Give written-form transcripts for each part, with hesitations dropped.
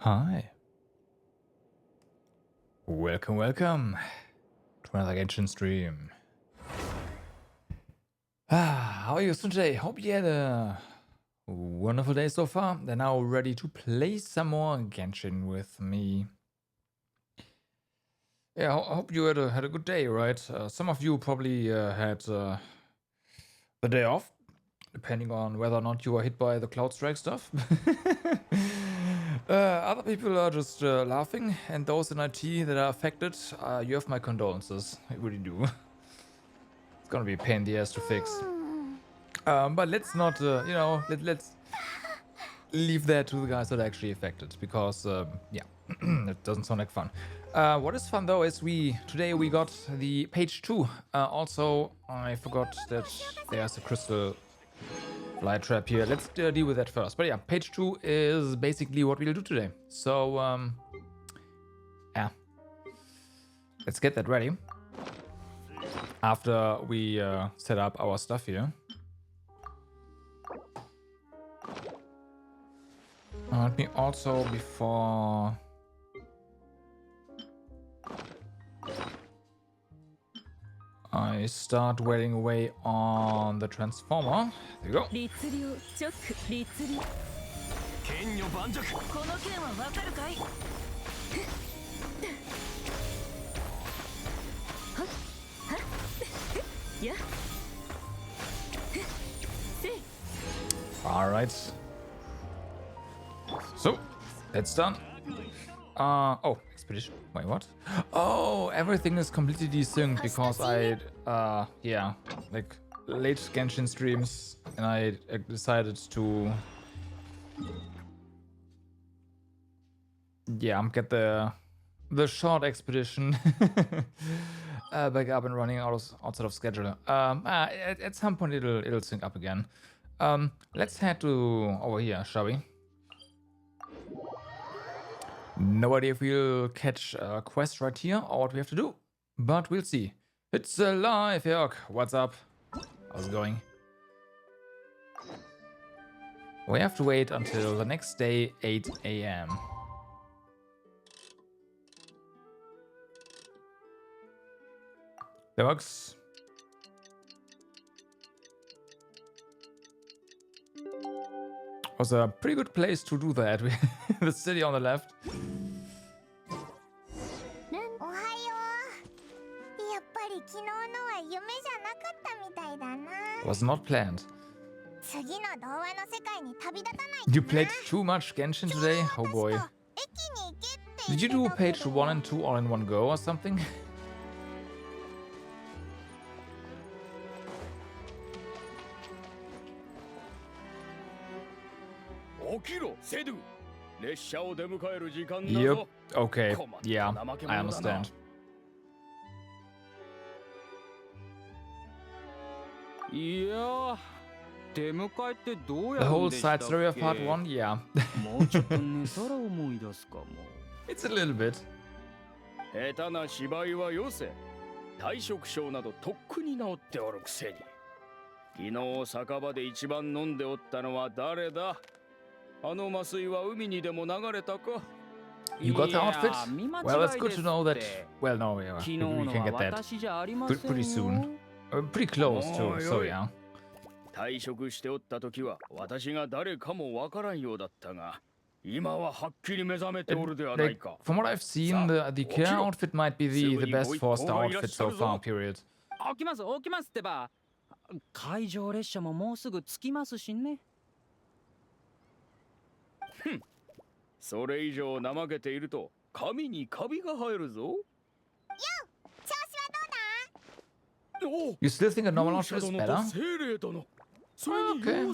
Hi. Welcome to another Genshin stream. How are you today? Hope you had a wonderful day so far. They're now ready to play some more Genshin with me. Yeah, I hope you had a good day, right? Some of you probably had the day off, depending on whether or not you were hit by the cloud strike stuff. Other people are just laughing, and those in IT that are affected, you have my condolences. I really do. It's gonna be a pain in the ass to fix. But let's not, let's leave that to the guys that are actually affected, because, yeah, it doesn't sound like fun. What is fun though is today we got the page 2. Also, I forgot that there's a crystal fly trap here. Let's deal with that first. But yeah, page 2 is basically what we'll do today. So, yeah. Let's get that ready. After we set up our stuff here. Let me also, before... I start waiting away on the transformer. There you go. All right. So, that's done. Oh, expedition. Wait, what? Oh, everything is completely desynced because yeah, like late Genshin streams, and I decided to, yeah, get the short expedition back up and running outside of schedule. At some point it'll sync up again. Let's head to over here, shall we? No idea if we'll catch a quest right here or what we have to do, but we'll see. It's alive, Jörg. What's up? How's it going? We have to wait until the next day, 8 AM. That works. Was a pretty good place to do that. The city on the left. Was not planned. You played too much Genshin today? Oh boy. Did you do page 1 and 2 all in one go or something? Yep. Okay. Yeah, I understand. The whole side story of part 1, yeah. It's a little bit. You got the outfit? Well, it's good to know that. Well, no, yeah, we can get that pretty soon. Pretty close too, so yeah. Like, from what I've seen, the Care outfit might be the best 4-star outfit so far, period. You still think a normal outfit is better? Okay.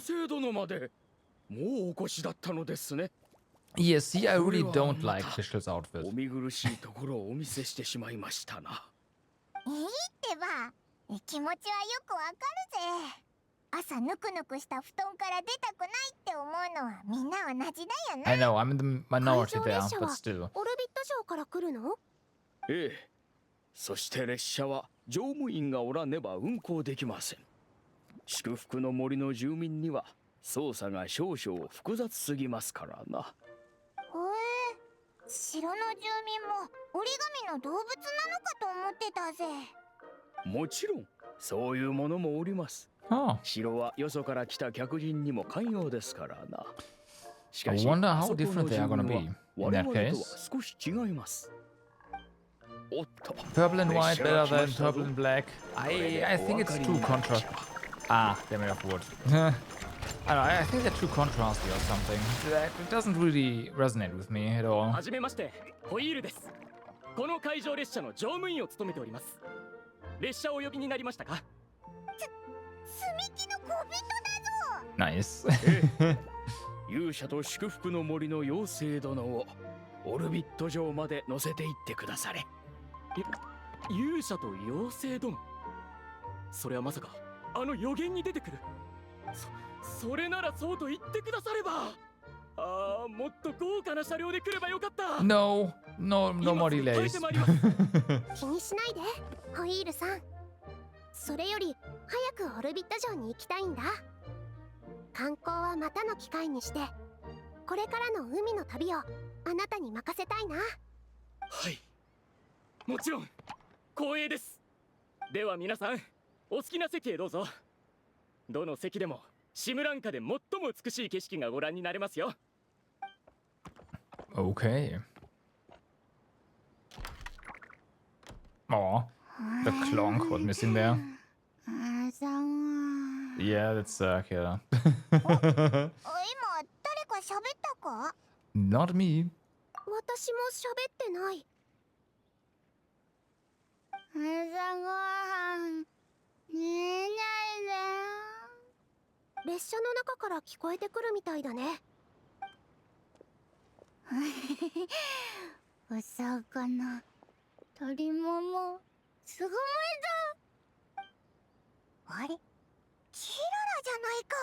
Yeah, see, I really don't like Fischl's outfit. I know, I'm in the minority there, but still. そして列車は乗務員がおらねば運行できません。祝福の森の住民には操作が少々複雑すぎますからな。城の住民も折り紙の動物なのかと思ってたぜ。もちろんそういうものもおります。 Oh. 城はよそから来た客人にも寛容ですからな。し I かし wonder あ how そこの different they are 住 gonna 民 be は in 我 that 々とは case. 少し違います。おっと Purple and 列 white 車が better 来ま than したぞ。 purple and black. これで I お think 分 it's かり too になるで contra. しょう。 Ah, they're made of wood. I don't know, I think they're too contrasty or something. It doesn't really resonate with me at all. はじめまして、ホイールです。この海上列車の乗務員を務めております。列車をお呼びになりましたか？積み木の小人だぞ。 Nice. 勇者と祝福の森の妖精殿をオルビット上まで乗せていってくだされ。勇者と妖精殿、それはまさかあの予言に出てくる。それならそうと言ってくだされば。ああ、もっと豪華な車両で来ればよかった。 No more delays. 気にしないで、ホイールさん。それより早くオルビット城に行きたいんだ。観光はまたの機会にして、これからの海の旅をあなたに任せたいな。はい、もちろん光栄です。では皆さん、お好きな席へどうぞ。どの席でもシムランカで最も美しい景色がご覧になれますよ。 Okay. Oh, the clonk was missing there. Yeah, that suck, yeah. 今誰か喋ったか？ Not me. 私も喋ってない。列車の中から聞こえてくるみたいだね。お魚、鳥もも、すごいだ。あれ、キララじゃないか。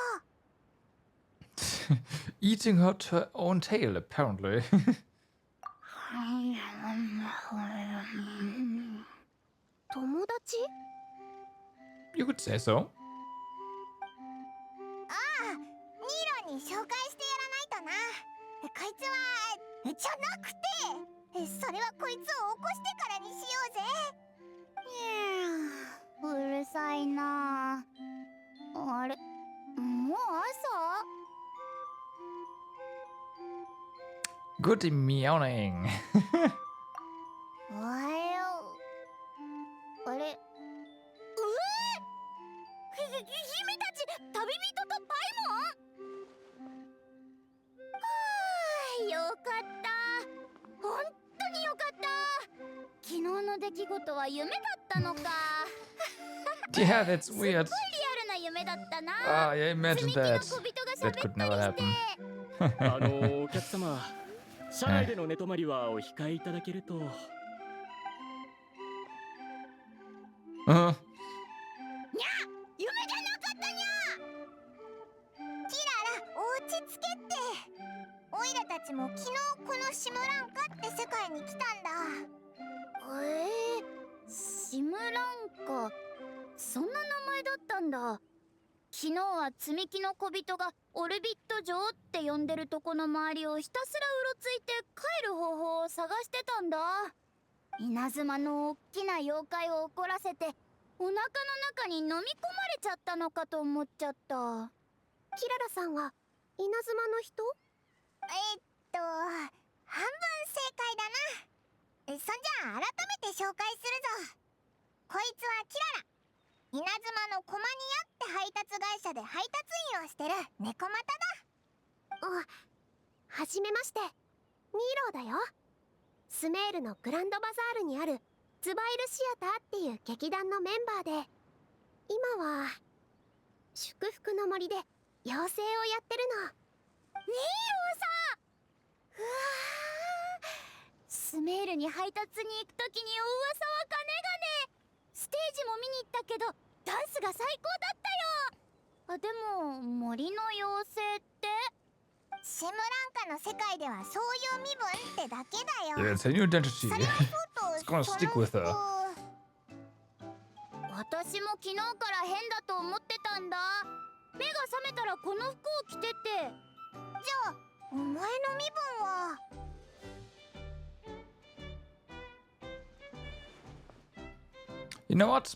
Eating her own tail, apparently. 友達？ You could say so. ああ、ニーロに紹介してやらないとな。こいつはじゃなくて、それはこいつを起こしてからにしようぜ。うるさいな。あれ、もう朝Good meowing. おはよう。あれ、姫たち、旅人とパイモン？はあ、よかった。本当によかった。昨日の出来事は夢だったのか。Yeah, that's weird. すっごいリアルな夢だったな。Ah, yeah, imagine 積み木の that. 小人が That 喋 could った never りして。 happen. お客様、車内での寝泊まりはお控えいただけると。Uh, にゃ、夢じゃなかったにゃ。キララ、落ち着けって。オイラたちも昨日このシムランカって世界に来たんだ。シムランカ、そんな名前だったんだ。昨日は積み木の小人がオルビット城って呼んでるとこの周りをひたすらうろついて帰る方法を探してたんだ。稲妻の大きな妖怪を怒らせてお腹の中に飲み込まれちゃったのかと思っちゃった。キララさんは稲妻の人？半分正解だな。そんじゃ改めて紹介するぞ。こいつはキララ。稲妻のコマニアって配達会社で配達員をしてる猫又だ。はじめまして。ミーローだよ。スメールのグランドバザールにあるズバイルシアターっていう劇団のメンバーで、今は祝福の森で妖精をやってるの。ミーローさん、うわー、スメールに配達に行くときに噂はかねがね。ステージも見に行ったけどダンスが最高だったよ。でも森の妖精ってシムランカの世界ではそういう身分ってだけだよ。 yeah, it's a new identity. それはそうと It's gonna stick with her. 私も昨日から変だと思ってたんだ。目が覚めたらこの服を着てて。じゃあお前の身分は？ You know what?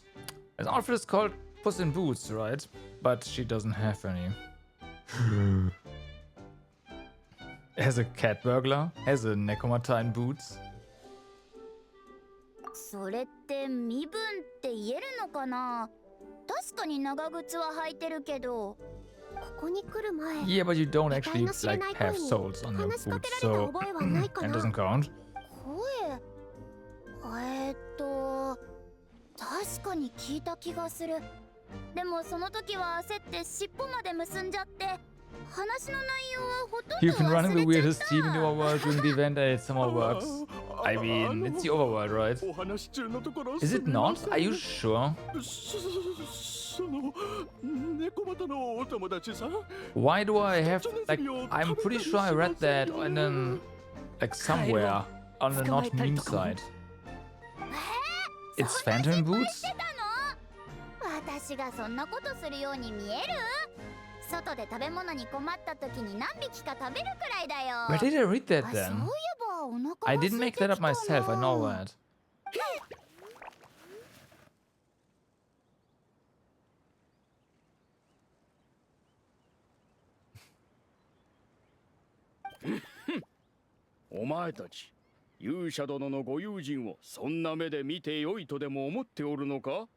An outfit is called Puss in Boots, right? But she doesn't have any. Has a cat burglar, has a Nekomata in boots. それって身分って言えるのかな。確かに長靴は履いてるけど。ここに来る前。Yeah, but you don't actually like have soles on your boots, so it doesn't count. 声。確かに聞いた気がする。でもその時は焦って尻尾まで結んじゃって、話の内容はほとんど忘れちゃった。 You've been running the weirdest team in the overworld during the event and it somehow works. I mean, it's the overworld, right? お話し中のところ Is it not? Are you sure? その猫股のお友達さん Why do I have, like, I'm pretty sure I read that and then, like, somewhere on the not meme site. It's Phantom Boots? 私がそんなことするように見える？外で食べ物に困った時に何匹か食べるくらいだよ。 Where did I read that そういえ then? ばお腹 I が didn't 空い make て that き up た myself, I know な。 that. お前たち勇者殿のご友人をそんな目で見てよいとでも思っておるのか。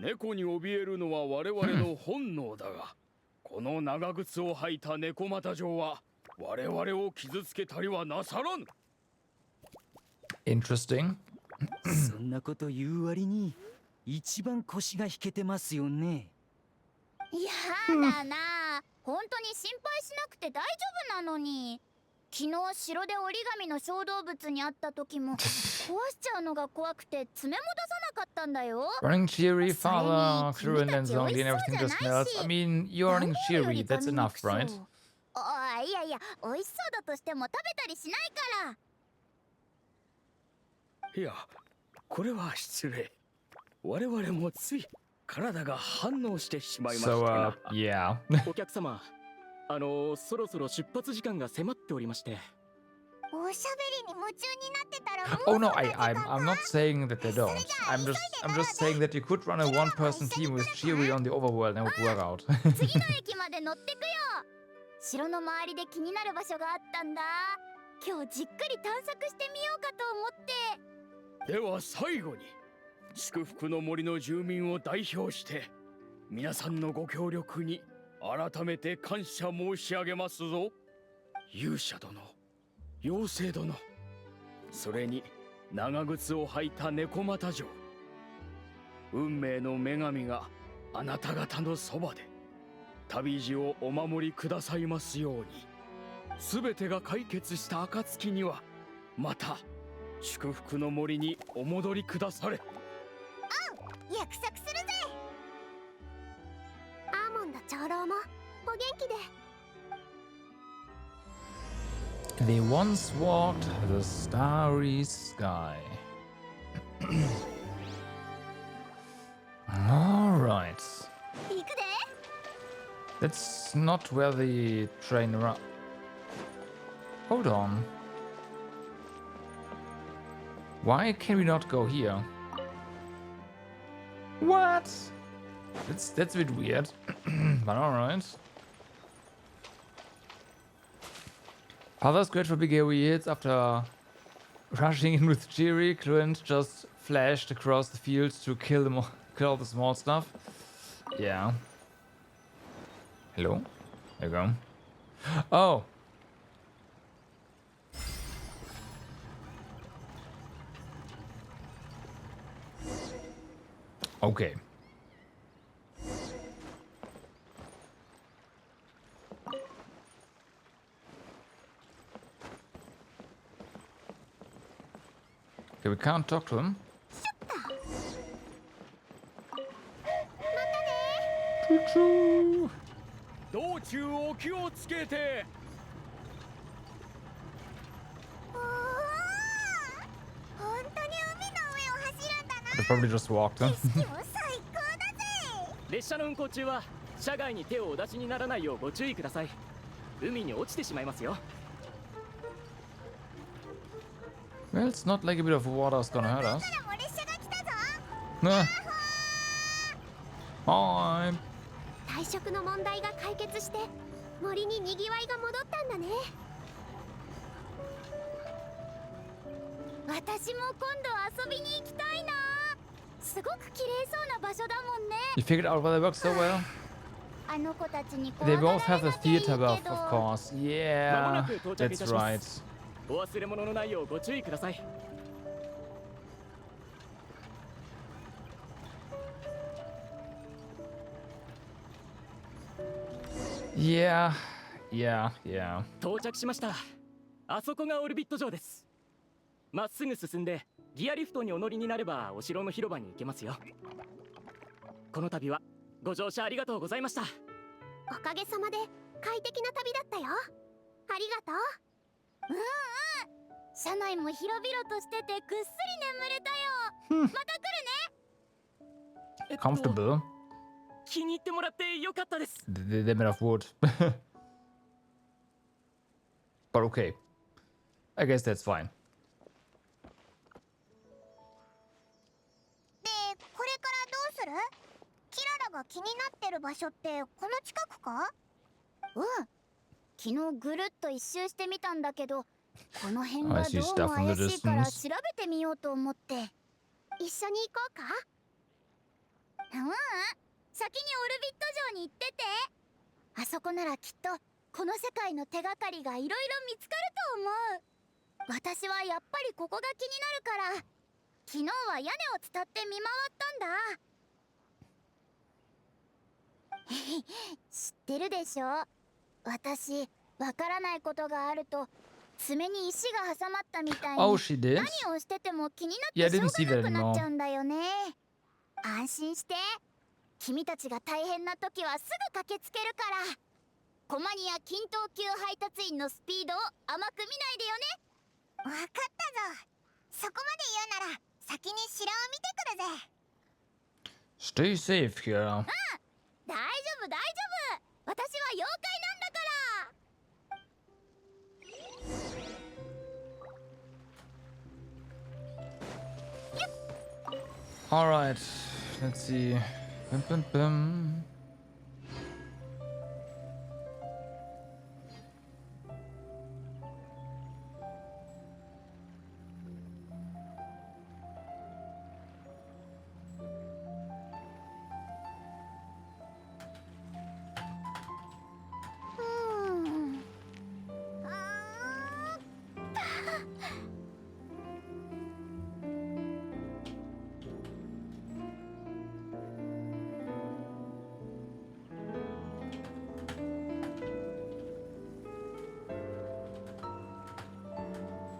猫に怯えるのは我々の本能だが、この長靴を履いた猫股城は我々を傷つけたりはなさらぬ。 Interesting. そんなこと言う割に一番腰が引けてますよね。やだな。本当に心配しなくて大丈夫なのに。昨日城で折り紙の小動物に会った時も壊しちゃうのが怖くて爪も出さなかったんだよ。 Running cheery, father, fluent and zombie and everything just melts. I mean, you're running cheery, that's enough, right? いやいや、美味しそうだとしても食べたりしないから。いや、これは失礼。我々もつい体が反応してしまいました So, な。yeah. お客様、そろそろ出発時間が迫っておりまして。おしゃべりに夢中になってたら Oh no, I'm not saying that they don't. I'm just saying that you could run a one-person team with cheery on the overworld and it would work out. 次の駅まで乗ってくよ。城の周りで気になる場所があったんだ。今日じっくり探索してみようかと思って。では最後に祝福の森の住民を代表して皆さんのご協力に改めて感謝申し上げますぞ。勇者殿、妖精殿、それに長靴を履いた猫股城、運命の女神があなた方のそばで旅路をお守りくださいますように。すべてが解決した暁にはまた祝福の森にお戻りくだされ。約束するぜ。アーモンド長老もお元気で。 They once walked the starry sky. Alright. 行くで。 That's not where the train run. Hold on. Why can we not go here? What? That's a bit weird. But alright. Father's grateful big AoE hits after rushing in with Jiri. Clint just flashed across the fields to kill all the small stuff. Yeah. Hello? There you go. Oh! Okay. Okay, we can't talk to him. Choo-choo. 道中お気をつけて。本当に海の上を走るんだな。 They probably just walked him. 景色も最高だぜ。列車の運行中は車外に手をお出しにならないようご注意ください。海に落ちてしまいますよ。 Well, it's not like a bit of water is gonna hurt us. からも列車が来たぞ。 Nah. ほ Hi. 退職の問題が解決して森ににぎわいが戻ったんだね。私も今度遊びに行きたいな。すごく綺麗そうな場所だもんね。 You figured out why they work so well? あの子たちに怖 They がら both れ have な a きゃいいけ theater ど。 buff, of course. Yeah, that's right. お忘れ物のないようご注意ください。Yeah, yeah. 到着しました。あそこがオルビット城です。まっすぐ進んでギアリフトにお乗りになればお城の広場に行けますよ。この度はご乗車ありがとうございました。おかげさまで快適な旅だったよ。ありがとう。車内も広々としててぐっすり眠れたよ。また来るね。Comfortable. 気に入ってもらってよかったです。They're made of wood. But okay. I guess that's fine. で、これからどうする？キララが気になってる場所ってこの近くか？うん。昨日ぐるっと一周してみたんだけど、この辺が I see どうも stuff in 怪 the しいから distance. 調べてみようと思って。一緒に行こうか？先にオルビット城に行ってて。あそこならきっとこの世界の手がかりがいろいろ見つかると思う。私はやっぱりここが気になるから、昨日は屋根を伝って見回ったんだ。知ってるでしょ？私、わからないことがあると爪に石が挟まったみたいに Oh, she did? 何をしてても気になっ Yeah, I てしょ didn't う see が that なくなっちゃ anymore. うんだよね。安心して。君たちが大変な時はすぐ駆けつけるから。コマニア均等級配達員のスピードを甘く見ないでよね。わかったぞ。そこまで言うなら先に城を見てくるぜ。 Stay safe here. 大丈夫大丈夫。私は妖怪なんだから。 Alright, let's see. Bum, bum, bum.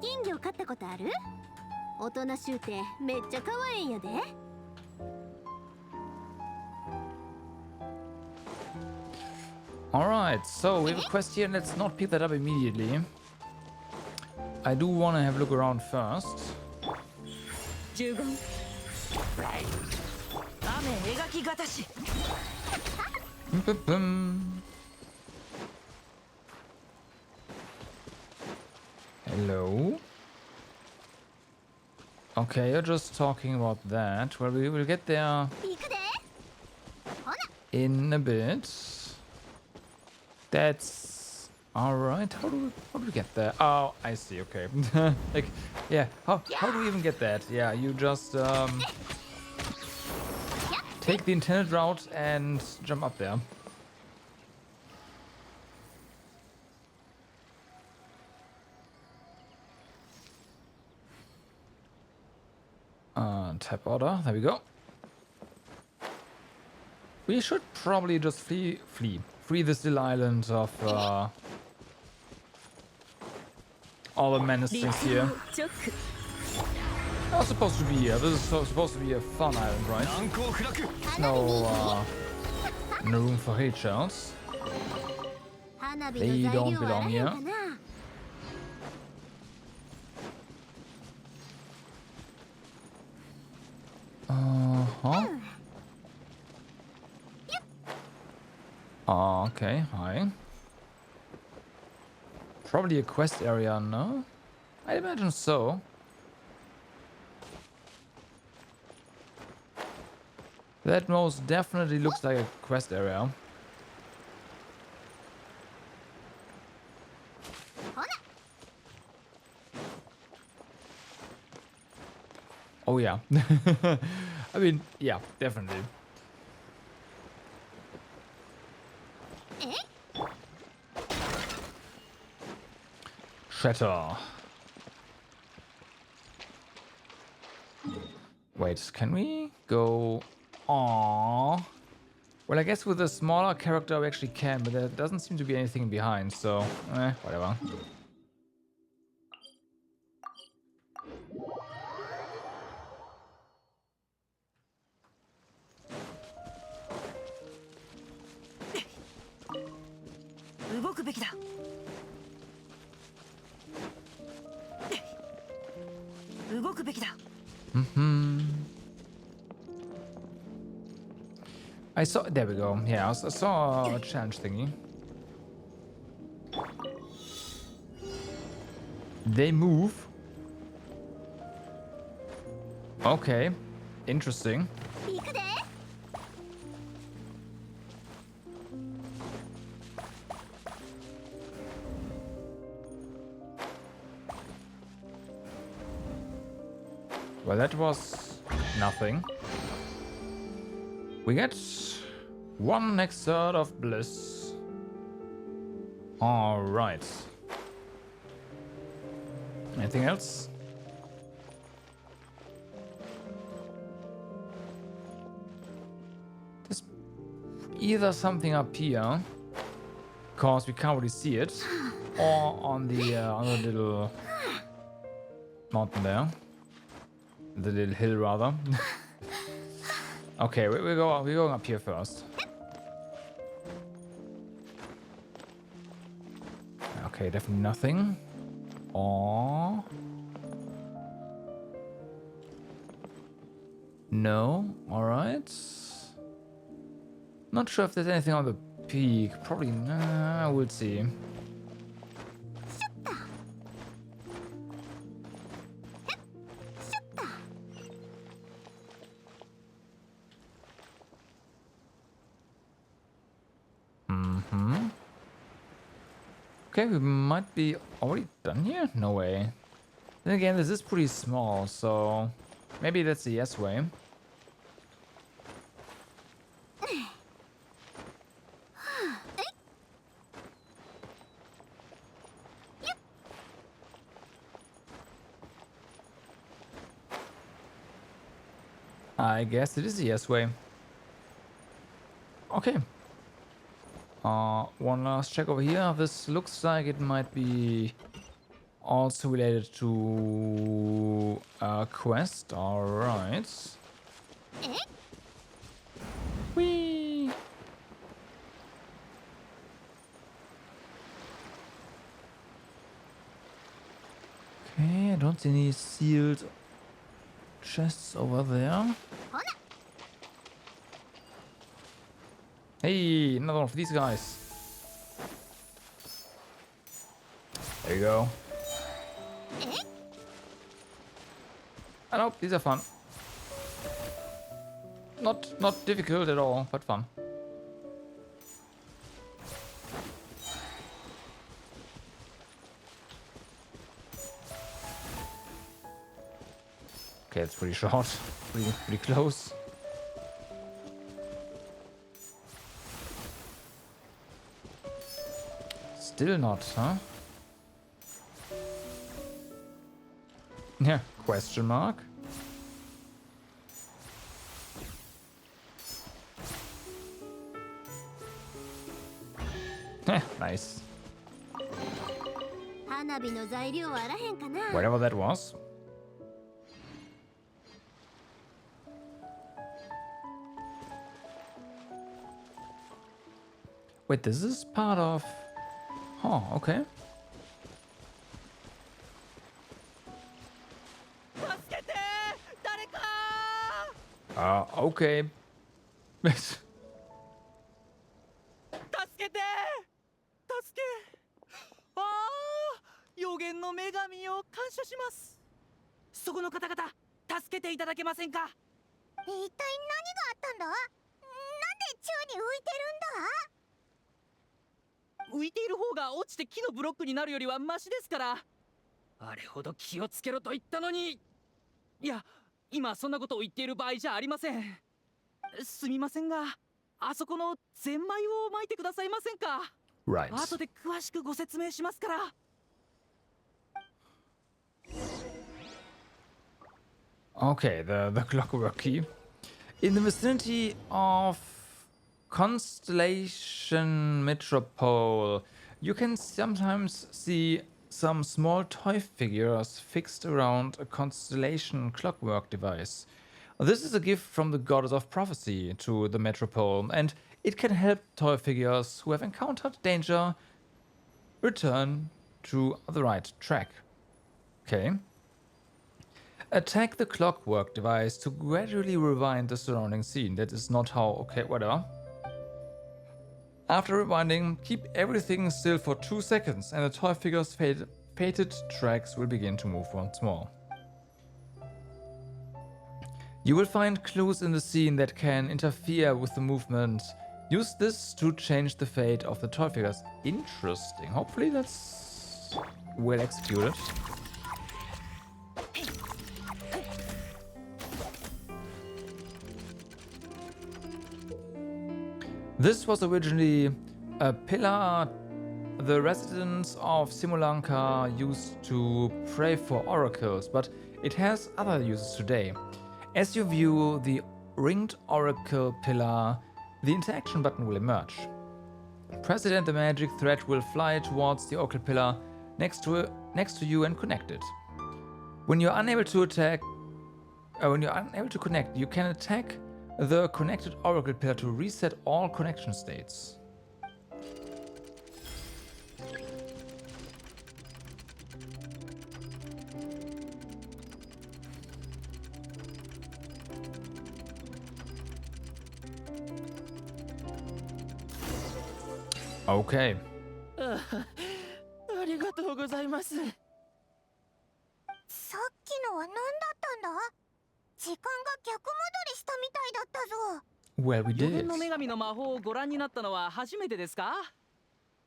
金魚飼ったことある？大人しゅうてめっちゃ可愛いんやで。Alright, so we have a quest here. Let's not pick that up immediately. I do want to have a look around first. 15雨描きがたし Bum, bum, bum. Hello? Okay, you're just talking about that. Well, we will get there 行くで。ほな。 in a bit. That's alright. How do we get there? Oh, I see. Okay. Like, yeah. How do we even get that? Yeah, you just take the intended route and jump up there. Type order. There we go. We should probably just free this little island of all the menace things here. Not supposed to be here. This is supposed to be a fun island, right? No room for hate shells. 花火 They の材 don't 料はあ belong らへん here. かな。Huh? Okay, hi. Probably a quest area, no? I imagine so. That most definitely looks like a quest area. Oh yeah. I mean, yeah, definitely. Shatter. Wait, can we go? Aww. Well, I guess with a smaller character we actually can, but there doesn't seem to be anything behind, so whatever. I saw. There we go. Yeah, I saw a challenge thingy. They move. Okay, interesting. Well, that was nothing. We get one exert of bliss. All right. Anything else? There's either something up here, cause we can't really see it, or on the little mountain there, the little hill rather. Okay, we're going up here first. Okay, definitely nothing. Or no. All right. Not sure if there's anything on the peak. Probably nah. We'll see. Okay, we might be already done here? No way. Then again, this is pretty small, so maybe that's the yes way. I guess it is the yes way. Okay. One last check over here. This looks like it might be also related to a quest. All right. Whee! Okay, I don't see any sealed chests over there. Hey, another one for these guys. There you go. I know, these are fun. Not difficult at all, but fun. Okay, it's pretty short. Pretty close. Still not, huh? Yeah, question mark. Nice. Whatever that was. Wait, this is part of... Oh, okay. Okay. 予言の女神を感謝します。そこの方々、助けていただけませんか。一体何があったんだ？なんで宙に浮いてるんだ？浮いている方が落ちて木のブロックになるよりはマシですから。あれほど気をつけろと言ったのに。いや、今そんなことを言っている場合じゃありません。すみませんが、あそこのゼンマイを巻いてくださいませんか。 Right. 後で詳しくご説明しますから。Okay, the clockwork key. In the vicinity of Constellation Metropole, you can sometimes see some small toy figures fixed around a constellation clockwork device. This is a gift from the goddess of prophecy to the Metropole, and it can help toy figures who have encountered danger return to the right track. Okay. Attack the clockwork device to gradually rewind the surrounding scene. That is not how... Okay, whatever. After rewinding, keep everything still for 2 seconds and the toy figure's fated tracks will begin to move once more. You will find clues in the scene that can interfere with the movement. Use this to change the fate of the toy figures. Interesting. Hopefully that's well executed. This was originally a pillar the residents of Simulanka used to pray for oracles, but it has other uses today. As you view the ringed oracle pillar, the interaction button will emerge. Press it and the magic thread will fly towards the oracle pillar next to you and connect it. When you're unable to connect, you can attack the connected oracle pillar to reset all connection states. Okay. ありがとうございます。さっきのは何だったんだ？時間が逆戻りしたみたいだったぞ。Well, we 予 did 言 it. の女神の魔法をご覧になったのは初めてですか？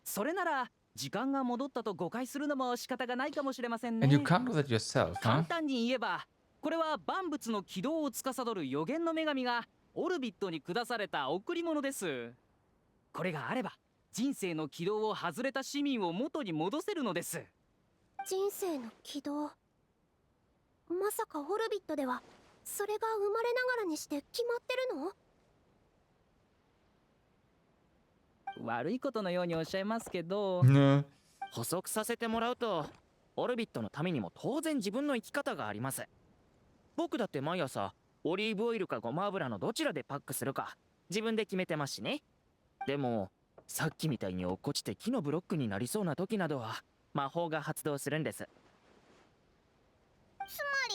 それなら時間が戻ったと誤解するのも仕方がないかもしれませんね。And you can't do that yourself, 簡 huh? 単に言えば、これは万物の軌道を司る予言の女神がオルビットに下された贈り物です。これがあれば人生の軌道を外れた市民を元に戻せるのです。人生の軌道。まさかオルビットではそれが生まれながらにして決まってるの？悪いことのようにおっしゃいますけど、No. 補足させてもらうと、オルビットのためにも当然自分の生き方があります。僕だって毎朝オリーブオイルかごま油のどちらでパックするか自分で決めてますしね。でもさっきみたいに落っこちて木のブロックになりそうな時などは魔法が発動するんです。つま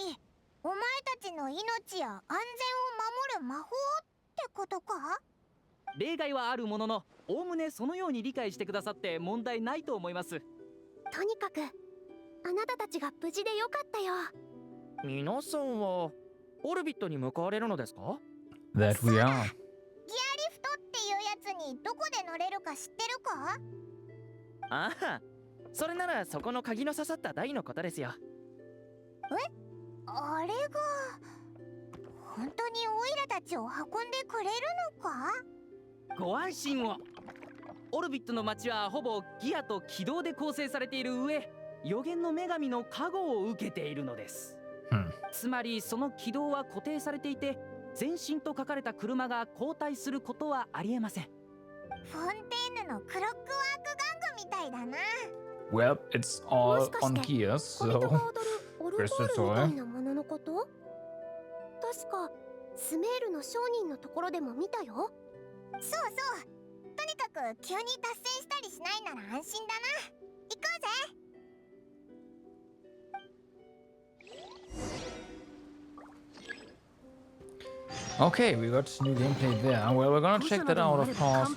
りお前たちの命や安全を守る魔法ってことか？例外はあるものの、おおむねそのように理解してくださって問題ないと思います。とにかくあなたたちが無事でよかったよ。皆さんはオルビットに向かわれるのですか？ That we are. ギアリフトっていうやつにどこで乗れるか知ってるか？ああ、それならそこの鍵の刺さった台のことですよ。あれが本当にオイラたちを運んでくれるのか？ご安心を。オルビットの街はほぼギアと軌道で構成されている上、予言の女神の加護を受けているのです。つまりその軌道は固定されていて、前進と書かれた車が後退することはありえません。フォンテーヌのクロックワーク玩具みたいだな。Well, it's all on gears, 小人が so 踊るオルゴ guess ー that's ルみたい all. なもののこと？確かスメールの商人のところでも見たよ。そうそう。とにかく急に脱線したりしないなら安心だな。行こうぜ。Okay, we got new gameplay there. Well, we're gonna check that out, of course.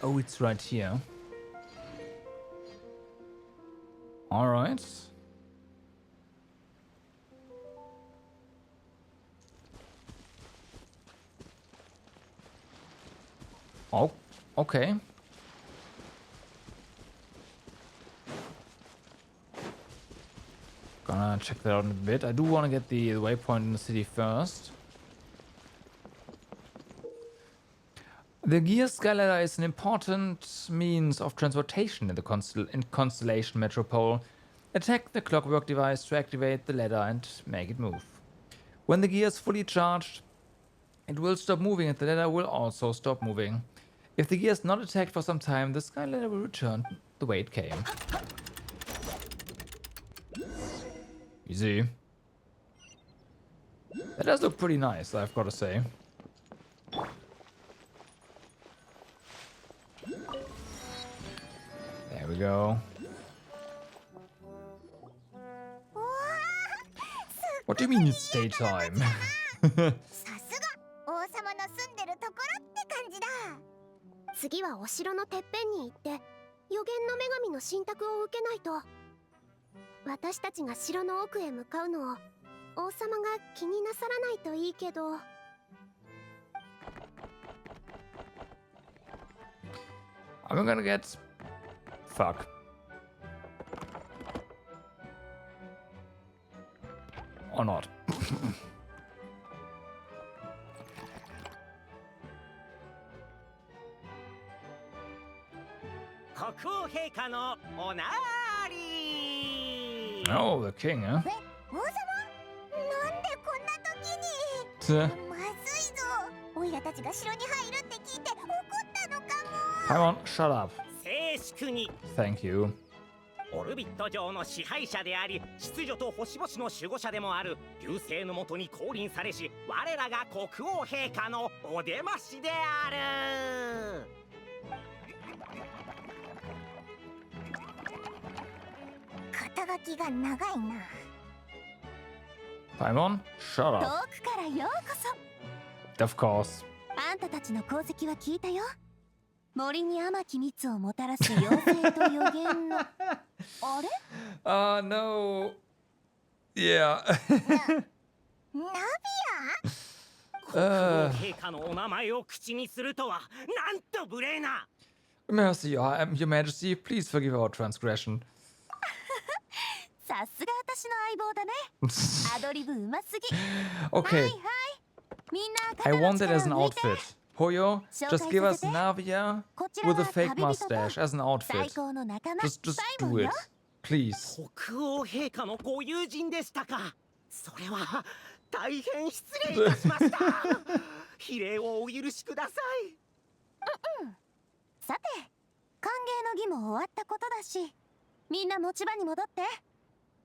Oh, it's right here. Alright. Oh, okay. Gonna check that out in a bit. I do want to get the waypoint in the city first. The gear skyladder is an important means of transportation in the Constellation Metropole. Attack the clockwork device to activate the ladder and make it move. When the gear is fully charged, it will stop moving and the ladder will also stop moving. If the gear is not attacked for some time, the skyladder will return the way it came. Easy. That does look pretty nice, I've got to say. There we go. What do you mean it's daytime? さすが王様の住んでるところって感じだ。次はお城のてっぺんに行って予言の女神の神託を受けないと。私たちが城の奥へ向かうのを王様が気になさらないといいけど。I'm gonna get... Fuck. Or not. 国王陛下のおなーり。 Oh, the king, huh? 王様？なんでこんな時に。 Tuh. まずいぞ。オイラたちが城に入るって聞いて怒ったのかも。 Come on, shut up. 静粛に。 Thank you. オルビット城の支配者であり、秩序と星々の守護者でもある流星のもとに降臨されし、我らが国王陛下のお出ましである。肩書きが長いな。 Paimon, shut 遠 up. くからようこそ。 Of course. あんたたちの功績は聞いたよ。森に甘き蜜をもたらす妖精と予言の。あれ？ No. Yeah. ナビ国王陛下のお名前を口にするとは、なんと無礼な。 Mercy, Your Majesty, please forgive our transgression. ア？さすが私の相棒だね。アドリブうますぎ。 Okay, みんな I 肩の want it as an 力を抜いて。 outfit. Hoyo, just give us Navia こちら with は a fake 旅人と mustache as an 最 outfit. 高の仲間。 Just サイモ do ン it. よ。 Please. 国王陛下のご友人でしたか。それは大変失礼いたしました。非礼をお許しください。さて、歓迎の儀も終わったことだし、みんな持ち場に戻って。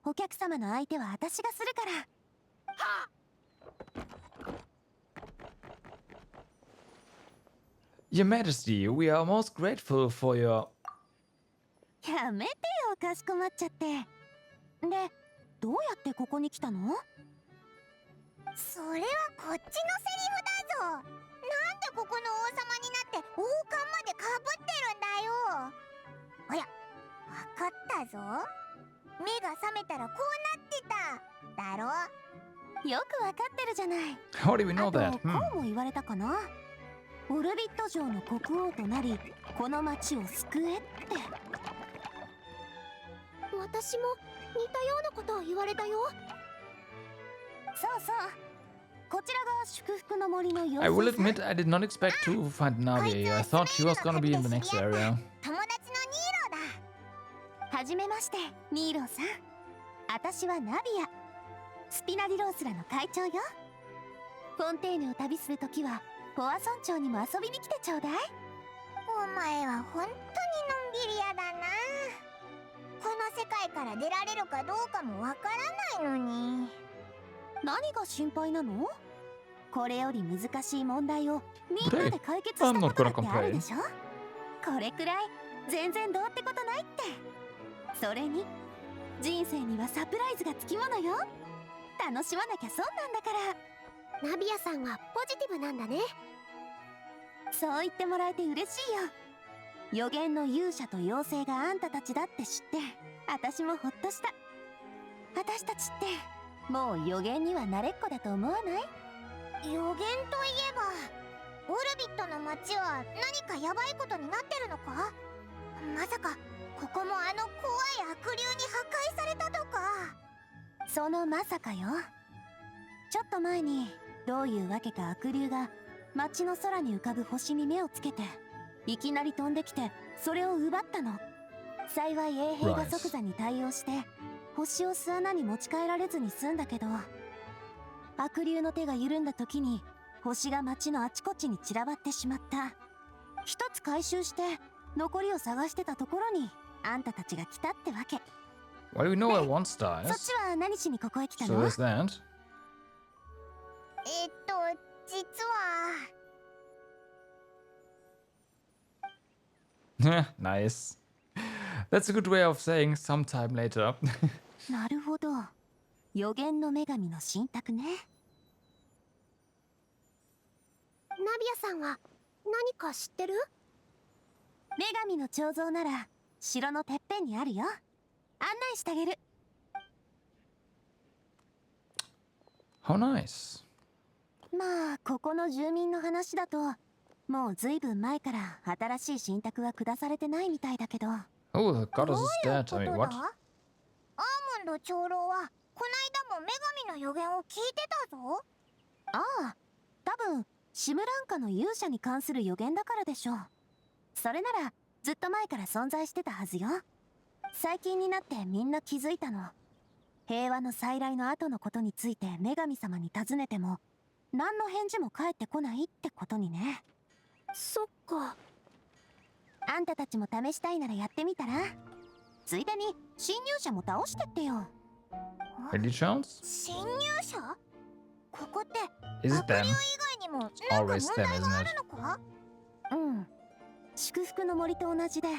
お客様の相手は私がするから。 Your Majesty, we are most grateful for your... やめてよ、かしこまっちゃって。で、どうやってここに来たの？それはこっちのセリフだぞ。なんでここの王様になって王冠までかぶってるんだよ。おや、わかったぞ。目が覚めたらこうなってただろ。よくわかってるじゃない。 How do we know あと that? こうも言われたかな。オルビット城の国王となり、この町を救えって。私も似たようなことを言われたよ。そうそう。こちらが祝福の森の妖精 I will さん。 admit I did not expect to find Navia here. I thought she was gonna be in the next area. 友達のニーロだ。はじめまして、ニーロさん。私はナビア。スピナディロースらの会長よ。フォンテーヌを旅するときはポアソン町にも遊びに来てちょうだい。お前は本当にのんびり屋だな。この世界から出られるかどうかもわからないのに。何が心配なの？これより難しい問題をみんなで解決したことだってあるでしょ。これくらい全然どうってことないって。それに人生にはサプライズがつきものよ。楽しまなきゃ損なんだから。ナビアさんはポジティブなんだね。そう言ってもらえて嬉しいよ。予言の勇者と妖精があんたたちだって知って私もほっとした。私たちってもう予言には慣れっこだと思わない？予言といえばオルビットの街は何かヤバいことになってるのか？まさかここもあの怖い悪竜に破壊されたとか？そのまさかよ。ちょっと前にどういうわけか悪竜が街の空に浮かぶ星に目をつけていきなり飛んできてそれを奪ったの。幸い衛兵が即座に対応して星を巣穴に持ち帰られずに済んだけど、悪竜の手が緩んだ時に星が街のあちこちに散らばってしまった。一つ回収して残りを探してたところにあんたたちが来たってわけ。 Well, we know where one star そっ is. ちは何しにここへ来た So の？ there's that. 実は Nice. That's a good way of saying sometime later. なるほど。予言の女神の神託ね。ナビアさんは何か知ってる？女神の彫像なら城のてっぺんにあるよ。案内してあげる。How nice. まあここの住民の話だともうずいぶん前から新しい神託は下されてないみたいだけど。 Oh, the goddess is どういう dead. こ I と mean, だ？ what? アーモンド長老はこないだも女神の予言を聞いてたぞ。ああ、多分シムランカの勇者に関する予言だからでしょう。それならずっと前から存在してたはずよ。最近になってみんな気づいたの。平和の再来の後のことについて女神様に尋ねても何の返事も返ってこないってことにね。そっか。あんたたちも試したいならやってみたら？ついでに侵入者も倒してってよ。 Any chance? 侵入者？ここって Is it 悪竜 them? 以外にもなんか問 Always them, 題が isn't あ it? るのか？うん。祝福の森と同じで、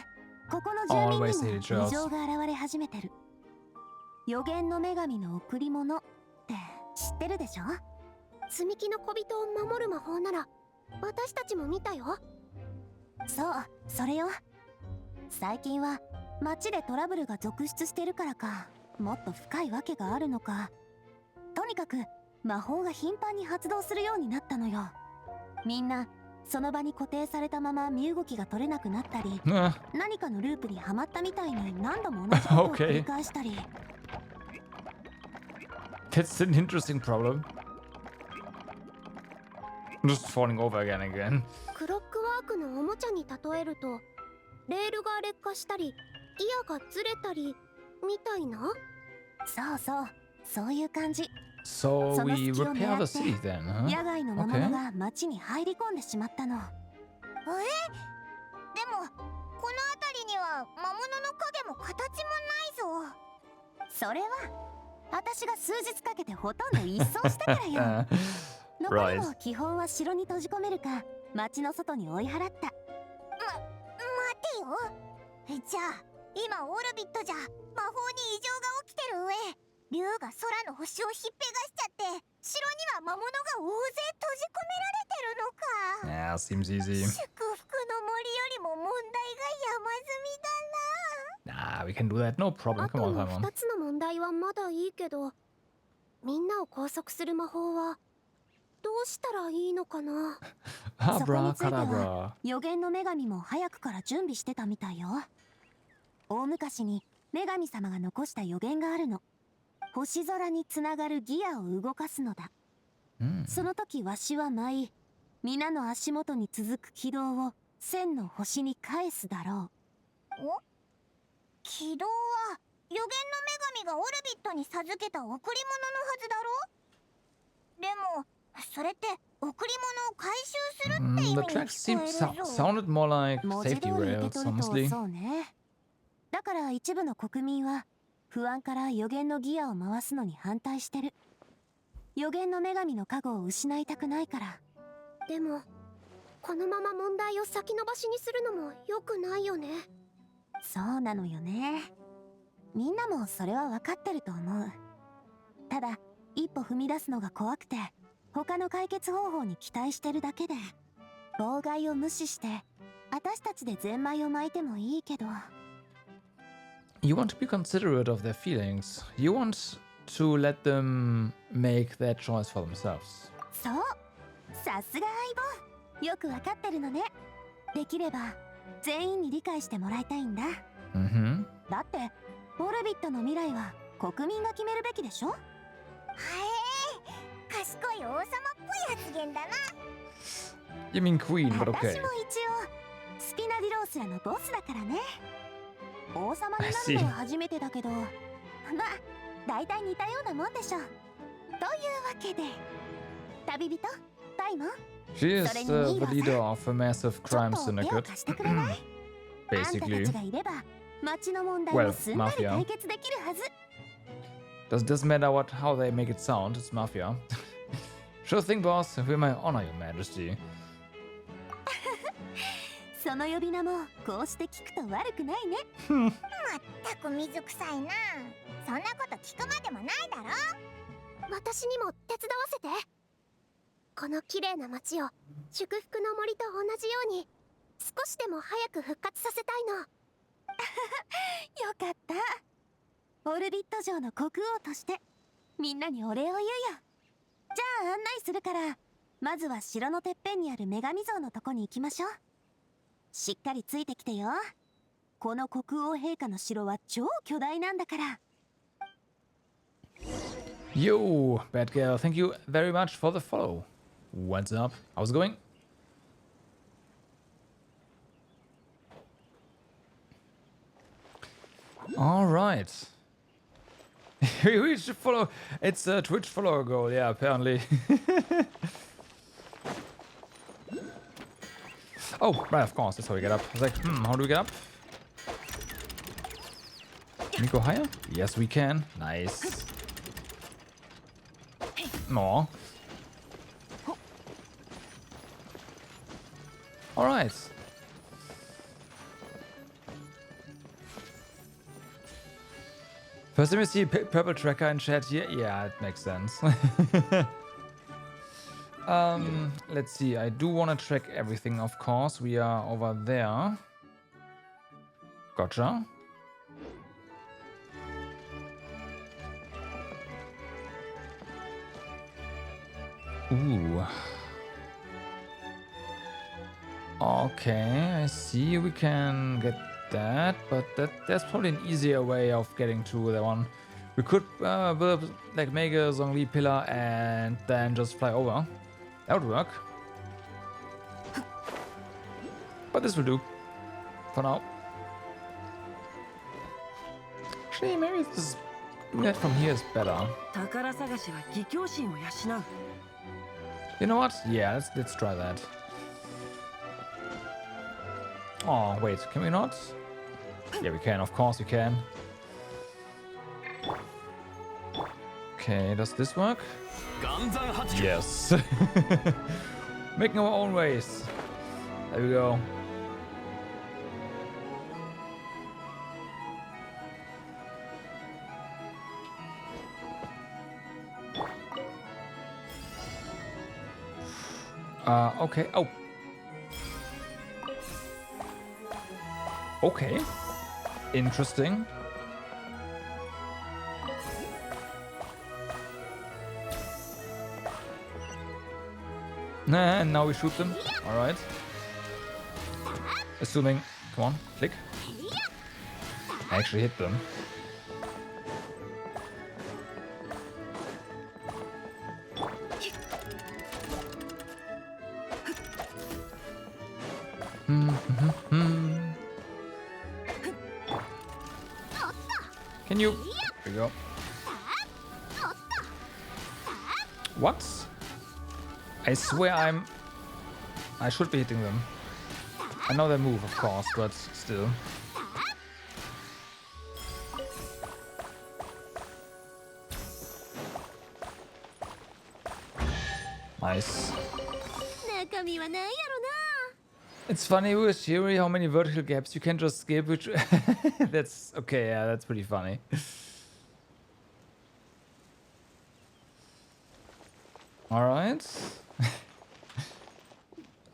ここの住民 Always にも hate 異常が現れ始めてる。予言の女神の贈り物って知ってるでしょ？積み木の小人を守る魔法なら私たちも見たよ。そう、それよ。最近は街でトラブルが続出してるからか、もっと深いわけがあるのか。とにかく魔法が頻繁に発動するようになったのよ。みんなその場に固定されたまま身動きが取れなくなったり、 Nah. 何かのループにはまったみたいに何度も同じことを繰り返したり。That's an interesting problem. Just falling over again and again. クロックワークのおもちゃに例えると、レールが劣化したりギアがずれたりみたいな。そうそう、そういう感じ。 So その we 隙を repair 狙 the って city then, huh? 野外の魔物が街に入り込んでしまったの。でもこの辺りには魔物の影も形もないぞ。それは私が数日かけてほとんど一掃したからよ。 残りも基本は城に閉じ込めるか街の外に追い払った。待てよ。じゃあ今オルビットじゃ魔法に異常が起きてる上、竜が空の星をひっぺがしちゃって城には魔物が大勢閉じ込められてるのか。 Yeah, seems easy. 祝福の森よりも問題が山積みだな。 Nah, we can do that. No problem. あ Come と on, の come on. 2つの問題はまだいいけど、みんなを拘束する魔法はどうしたらいいのかな。そこについて Abracadabra. は予言の女神も早くから準備してたみたいよ。大昔に女神様が残した予言があるの。星空につながるギアを動かすのだ。 Hmm. その時わしは舞い、皆の足元に続く軌道を千の星に返すだろお、軌道は予言の女神がオルビットに授けた贈り物のはずだろ。でもそれって贈り物を回収するって意 The 味に track 聞こ seems えるぞ。 sounded more like う。文字 safety 通り受け rails, 取ると honestly. そうね。だから一部の国民は不安から予言のギアを回すのに反対してる。予言の女神の加護を失いたくないから。でもこのまま問題を先延ばしにするのも良くないよね。そうなのよね。みんなもそれは分かってると思う。ただ一歩踏み出すのが怖くて他の解決方法に期待してるだけで、妨害を無視して私たちでゼンマイを巻いてもいいけど。 You want to be considerate of their feelings. You want to let them make their choice for themselves. そう、さすが相棒。よくわかってるのね。できれば全員に理解してもらいたいんだ。だってオルビットの未来は国民が決めるべきでしょ。へえ、賢い王様っぽい発言だな。 You mean queen, but 私 okay. も一応スピナディロースらのボスだからね。王様に I な see. るのは初めてだけど、まあ大体似たようなもんでしょ。というわけで旅人パイモン、 She is それに the ミーはさ、 leader of a massive ちょっ crime と手を syndicate. 貸してくれない？あんたた Basically. ちがいれば町の問題 Well, もすんなり mafia. 解決できるはず。 Doesn't matter how they make it sound, it's mafia. Sure thing, boss. We may honor your majesty. その呼び名もこうして聞くと悪くないね。まったく水臭いな。そんなこと聞くまでもないだろ。私にも手伝わせて。この綺麗な街を祝福の森と同じように少しでも早く復活させたいの。よかった。オルビット城の国王としてみんなにお礼を言うよ。じゃあ案内するから、まずは城のてっぺんにある女神像のとこに行きましょう。しっかりついてきてよ。この国王陛下の城は超巨大なんだから。 Yo, bad girl. Thank you very much for the follow. What's up? How's it going? All right. We should follow. It's a Twitch follower goal. Yeah, apparently. Oh, right, of course. That's how we get up. I was like, how do we get up? Can we go higher? Yes, we can. Nice. Aw. Alright. First time you see purple tracker in chat here. Yeah, it makes sense. Let's see. I do want to track everything, of course. We are over there. Gotcha. Ooh. Okay, I see. We can get that, but there's probably an easier way of getting to that one. We could build, like, make a Zhongli pillar and then just fly over. That would work. But this will do for now. Actually, maybe this doing that from here is better. You know what? Yeah, let's try that. Oh, wait, can we not? Yeah, we can, of course we can. Okay, does this work? Yes. Making our own ways. There we go. Okay. Oh. Okay. Interesting. And now we shoot them. Alright. Assuming. Come on, click. I actually hit them. Can you? There we go. What? I swear I should be hitting them. I know they move, of course, but still. Nice. It's funny with Shiri how many vertical gaps you can just skip, which that's okay, yeah, that's pretty funny. Alright.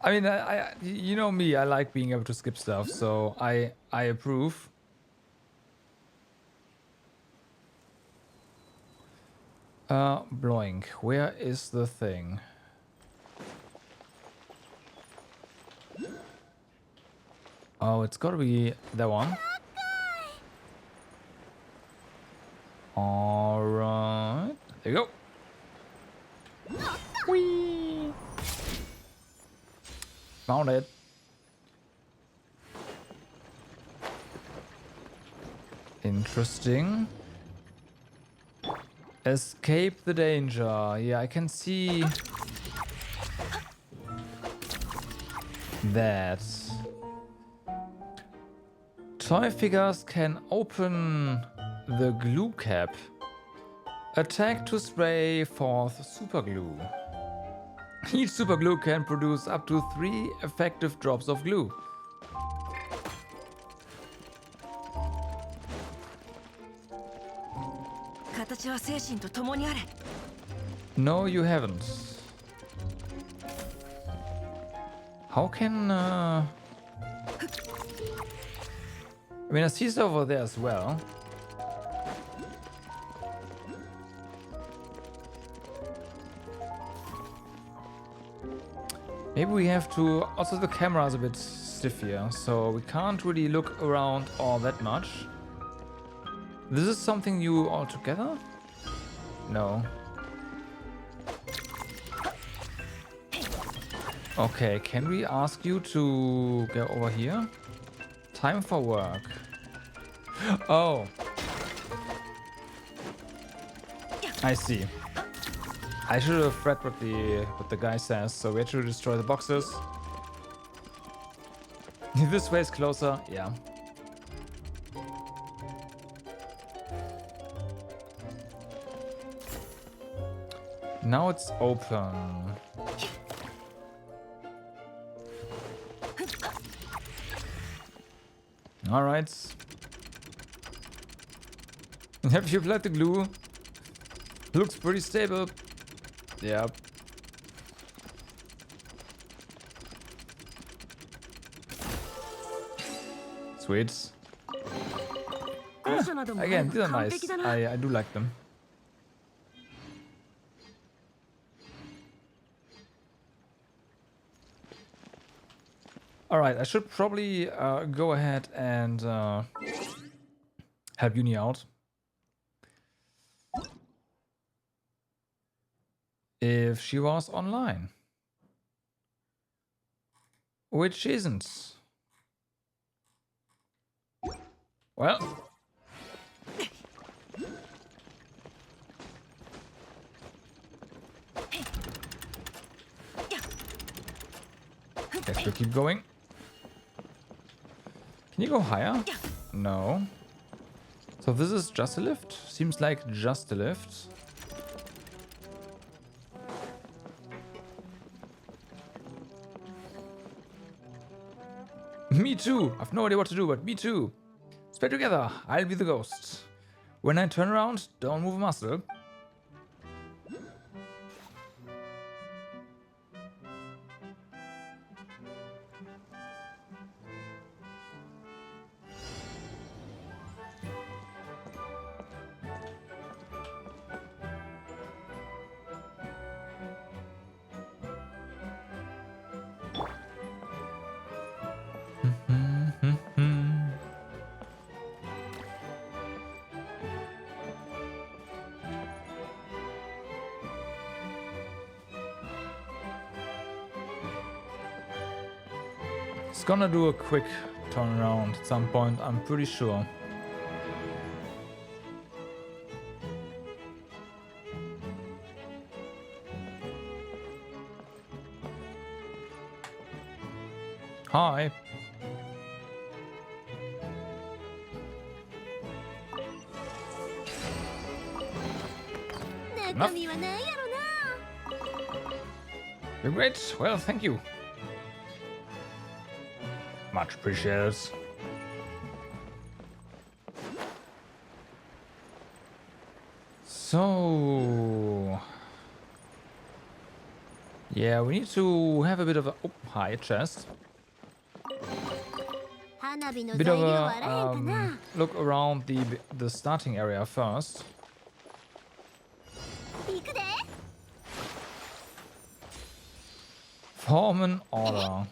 I mean, you know me, I like being able to skip stuff, so I approve. Blowing, where is the thing? Oh, it's gotta be that one. Alright. There you go. Whee! Found it. Interesting. Escape the danger. Yeah, I can see that. Toy figures can open the glue cap. Attack to spray forth super glue. Each super glue can produce up to 3 effective drops of glue. No, you haven't. How can... I mean, I see it over there as well. Maybe we have to... Also, the camera is a bit stiff here, so we can't really look around all that much. This is something new altogether? No. Okay, can we ask you to go over here? Time for work. Oh. I see. I should have read what the guy says. So we have to destroy the boxes. This way is closer. Yeah. Now it's open. All right. Have you applied the glue? Looks pretty stable. Yeah. Sweet. Again, these are nice. I do like them. Alright, I should probably go ahead and help Uni out. If she was online. Which isn't. Well. Guess we'll keep going. Can you go higher? No. So this is just a lift? Seems like just a lift. Me too. I've no idea what to do, but me too. Stay together. I'll be the ghost. When I turn around, don't move a muscle. It's gonna do a quick turnaround at some point, I'm pretty sure. Hi. Enough. You're great. Well, thank you. Much appreciated. So... yeah, we need to have a bit of a... oh, hi, chest. Bit of a look around the starting area first. Form an order.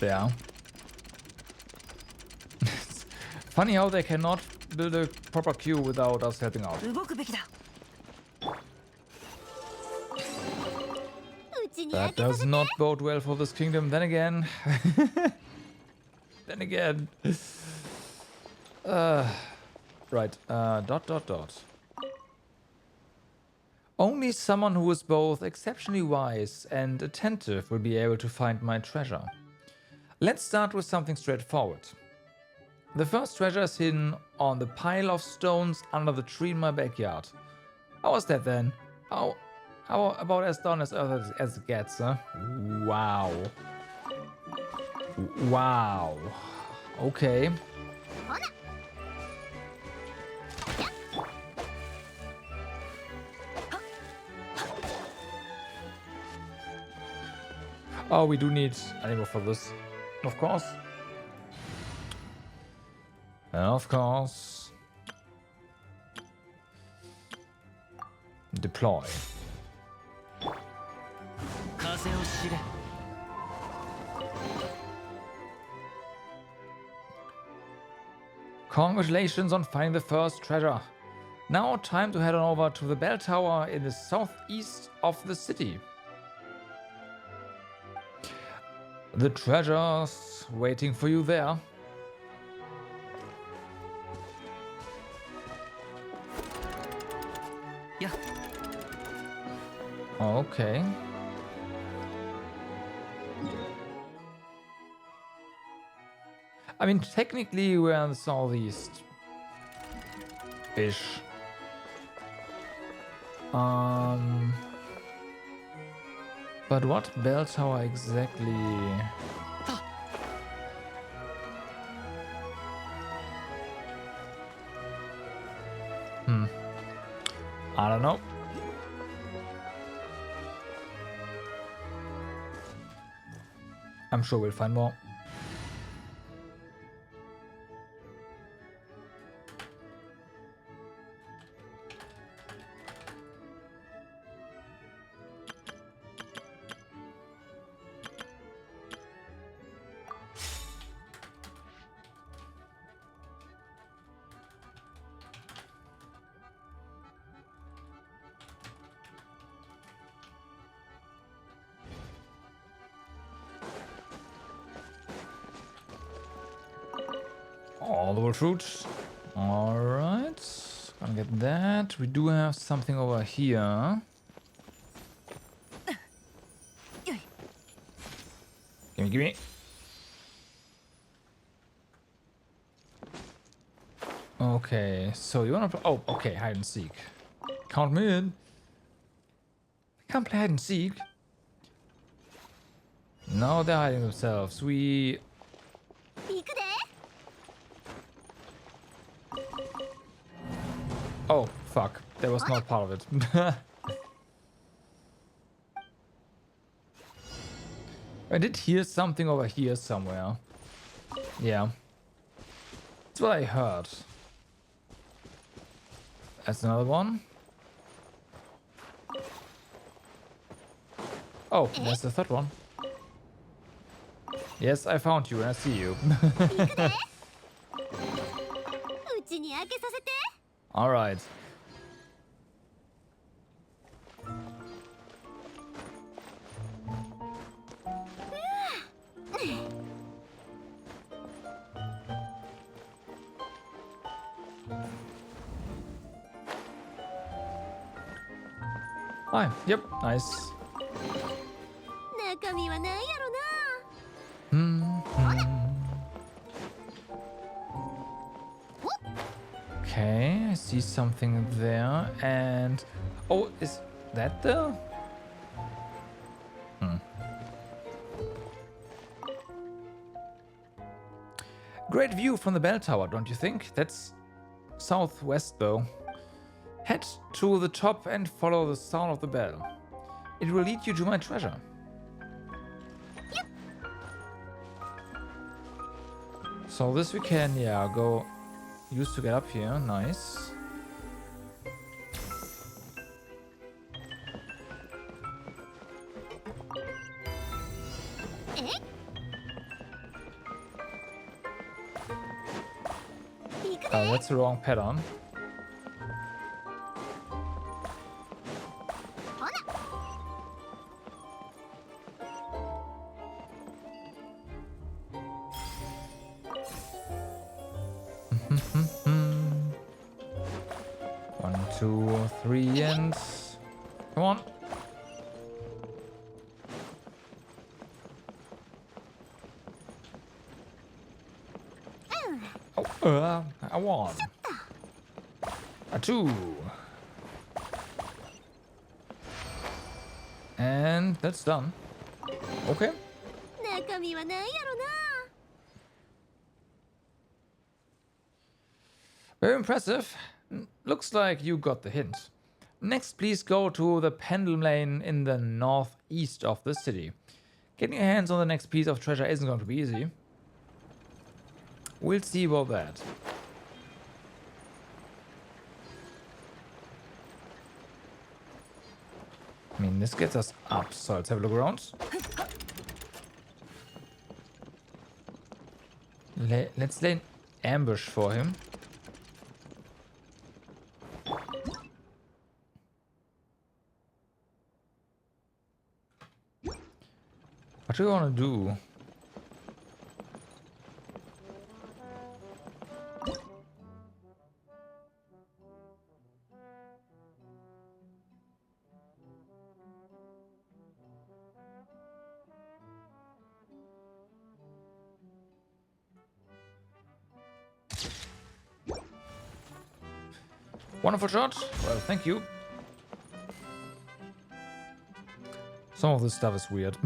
there. Funny how they cannot build a proper queue without us helping out. 動くべきだ。 That does not bode well for this kingdom. Then again, right. Dot. Only someone who is both exceptionally wise and attentive will be able to find my treasure. Let's start with something straightforward. The first treasure is hidden on the pile of stones under the tree in my backyard. How was that then? How about as down as earth as it gets, huh? Wow. Wow. Okay. Oh, we do need animal for this. Of course. Of course. Deploy. Congratulations on finding the first treasure. Now time to head on over to the bell tower in the southeast of the city. The treasure's waiting for you there. Yeah. Okay. I mean, technically we're in the southeast. Ish. But what bell tower exactly? I don't know. I'm sure we'll find more. All the fruits. Alright. Gonna get that. We do have something over here. Gimme. Okay, so you wanna play? Oh, okay, hide and seek. Count me in. I can't play hide and seek. No, they're hiding themselves. We. Oh, fuck. That was not part of it. I did hear something over here somewhere. Yeah. That's what I heard. That's another one. Oh, there's the third one. Yes, I found you and I see you. Alright. Hi. Yep, nice. Okay, I see something there, and oh, is that the? Great view from the bell tower, don't you think? That's southwest though. Head to the top and follow the sound of the bell. It will lead you to my treasure. Yep. So this we can, yeah, go use to get up here. Nice. Oh, that's the wrong pattern. One, two, three, and come on. Oh, I won. A 2. And that's done. Okay. 中身はなんやろな。 Very impressive. Looks like you got the hint. Next, please go to the pendulum lane in the northeast of the city. Getting your hands on the next piece of treasure isn't going to be easy. We'll see about that. I mean, this gets us up, so let's have a look around. Let's lay an ambush for him. What do you want to do? Wonderful shot. Well, thank you. Some of this stuff is weird.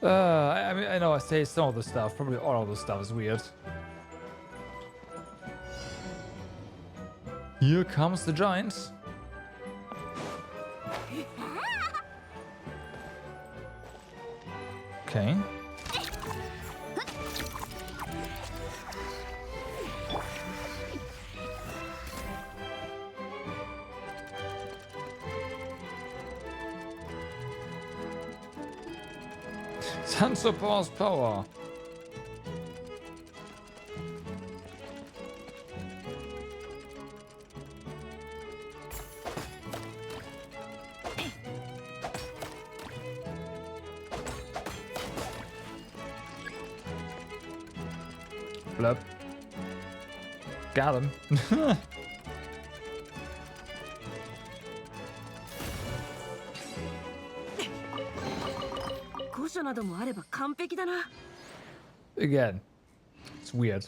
I mean, I know I say some of the stuff. Probably all of the stuff is weird. Here comes the giant. Okay. Sunsurpass power. Flip. Got him. 古書などもあれば完璧だな。 Again, it's weird.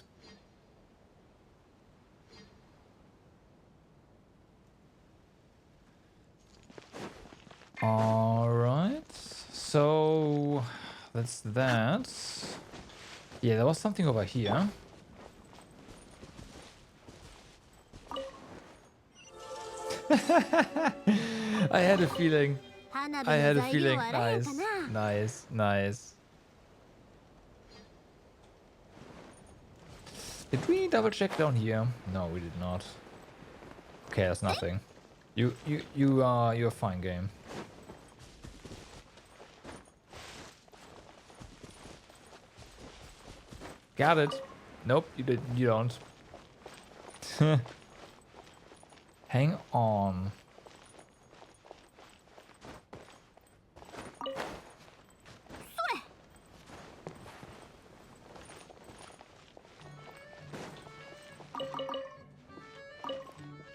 All right, so that's that. Yeah, there was something over here. I had a feeling. I had a feeling. Nice, nice, nice. Did we double check down here? No, we did not. Okay, there's nothing. You're a fine game. Got it. Nope, you did. You don't. Hang on.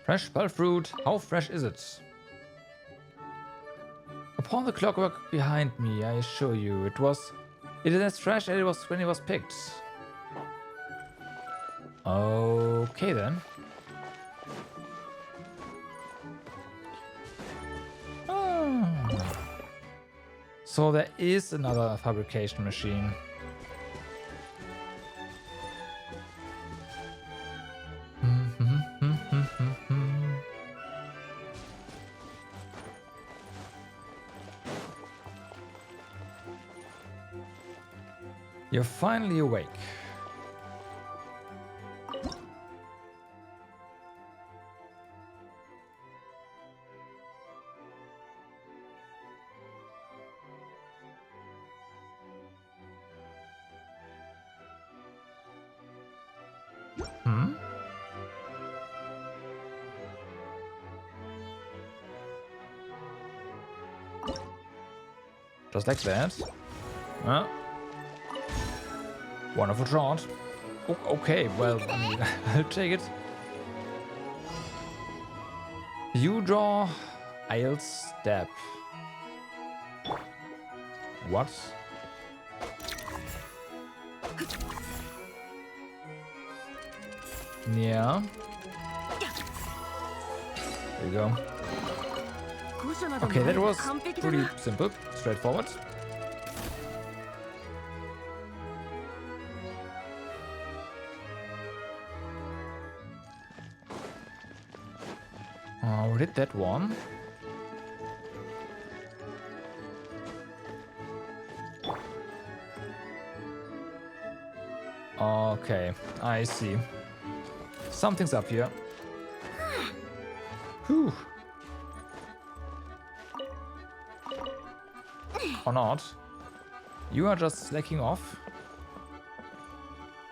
Fresh pulp fruit. How fresh is it? Upon the clockwork behind me, I assure you, it is as fresh as it was when it was picked. Okay then. So there is another fabrication machine. You're finally awake. Hmm? Just like that. Huh? Wonderful shot. Okay, well, I mean, I'll take it. You draw, I'll step. What? Yeah. There you go. Okay, that was pretty simple, straightforward. We did that one. Okay, I see. Something's up here. Whew. Or not. You are just slacking off.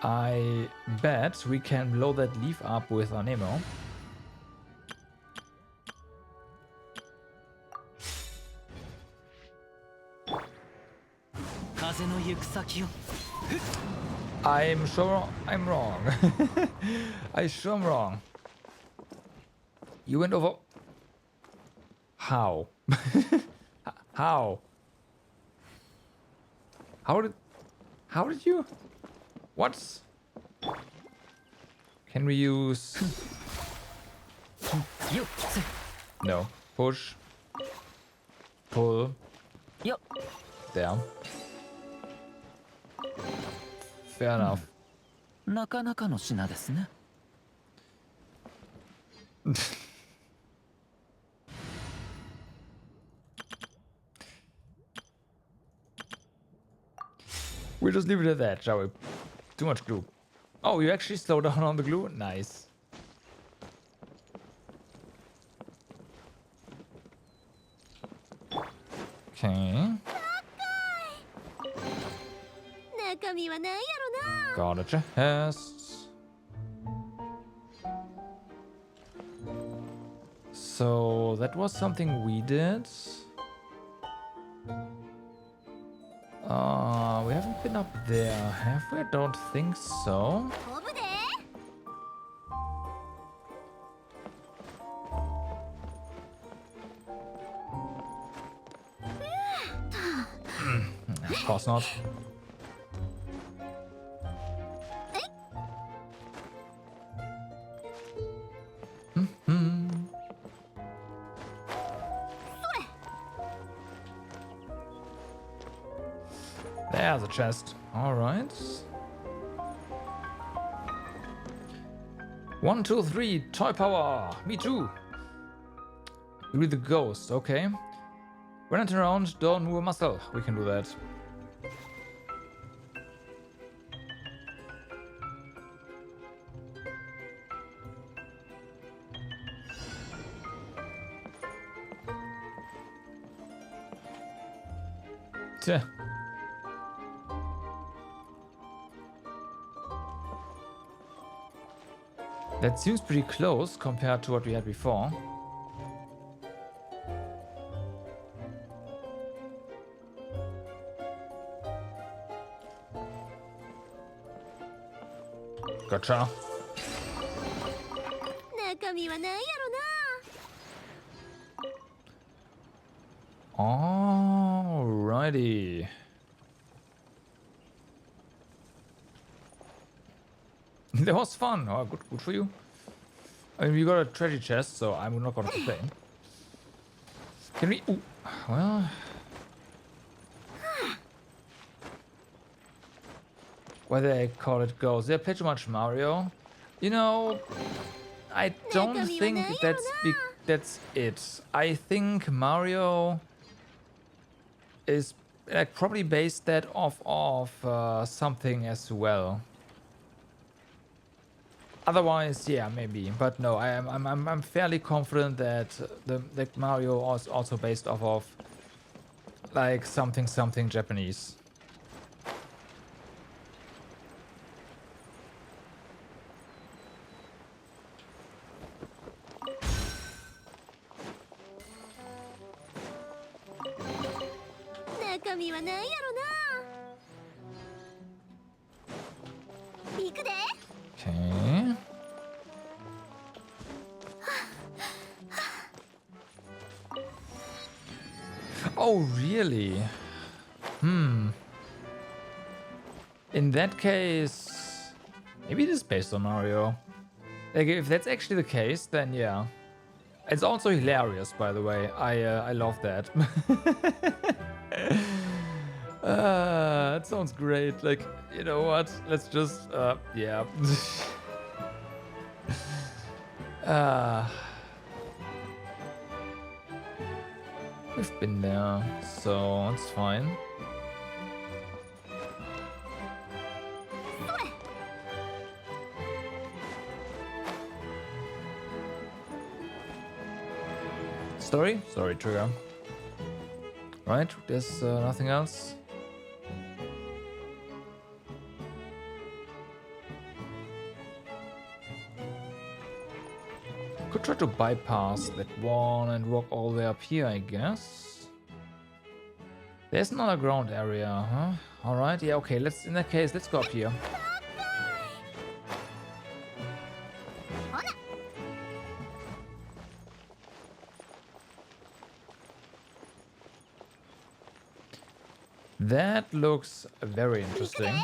I bet we can blow that leaf up with an ammo. I'm sure I'm wrong. I sure am wrong. You went over. How? How? How did you? What? Can we use? No. Push. Pull. There. Fair enough. なかなかの品ですね。We'll just leave it at that, shall we? Too much glue. Oh, you actually slow down on the glue? Nice. Okay. Got a chest. So that was something we did. We haven't been up there, have we? I don't think so. Of course not. There's a chest. All right. 1, 2, 3. Toy power. Me too. With the ghost. Okay. When I turn around, don't move a muscle. We can do that. Tja. That seems pretty close compared to what we had before. Gotcha. Alrighty. That was fun. Oh, good for you. I mean, we got a treasure chest, so I'm not gonna complain. Can we? Ooh, well, whether I call it goes. They play too much Mario. You know, I don't think that's it. I think Mario is like probably based that off of something as well. Otherwise, yeah, maybe, but no, I'm fairly confident that the Mario was also based off of like something 中身は何やろな。行くで。 Okay. Oh, really? In that case, maybe it is based on Mario. Like, if that's actually the case, then yeah. It's also hilarious, by the way. I love that. That sounds great. Like, you know what? Let's just, yeah. We've been there, so it's fine. Story? Sorry, trigger. Right, there's nothing else. Could try to bypass that one and walk all the way up here, I guess. There's another ground area, huh? Alright, yeah, okay, in that case, let's go up here. That looks very interesting.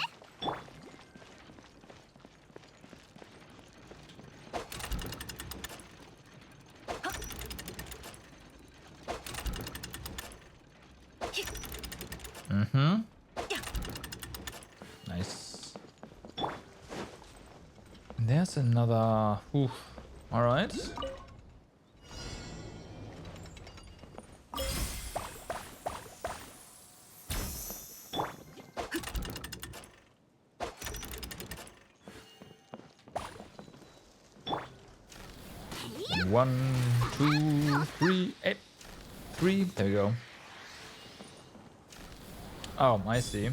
Nice. There's another... Oof. Alright. One, two, three, eight, three. There we go. Oh, I see.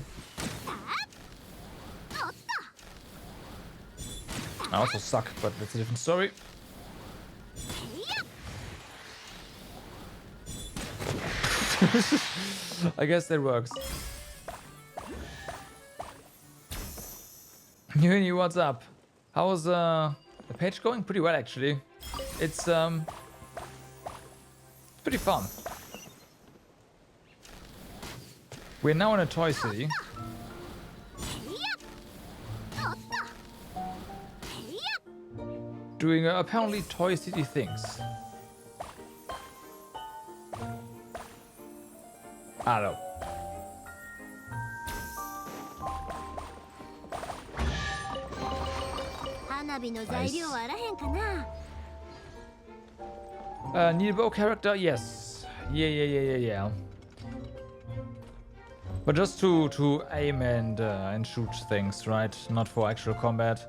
I also suck, but that's a different story. I guess that works. Uni, what's up? How's the page going? Pretty well, actually. It's pretty fun. We're now in a toy city. Doing apparently toy city things. I don't know. Need a bow character? Yes. Yeah. But just to aim and shoot things, right? Not for actual combat.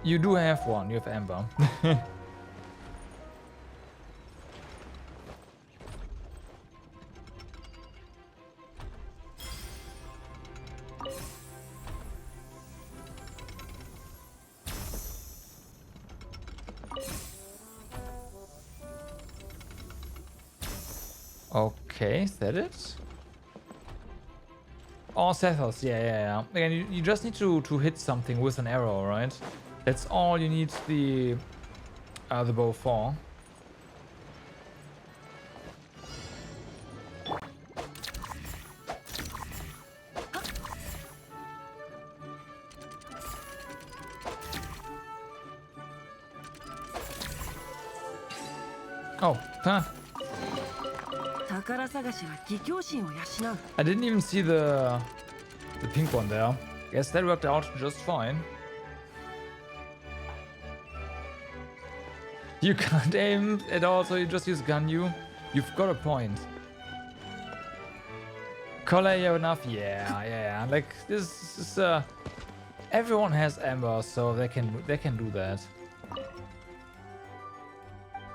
You do have one. You have Amber. Okay, is that it? Oh, Sethos, yeah. Again, you just need to hit something with an arrow, right? That's all you need the bow for. Oh, huh. I didn't even see the pink one there. Guess that worked out just fine. You can't aim at all, so you just use Ganyu. You've got a point. Collar, you have enough? Yeah. Like this is everyone has Amber, so they can do that.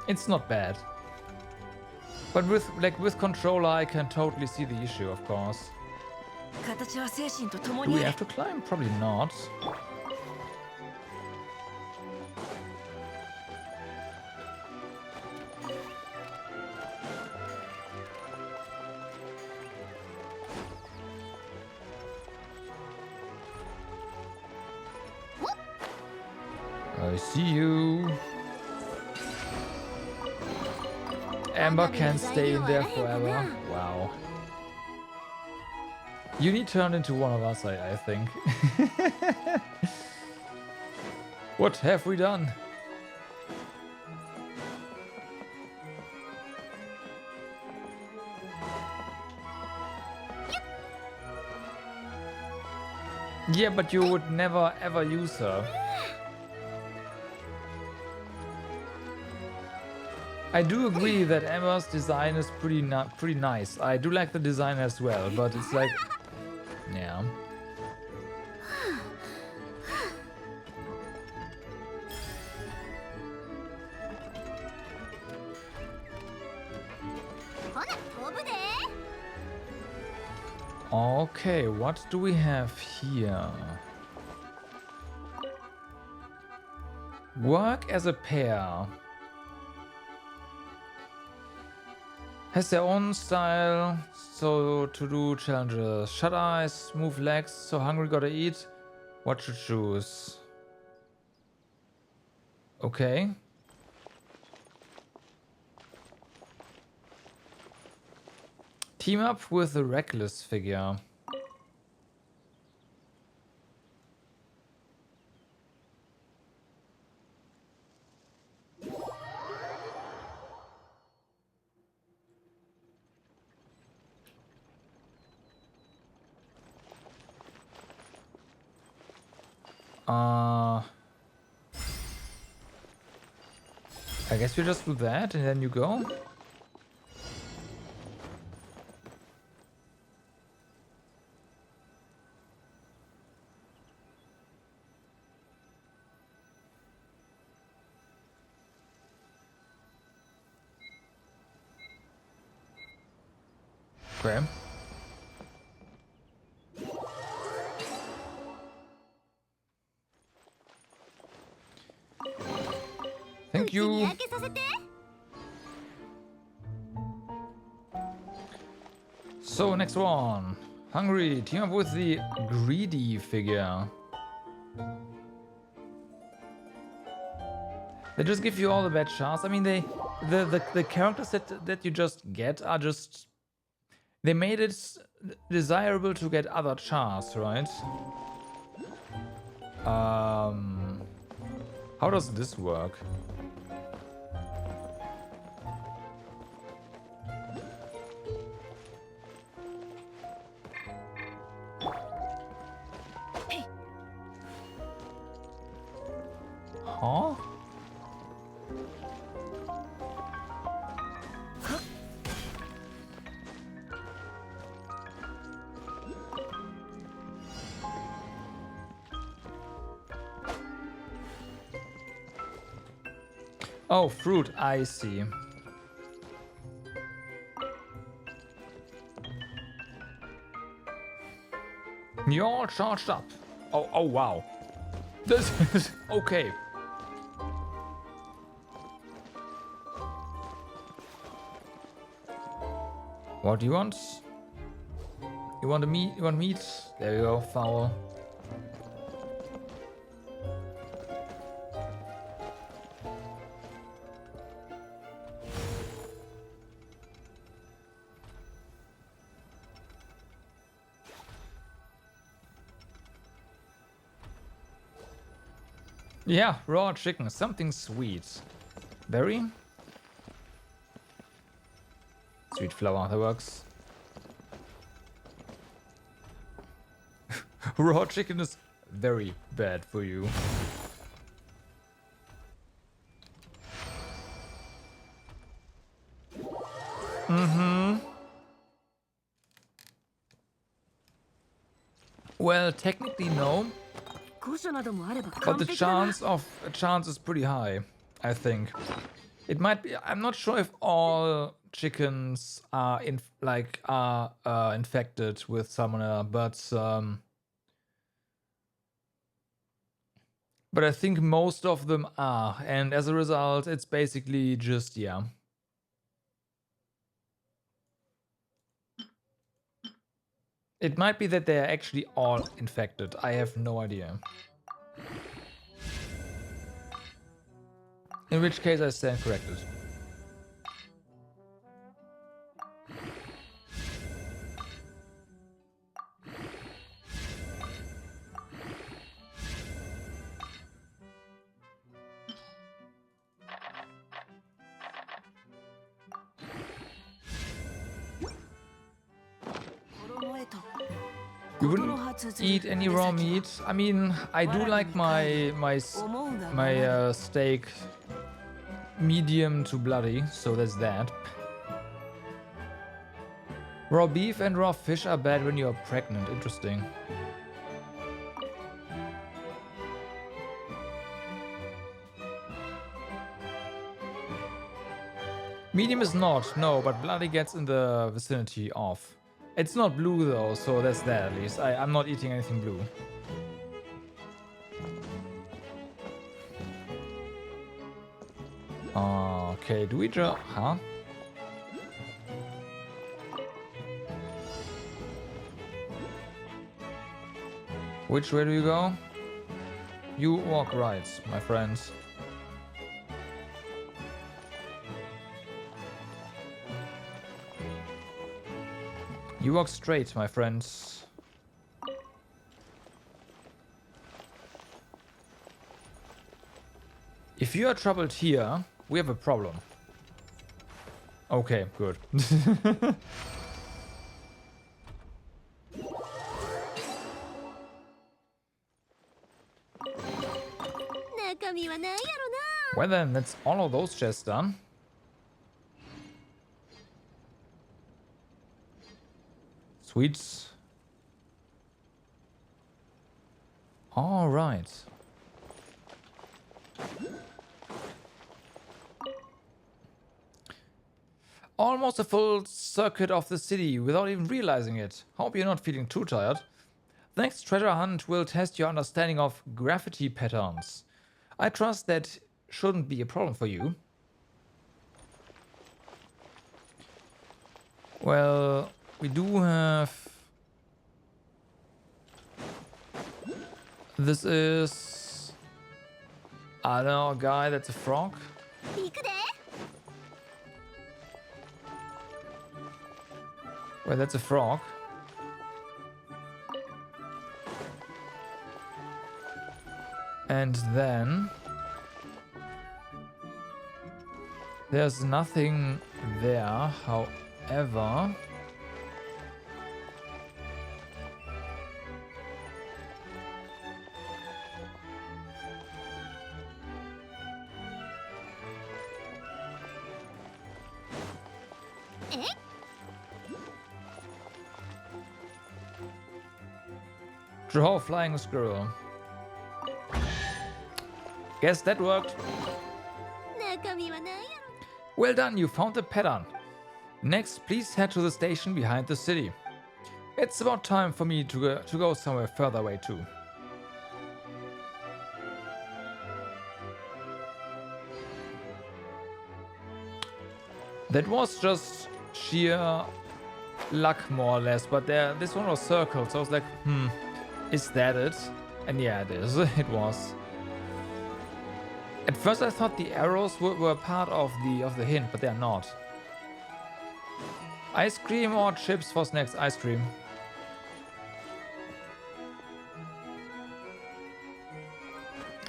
It's not bad. But with controller, I can totally see the issue, of course. Do we have to climb? Probably not. I see you. Amber can't stay in there forever. Wow. You need turned into one of us, I think. What have we done? Yeah, but you would never ever use her. I do agree that Amber's design is pretty nice. I do like the design as well, but it's like, yeah. Okay, what do we have here? Work as a pair. Has their own style, so to do challenges. Shut eyes, move legs, so hungry gotta eat. What to choose? Okay. Team up with the Reckless figure. I guess you just do that and then you go. Okay. Thank you. So next one. Hungry. Team up with the Greedy figure. They just give you all the bad chars. I mean, the characters that you just get are just, they made it desirable to get other chars, right? How does this work? Huh? Oh, fruit, I see. You're all charged up. Oh wow. This is okay. What do you want? You want meat? You want meat? There you go, fowl. Yeah, raw chicken, something sweet. Berry? Sweet flour, that works. Raw chicken is very bad for you. Well, technically no. But the chance is pretty high, I think. It might be. I'm not sure if all chickens are infected with salmonella, but I think most of them are, and as a result, it's basically just yeah. It might be that they are actually all infected. I have no idea. In which case I stand corrected. You wouldn't eat any raw meat? I mean, I do like my steak medium to bloody, so there's that. Raw beef and raw fish are bad when you're pregnant. Interesting. Medium is not, no, but bloody gets in the vicinity of. It's not blue though, so that's that at least. I'm not eating anything blue. Okay, do we just... Huh? Which way do you go? You walk right, my friends. You walk straight, my friends. If you are troubled here, we have a problem. Okay, good. Well then, that's all of those chests done. Sweets. All right. Almost a full circuit of the city without even realizing it. Hope you're not feeling too tired. The next treasure hunt will test your understanding of graffiti patterns. I trust that shouldn't be a problem for you. Well, we do have... This is... I don't know, a guy that's a frog. Well, that's a frog. And then... There's nothing there, however... Draw flying squirrel. Guess that worked. Well done, you found the pattern. Next, please head to the station behind the city. It's about time for me to go somewhere further away too. That was just sheer luck, more or less, but this one was circled, so I was like, is that it? And yeah, it is. It was. At first I thought the arrows were part of the hint, but they're not. Ice cream or chips for snacks? Ice cream.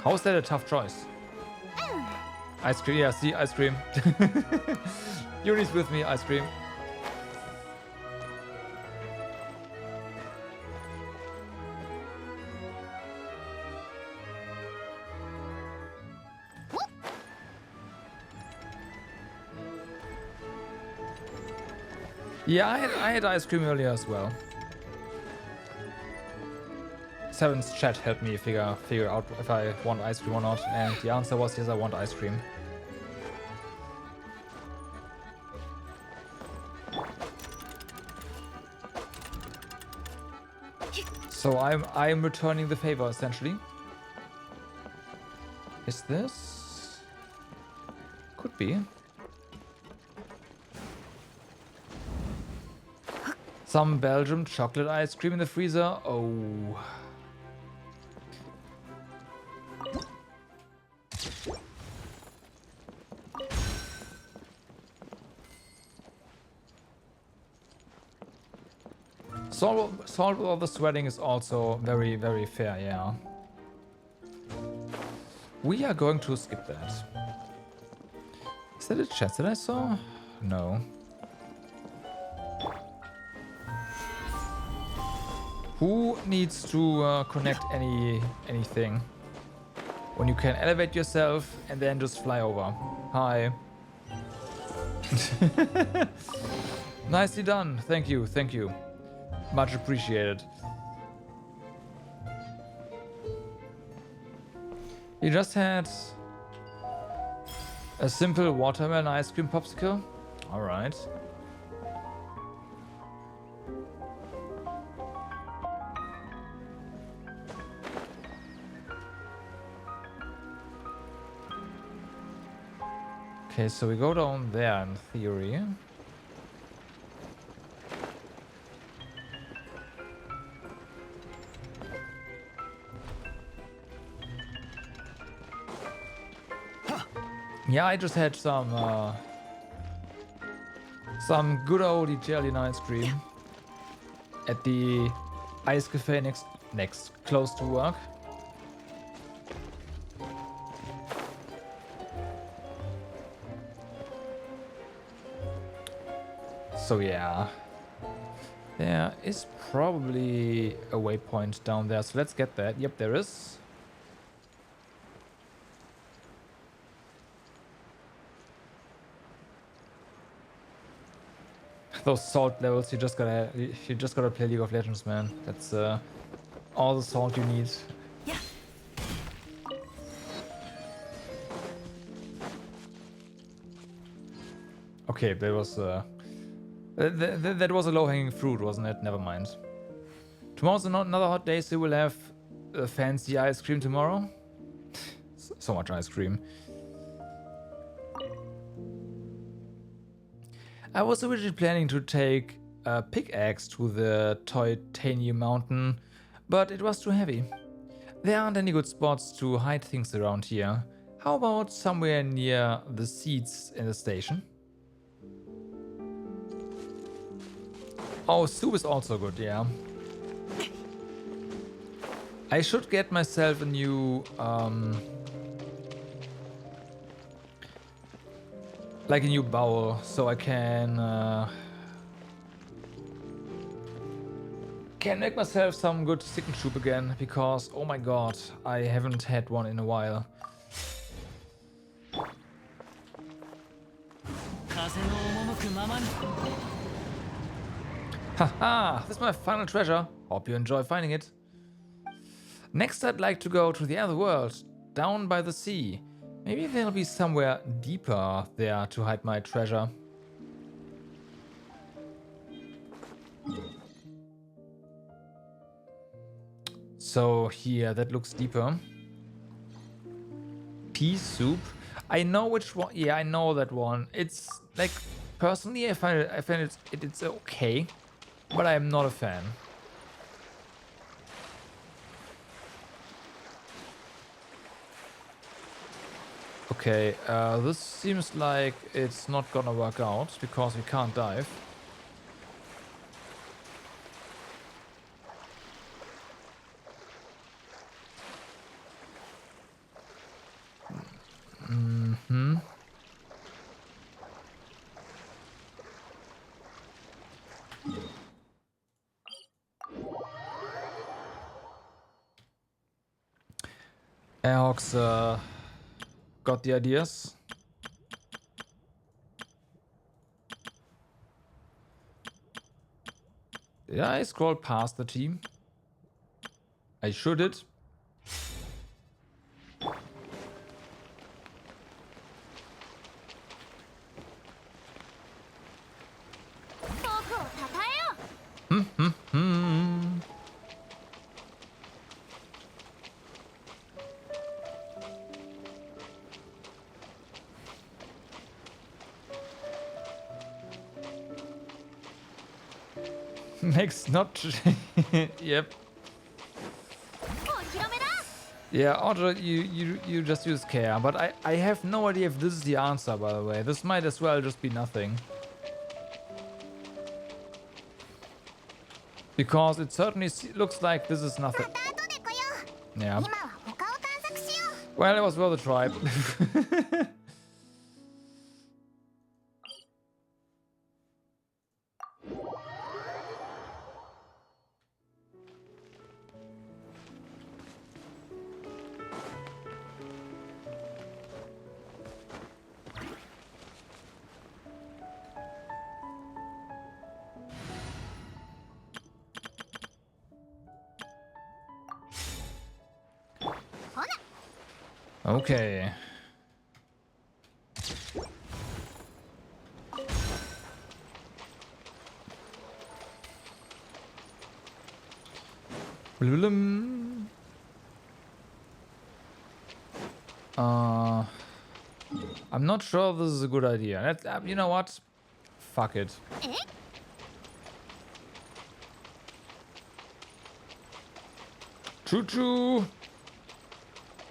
How is that a tough choice? Ice cream, yeah, see, ice cream. Yuri's with me, ice cream. Yeah, I had ice cream earlier as well. Seven's chat helped me figure out if I want ice cream or not, and the answer was yes, I want ice cream. So I'm returning the favor essentially. Is this? Could be. Some Belgium chocolate ice cream in the freezer. Oh. Salt with all the sweating is also very, very fair, yeah. We are going to skip that. Is that a chest that I saw? No. Who needs to connect anything? When you can elevate yourself and then just fly over. Hi. Nicely done. Thank you, thank you. Much appreciated. You just had a simple watermelon ice cream popsicle? Alright. Okay, so we go down there in theory. Yeah, I just had some good old Italian ice cream at the ice cafe next close to work. So yeah, there is probably a waypoint down there. So let's get that. Yep, there is. Those salt levels, you just gotta play League of Legends, man. That's all the salt you need. Yeah. Okay, that was that was a low-hanging fruit, wasn't it? Never mind. Tomorrow's another hot day, so we'll have fancy ice cream tomorrow. So much ice cream. I was originally planning to take a pickaxe to the Titanium Mountain, but it was too heavy. There aren't any good spots to hide things around here. How about somewhere near the seats in the station? Oh, soup is also good, yeah. I should get myself a new like a new bowl, so I can make myself some good chicken soup again, because oh my god, I haven't had one in a while. Haha, this is my final treasure. Hope you enjoy finding it. Next, I'd like to go to the other world, down by the sea. Maybe there'll be somewhere deeper there to hide my treasure. So here, that looks deeper. Pea soup. I know which one. Yeah, I know that one. It's like, personally, I find it's okay, but I am not a fan. Okay, this seems like it's not gonna work out because we can't dive. Mm-hmm. Airhawks, got the ideas. Did I scroll past the team? I sure did. Makes not. Yep. Yeah, Audra, you just use care, but I have no idea if this is the answer, by the way. This might as well just be nothing. Because it certainly looks like this is nothing. また後で来よう Yeah. 今は他を探索しよう Well, it was worth a try. Okay. Blum. I'm not sure this is a good idea. You know what? Fuck it. Choo-choo!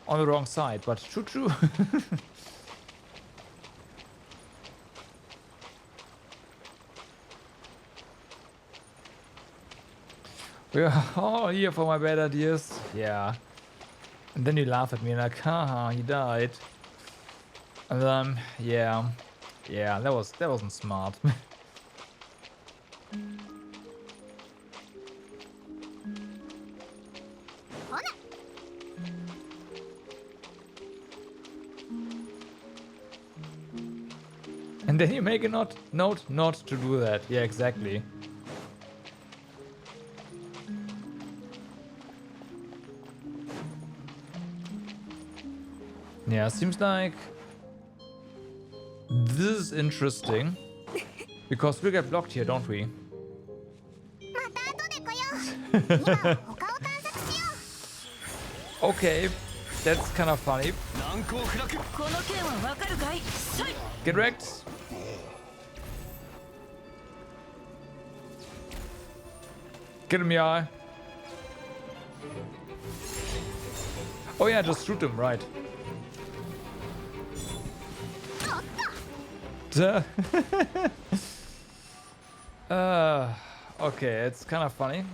On the wrong side, but choo-choo. We're all here for my bad ideas. Yeah. And then you laugh at me like, haha, he died. And then, yeah. Yeah, that wasn't smart. And then you make a note not to do that. Yeah, exactly. Yeah, seems like this is interesting. Because we get blocked here, don't we? また後で来よう今は他を探索しよ Okay, that's kind of funny. この件はわかるかい？ Get wrecked. Get him, yeah. Oh yeah, just shoot him, right. Duh. Okay, it's kind of funny.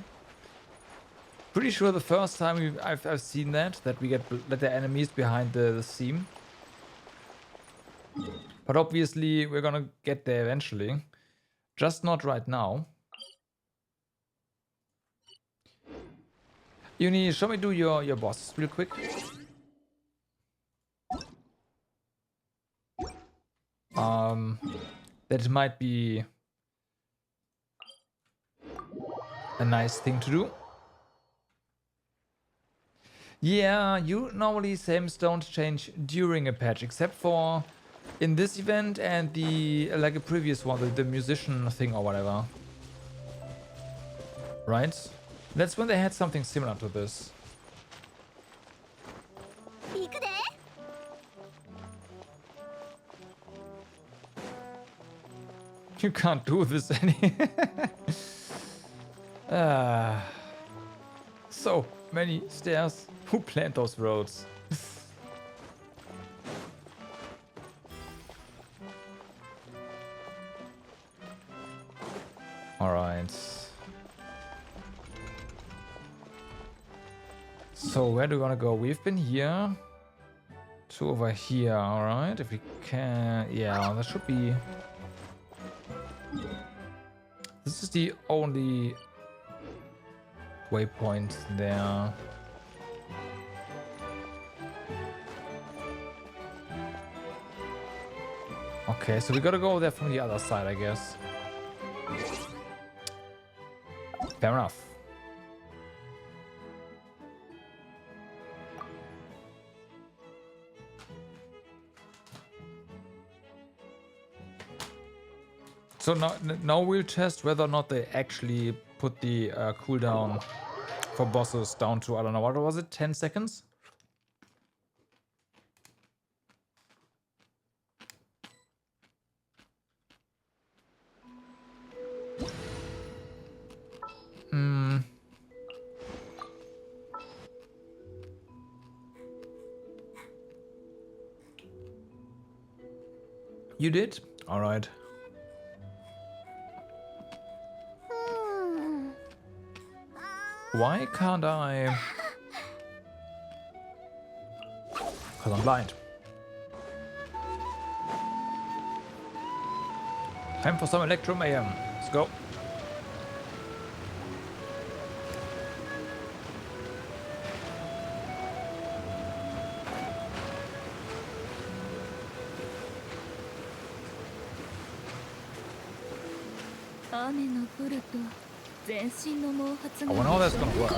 Pretty sure the first time I've seen that we get the enemies behind the seam. But obviously we're gonna get there eventually. Just not right now. Uni, shall we do your bosses real quick? That might be a nice thing to do. Yeah, you normally sames don't change during a patch, except for in this event and the like a previous one, the musician thing or whatever. Right? That's when they had something similar to this. う行くで You can't do this any. So many stairs. Who planned those roads? All right. So where do we want to go? We've been here to over here. All right. If we can, yeah, that should be. This is the only waypoint there. Okay, so we gotta go there from the other side, I guess. Fair enough. So now we'll test whether or not they actually put the cooldown for bosses down to, I don't know, what was it, 10 seconds? You did? All right. Why can't I? Because I'm blind. Time for some Electro Mayhem. Let's go. I wonder how that's gonna work.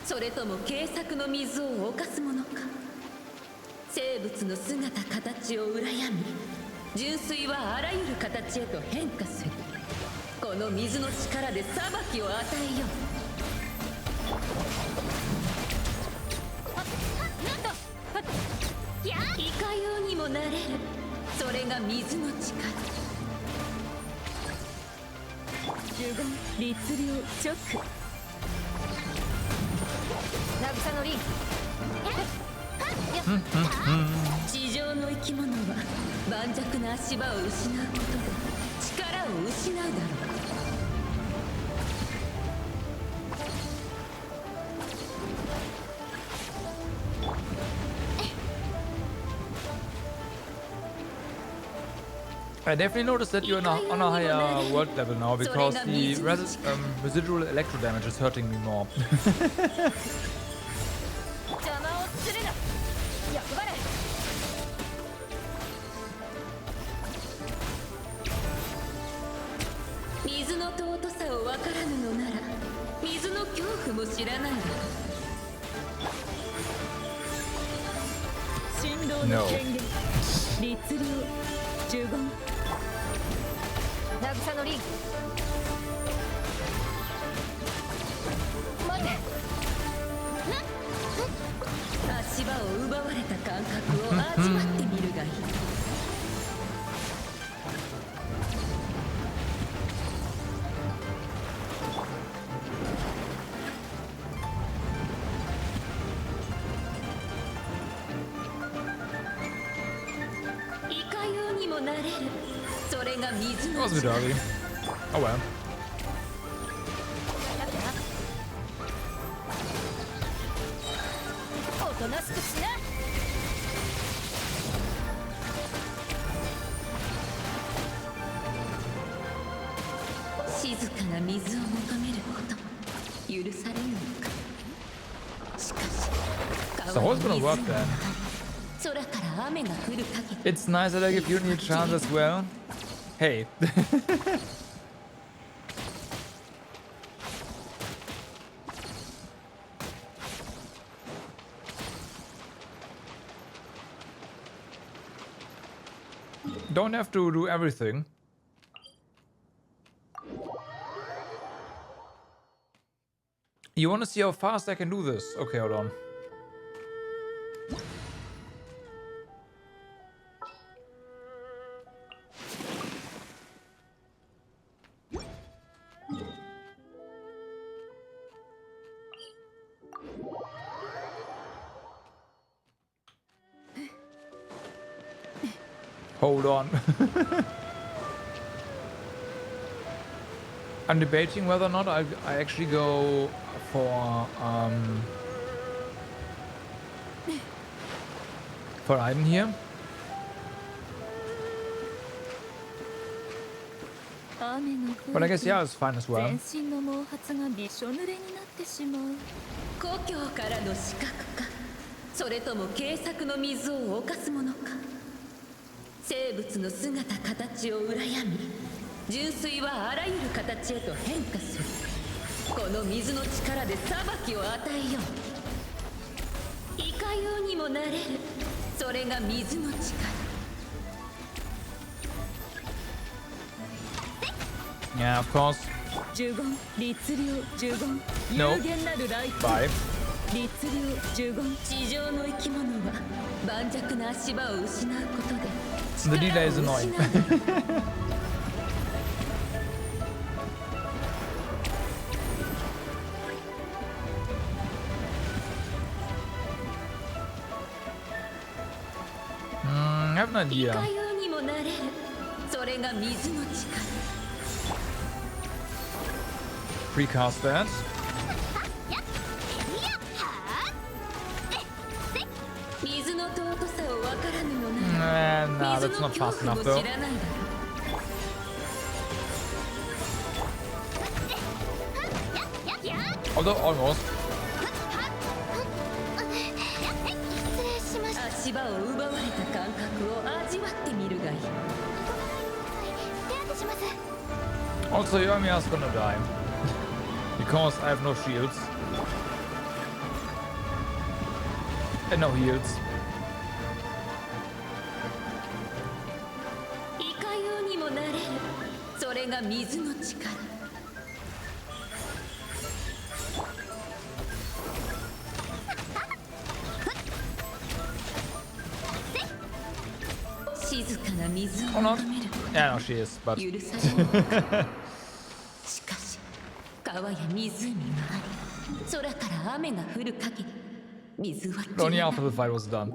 それとも軽薄の水を侵すものか。生物の姿形を羨み、純粋はあらゆる形へと変化する。この水の力で裁きを与えよう。いかようにもなれる。それが水の力。呪言、律令、直。渚のリン。地上の生き物は盤石な足場を失うことで力を失うだろう。I definitely noticed that you're on a higher world level now because the residual electro damage is hurting me more. 邪魔をするな。役割。水の尊さを分からぬのなら、水の恐怖も知らないだろう。神道の権限、律令、呪言。渚のリン。待て。足場を奪われた感覚を味わってみるがいい。いかようにもなれる。それが水の That was a bit early. Oh well. おとなしくしな。静かな水を求めること許されるのか。しかし So how's it gonna work then? 空から雨が降る限り It's nice that I give you a chance as well. Hey. Don't have to do everything. You want to see how fast I can do this? Okay, hold on. Hold on. I'm debating whether or not I actually go for Aiden here. But I guess yeah, it's fine as well. 故郷からの死角か、それとも軽薄の水を侵すものか。生物の姿形を羨み、純粋はあらゆる形へと変化する。この水の力で裁きを与えよう。いかようにもなれる。それが水の力。Yeah, of course. 呪言、律令、呪言、 No. 有限なるライフ。 Bye. 律令、呪言、地上の生き物は盤石な足場を失うことで The delay is annoying. I have an idea. いかようにもなれる。それが水の力。precast that. Nah, that's not fast enough though. Although almost. 足場を奪われた感覚を味わってみるがいい。手当てします。 Also, Yoimiya's gonna die. Because I have no shields. And no heals. いかようにもなれる。それが水の力。静かな水を求める。Yeah, no, she is, but 許されない。しかし川や湖があり、空から雨が降る限り水は消 only えない。 after the fight was done.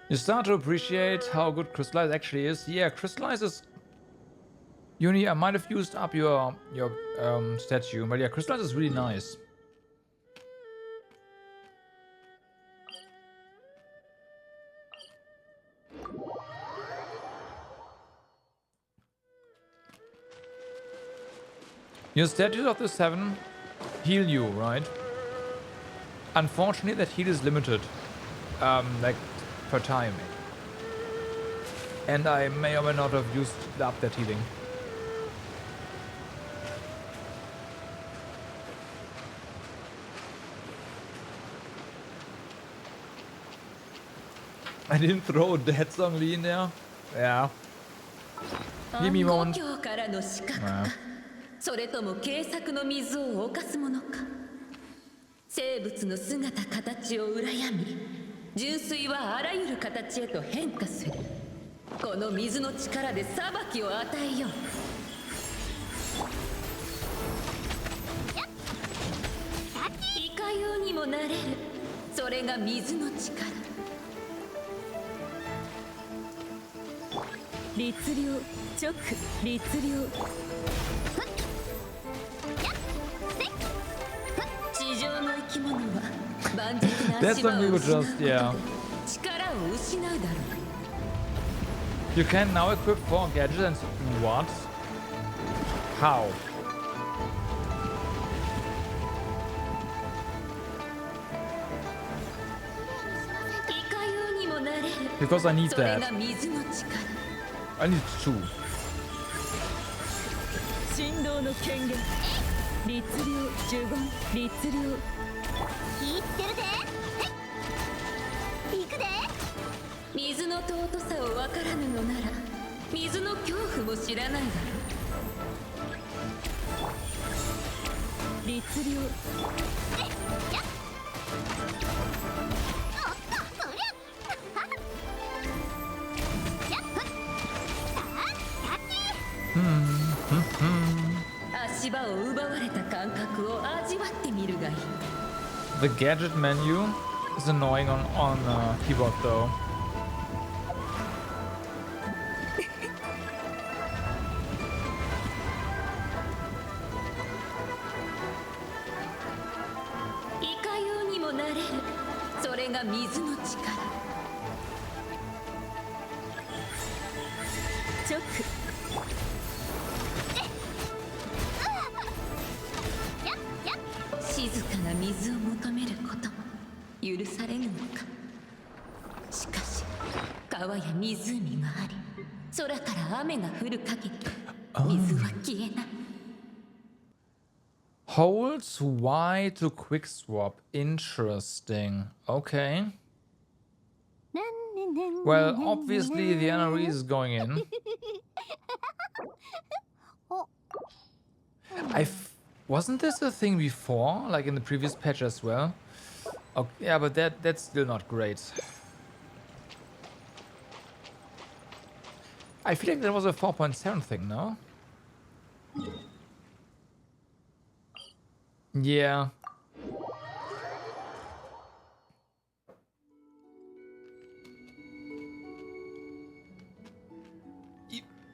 You start to appreciate how good Crystallize actually is. Yeah, Crystallize is... Uni, I might have used up your statue, but yeah, Crystallize is really nice. Your statues of the 7 heal you, right? Unfortunately, that heal is limited, like per time. And I may or may not have used up that healing. I didn't throw a dead Song Lee in there. Yeah. Give me a moment. 暗号鏡からの死角か、それとも警策の水を犯すものか。生物の姿形を羨み、純粋はあらゆる形へと変化する。この水の力で裁きを与えよう。いかようにもなれる。それが水の力。律令直律令。地上の生き物は盤石な That's 足場 something を we 失う would こと just, で yeah. 力を失うだろう。 You can now equip 4 gadgets and what? How? Because I need それ that. が水の力。 I need 2. 神道の権限。律令呪言律令。言ってるで。行くで。水の尊さを分からぬのなら、水の恐怖も知らないだろう。律令。足場を奪われた感覚を味わってみるがいい。 The gadget menu is annoying on keyboard though.いかようにもなれる。それが水の力。直。静かな水を求めることも許されぬのか。しかし川や湖があり、空から雨が降る限り水は消えない。Holds Y to quick swap. Interesting. Okay. Well, obviously the NRE is going in. Wasn't this a thing before, like in the previous patch as well? Okay, yeah, but that's still not great. I feel like that was a 4.7 thing, no? Yeah.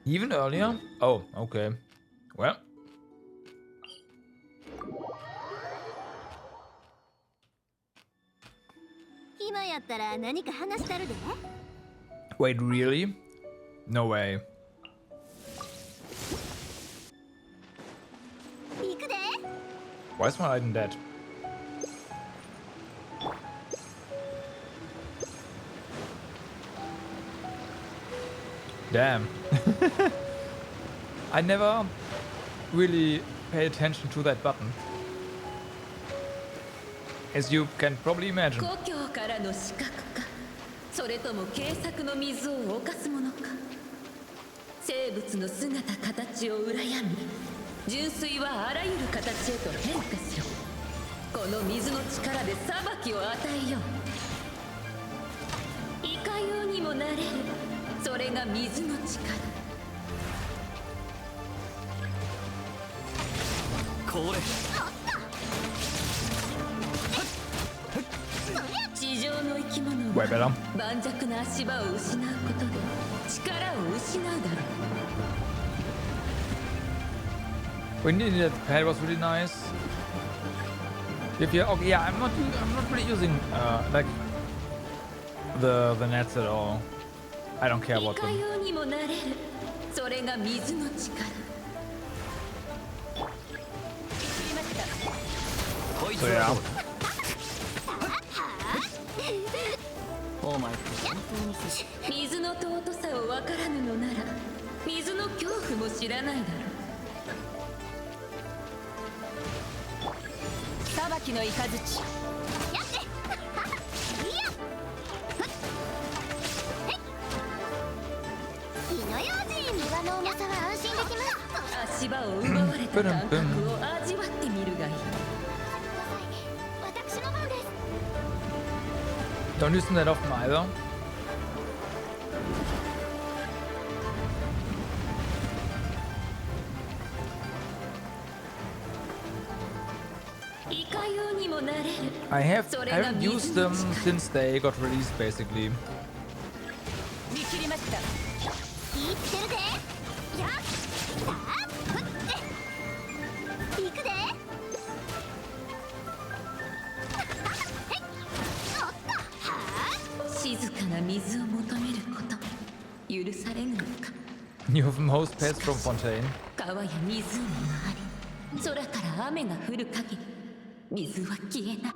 Even earlier? Oh, okay. Well. Wait, really? No way. Why is my item dead? Damn. I never really pay attention to that button. As you can probably imagine. 故郷からの死角か、それとも軽作の水を侵すものか。生物の姿形を羨み、純粋はあらゆる形へと変化する。この水の力で裁きを与えよう。いかようにもなれる。それが水の力。これ地上の生き物は盤石な足場を失うことで力を失うだろう。When that pad was really nice. If you okay, yeah, I'm not really using like the nets at all. I don't care about them. いかようにもなれる。それが水の力。So yeah. お前って本当に水の尊さを分からぬのなら水の恐怖も知らないだろう。裁きの雷。やって火の用心。岩の重さは安心できます。足場を奪われた感覚を味わってみるがいい。私の番です。 Don't use them that often either. I haven't used them since they got released, basically. 見切りました。言ってるで。やっ。さあ、ふって。行くで。静かな水を求めること許されぬのか。 You have most pets from Fontaine. 川や湖があり、空から雨が降る限り水は消えない。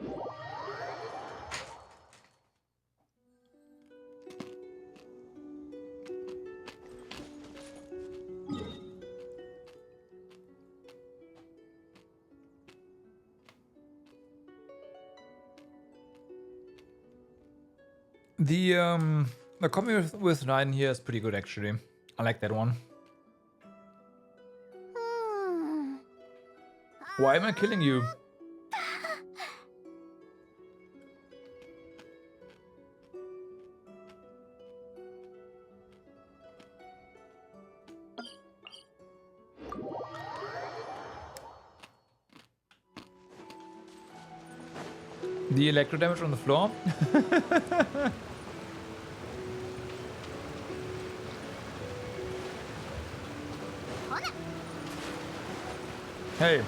The combi with 9 here is pretty good, actually. I like that one. Why am I killing you? The electro damage on the floor? Hey,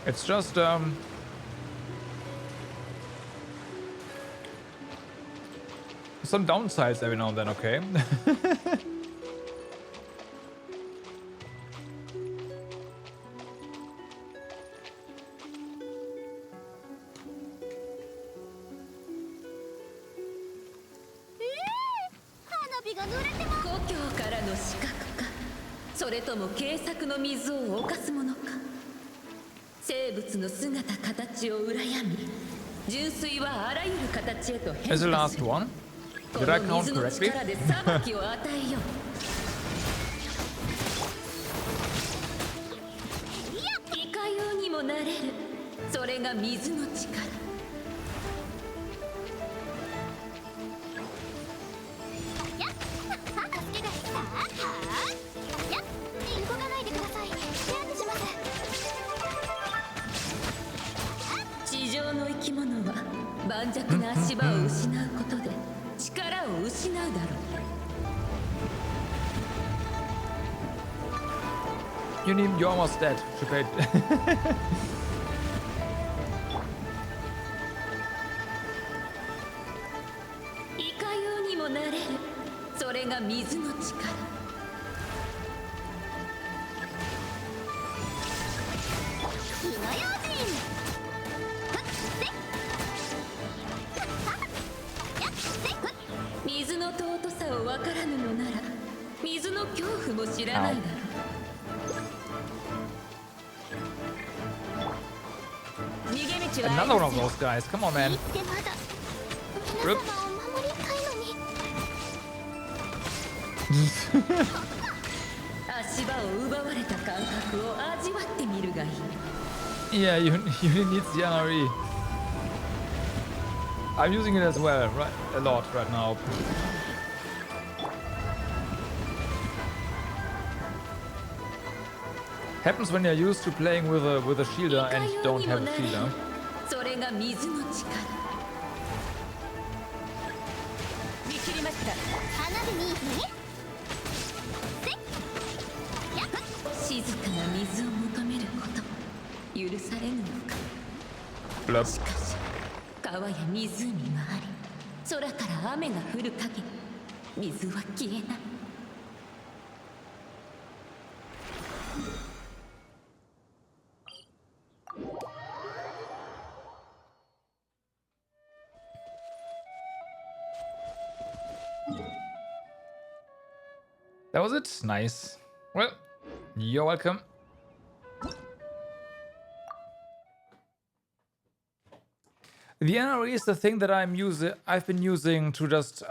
it's just some downsides every now and then, okay? Is the last one? Did I count correctly? いかようにもなれる。それが水の力。地上の生き物は盤石な足場を失うことで力を失うだろう。You're almost dead. Should pay. いかようにもなれる。それが水の力。火の用心。水の尊さを分からぬのなら水の恐怖も知らないだろう。逃げ道は Another one of those guys. Come on, man. ってまだ皆様を守りたいのに。足場を奪われた感覚を味わってみるがいい。 Yeah, you need the NRE. I'm using it as well, right? A lot right now. Happens when you're used to playing with a shielder and don't have a shielder. それが水の力。見切りました。花火に静かな水を求めること許されぬのか。 Blup. しかし川や湖があり空から雨が降る限り水は消えない。 That was it. Nice. Well, you're welcome. The NRE is the thing that I've been using to just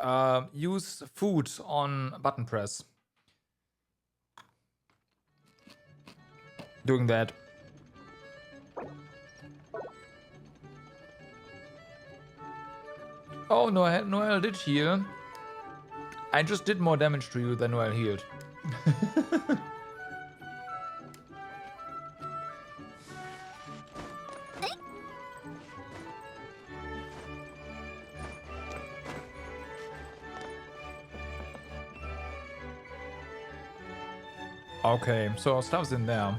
use food on button press. Doing that. Oh, Noel did heal. I just did more damage to you than Noel healed. Okay, so stuff's in there.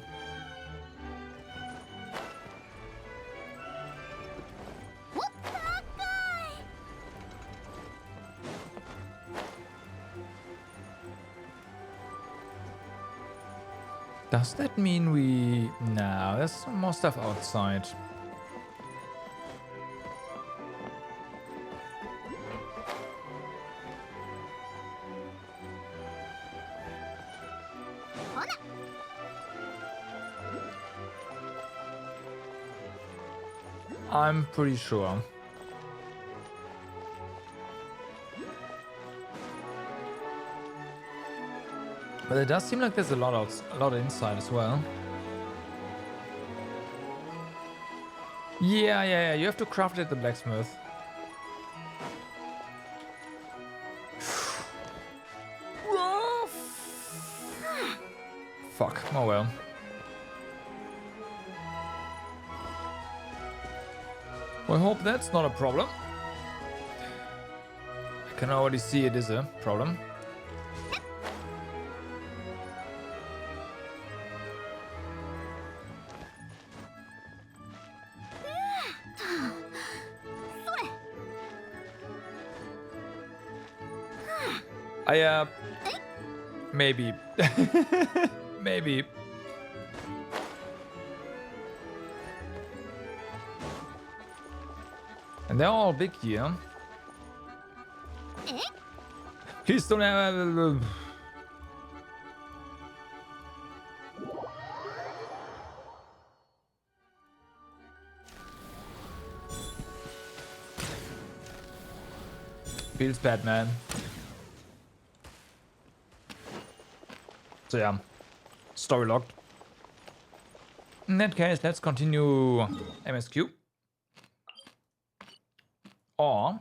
Does that mean we... No, there's some more stuff outside. I'm pretty sure. But it does seem like there's a lot inside as well. Yeah. You have to craft it at the blacksmith. Fuck. Oh well. Well, I hope that's not a problem. I can already see it is a problem. Maybe. Maybe. And they're all big here. Please don't have... Feels bad, man. So yeah, story locked. In that case, let's continue MSQ. Or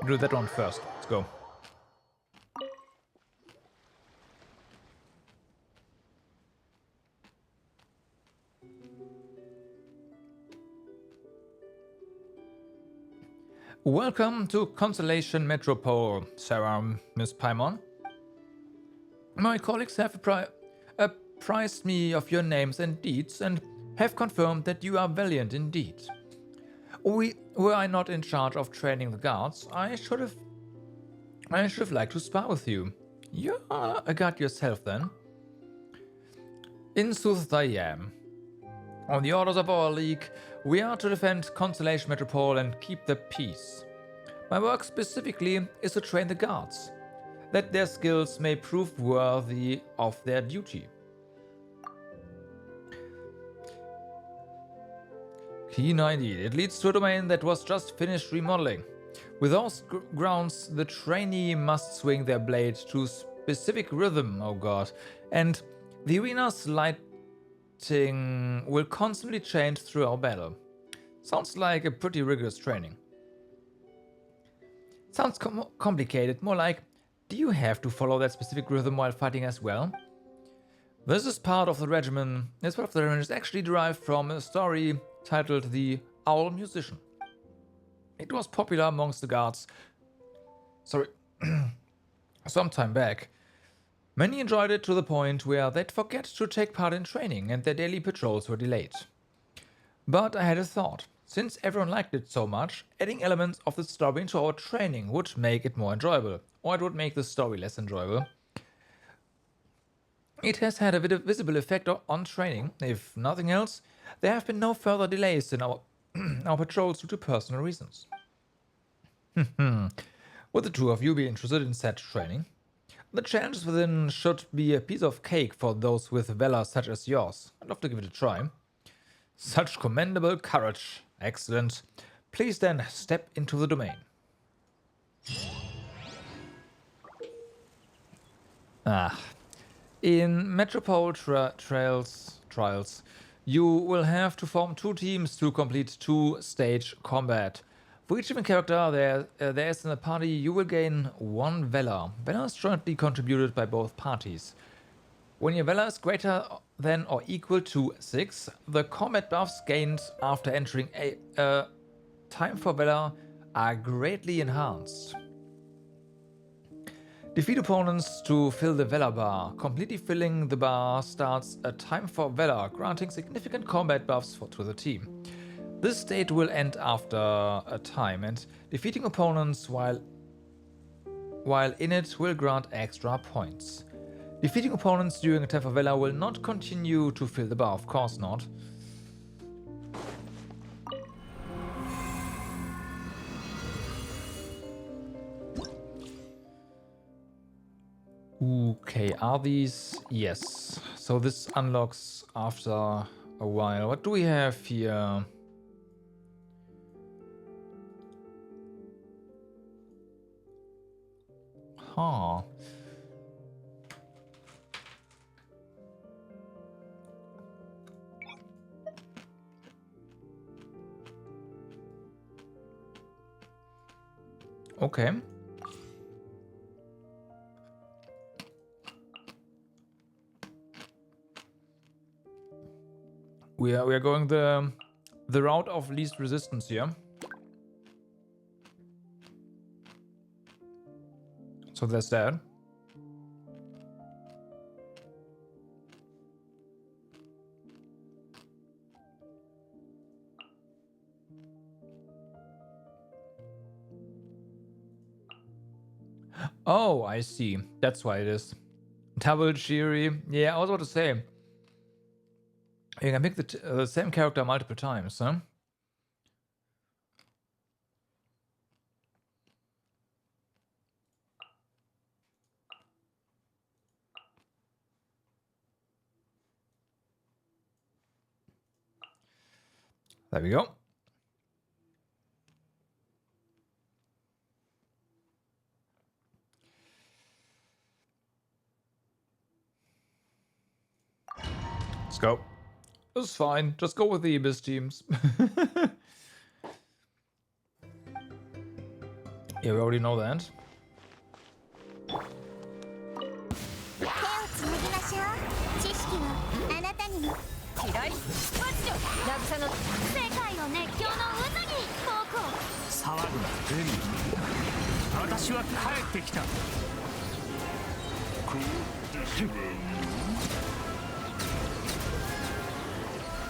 do that one first. Let's go. Welcome to Constellation Metropole, Sarah, Miss Paimon. My colleagues have apprised me of your names and deeds and have confirmed that you are valiant indeed. Were I not in charge of training the guards, I should have liked to spar with you. You're a guard yourself, then. In sooth, I am. On the orders of our league, we are to defend Constellation Metropole and keep the peace. My work specifically is to train the guards, that their skills may prove worthy of their duty. Keen indeed. It leads to a domain that was just finished remodeling. With those grounds, the trainee must swing their blade to specific rhythm, oh god, and the arena's lighting will constantly change through our battle. Sounds like a pretty rigorous training. Sounds complicated, more like, do you have to follow that specific rhythm while fighting as well? This is part of the regimen. This part of the regimen is actually derived from a story titled The Owl Musician. It was popular amongst the guards. Some time back. Many enjoyed it to the point where they'd forget to take part in training and their daily patrols were delayed. But I had a thought. Since everyone liked it so much, adding elements of the story into our training would make it more enjoyable, or it would make the story less enjoyable. It has had a visible effect on training. If nothing else, there have been no further delays in our patrols due to personal reasons. Would the two of you be interested in such training? The challenges within should be a piece of cake for those with valor such as yours. I'd love to give it a try. Such commendable courage. Excellent. Please then step into the domain. In Metropole trials, you will have to form 2 teams to complete 2-stage combat. For each given character there is in the party, you will gain 1 Valor. Valor is jointly contributed by both parties. When your Valor is greater than or equal to 6, the combat buffs gained after entering a time for Valor are greatly enhanced. Defeat opponents to fill the Valor bar. Completely filling the bar starts a time for Valor, granting significant combat buffs to the team. This state will end after a time, and defeating opponents while in it will grant extra points. Defeating opponents during a time for Valor will not continue to fill the bar, of course not. Okay, are these? Yes. So this unlocks after a while. What do we have here? Huh. Okay. We are going the route of least resistance here. So there's that. Oh, I see. That's why it is. Double cheery. Yeah, I was about to say. You can pick the same character multiple times, huh? There we go. Let's go. It's fine. Just go with the Abyss teams. Yeah, we already know that.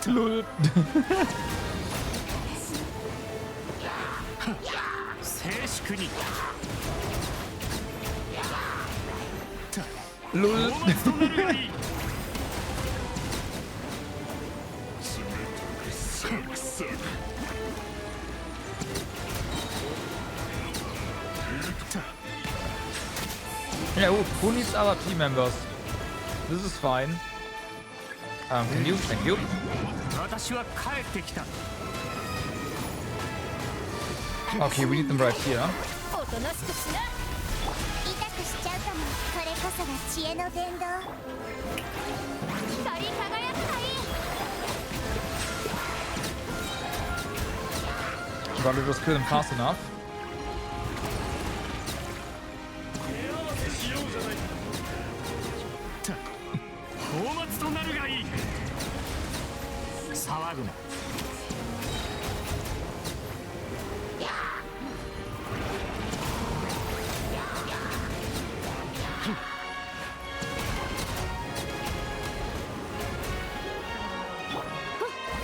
Lul. 静粛に Lul. 放末となるがいい Yeah, who needs other team members? This is fine. Can you? Thank you. 私は帰ってきた Okay, we need them right here. おとなしくしな。痛くしちゃうかも。これこそが知恵の伝道。光り輝くがいい。 Gotta just kill them fast enough. 放末となるがいい騒ぐな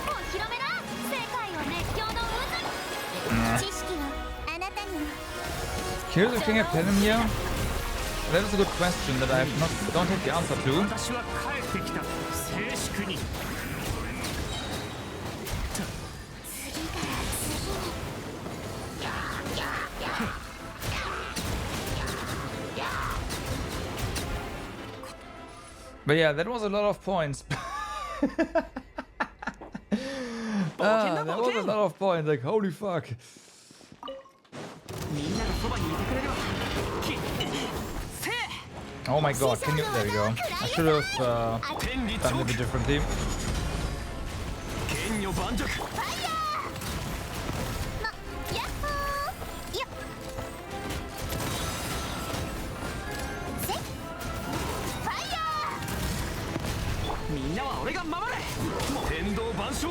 お披露目だ。世界を熱狂の渦。知識はあなたにも。 Kill the king at Platinum here? That is a good question that I don't have the answer to. 私は帰ってきた静粛に But yeah, that was a lot of points. That was a lot of points. Like, holy fuck. みんながそばにいてくれるわ Oh my god, can you? There we go. I should have done it a bit differently. 剣女盤石 ヤッホー。よっ。せ。ファイヤみんなは俺が守れ天道万象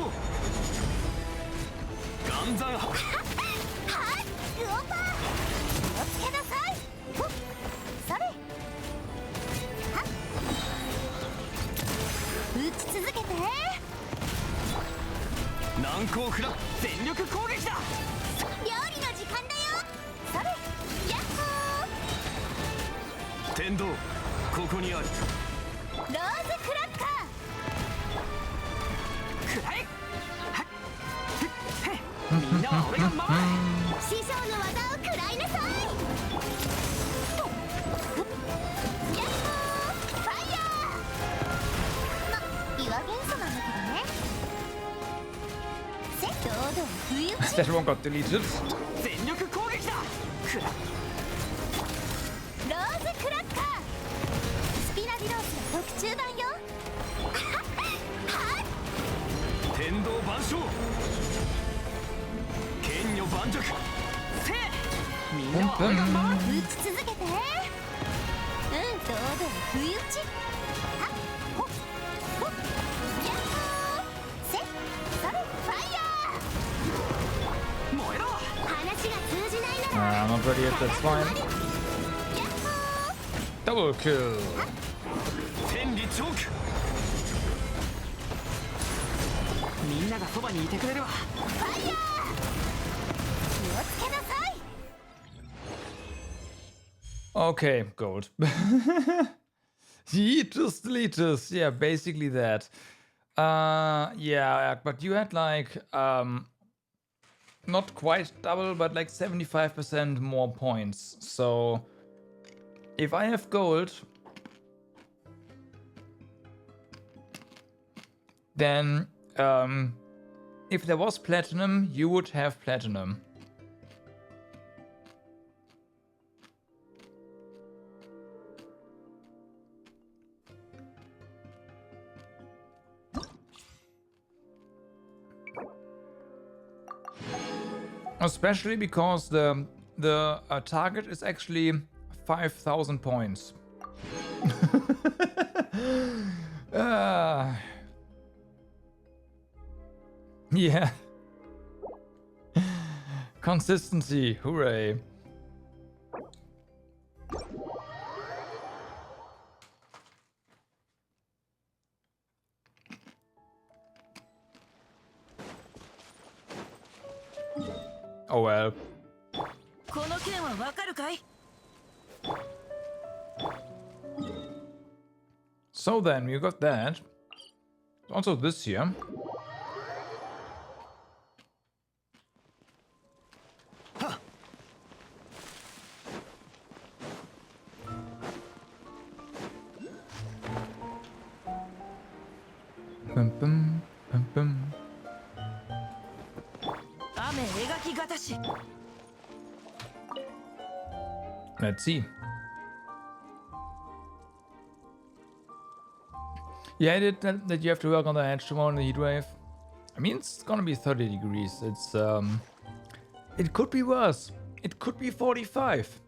岩山ー。はい。ウオパー。気をつけなさい。ほっ。それ。はっ。打ち続けて。難攻不落全力攻撃だ料理の時間だよ。それ。ヤッホー。天道ここにあるローズクラッカー。くらえはっふっへみんなは俺が守れ師匠の技を食らいなさい。ヤッホー。ファイヤー。岩元素なんだけどね。せ堂々不意打ち。 That one got deleted. 全力攻撃だくらローズクラッカー。スピナディロースの特注版よ。はっ。天道万象剣女盤石せみんなは俺が守れ打ち続けて。堂々不意打ち。はっほっほっ。ヤッホー。せそれファイヤー。燃えろ話が通じないなら。 Not ready yet, that's fine. ヤッホー。 Double kill. 天理チョークみんながそばにいてくれるわファイヤー。気をつけなさい。 Okay, gold. Just deletes. Yeah, basically that. Yeah, but you had like not quite double, but like 75% more points. So if I have gold, then if there was platinum, you would have platinum. Especially because the target is actually 5,000 points. Yeah. Consistency, hooray. Oh well. この件はわかるかい？ So then, we got that. Also this here. Bum, bum, bum, bum. 雨描きがたし。 Let's see. Yeah, I did that you have to work on the edge tomorrow in the heat wave. I mean, it's gonna be 30 degrees. It's, it could be worse. It could be 45.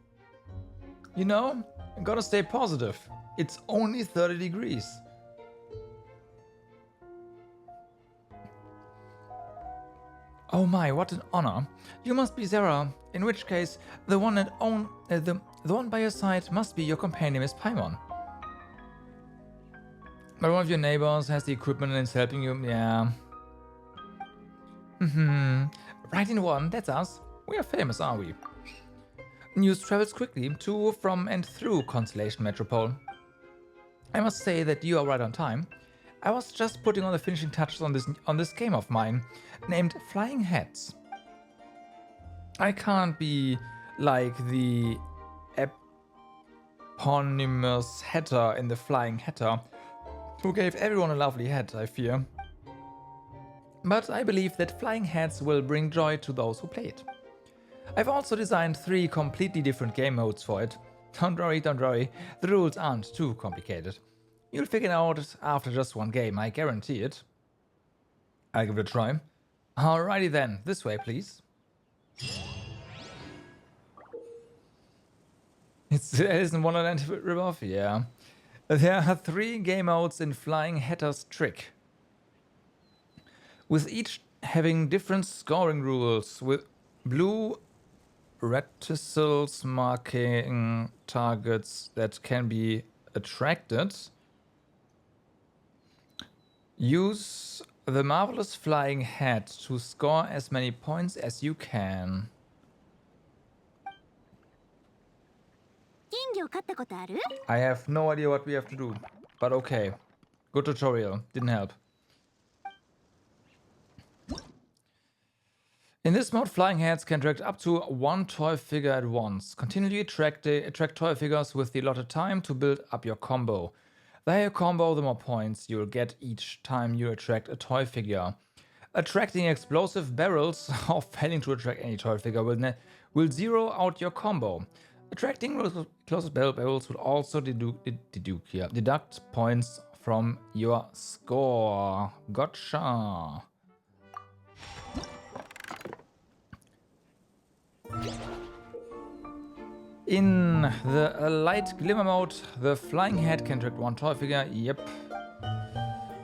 You know, you gotta stay positive. It's only 30 degrees. Oh my, what an honor. You must be Zera, in which case, the one by your side must be your companion, Miss Paimon. But one of your neighbors has the equipment and is helping you, yeah. Right in one, that's us. We are famous, are we? News travels quickly to, from and through Constellation Metropole. I must say that you are right on time. I was just putting on the finishing touches on this game of mine, named Flying Hats. I can't be like the eponymous hatter in the Flying Hatter, who gave everyone a lovely hat, I fear. But I believe that Flying Hats will bring joy to those who play it. I've also designed 3 completely different game modes for it. Don't worry, the rules aren't too complicated. You'll figure it out after just one game, I guarantee it. I'll give it a try. Alrighty then, this way please. It's Alice in Wonderland ripoff? Yeah. There are 3 game modes in Flying Hatter's Trick, with each having different scoring rules, with blue reticles marking targets that can be attracted. Use the marvelous flying hat to score as many points as you can. 金魚飼ったことある？ I have no idea what we have to do, but okay. Good tutorial, didn't help. In this mode, flying hats can attract up to 1 toy figure at once. Continually attract toy figures with the allotted time to build up your combo. The higher combo, the more points you'll get each time you attract a toy figure. Attracting explosive barrels or failing to attract any toy figure will zero out your combo. Attracting explosive barrels will also deduct points from your score. Gotcha. In the light glimmer mode, the flying hat can attract 1 toy figure. Yep.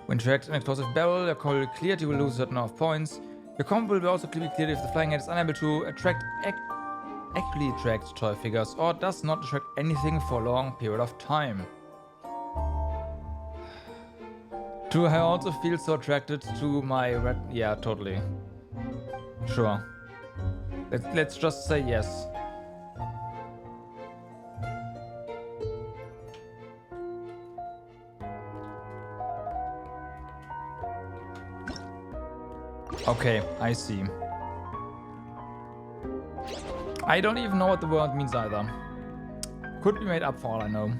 When tracked an explosive barrel, your combo will be cleared, you will lose a certain amount of points. Your combo will be also be cleared if the flying hat is unable to actually attract toy figures or does not attract anything for a long period of time. Do I also feel so attracted to my red? Yeah, totally. Sure. Let's just say yes. Okay, I see. I don't even know what the word means either. Could be made up for all I know.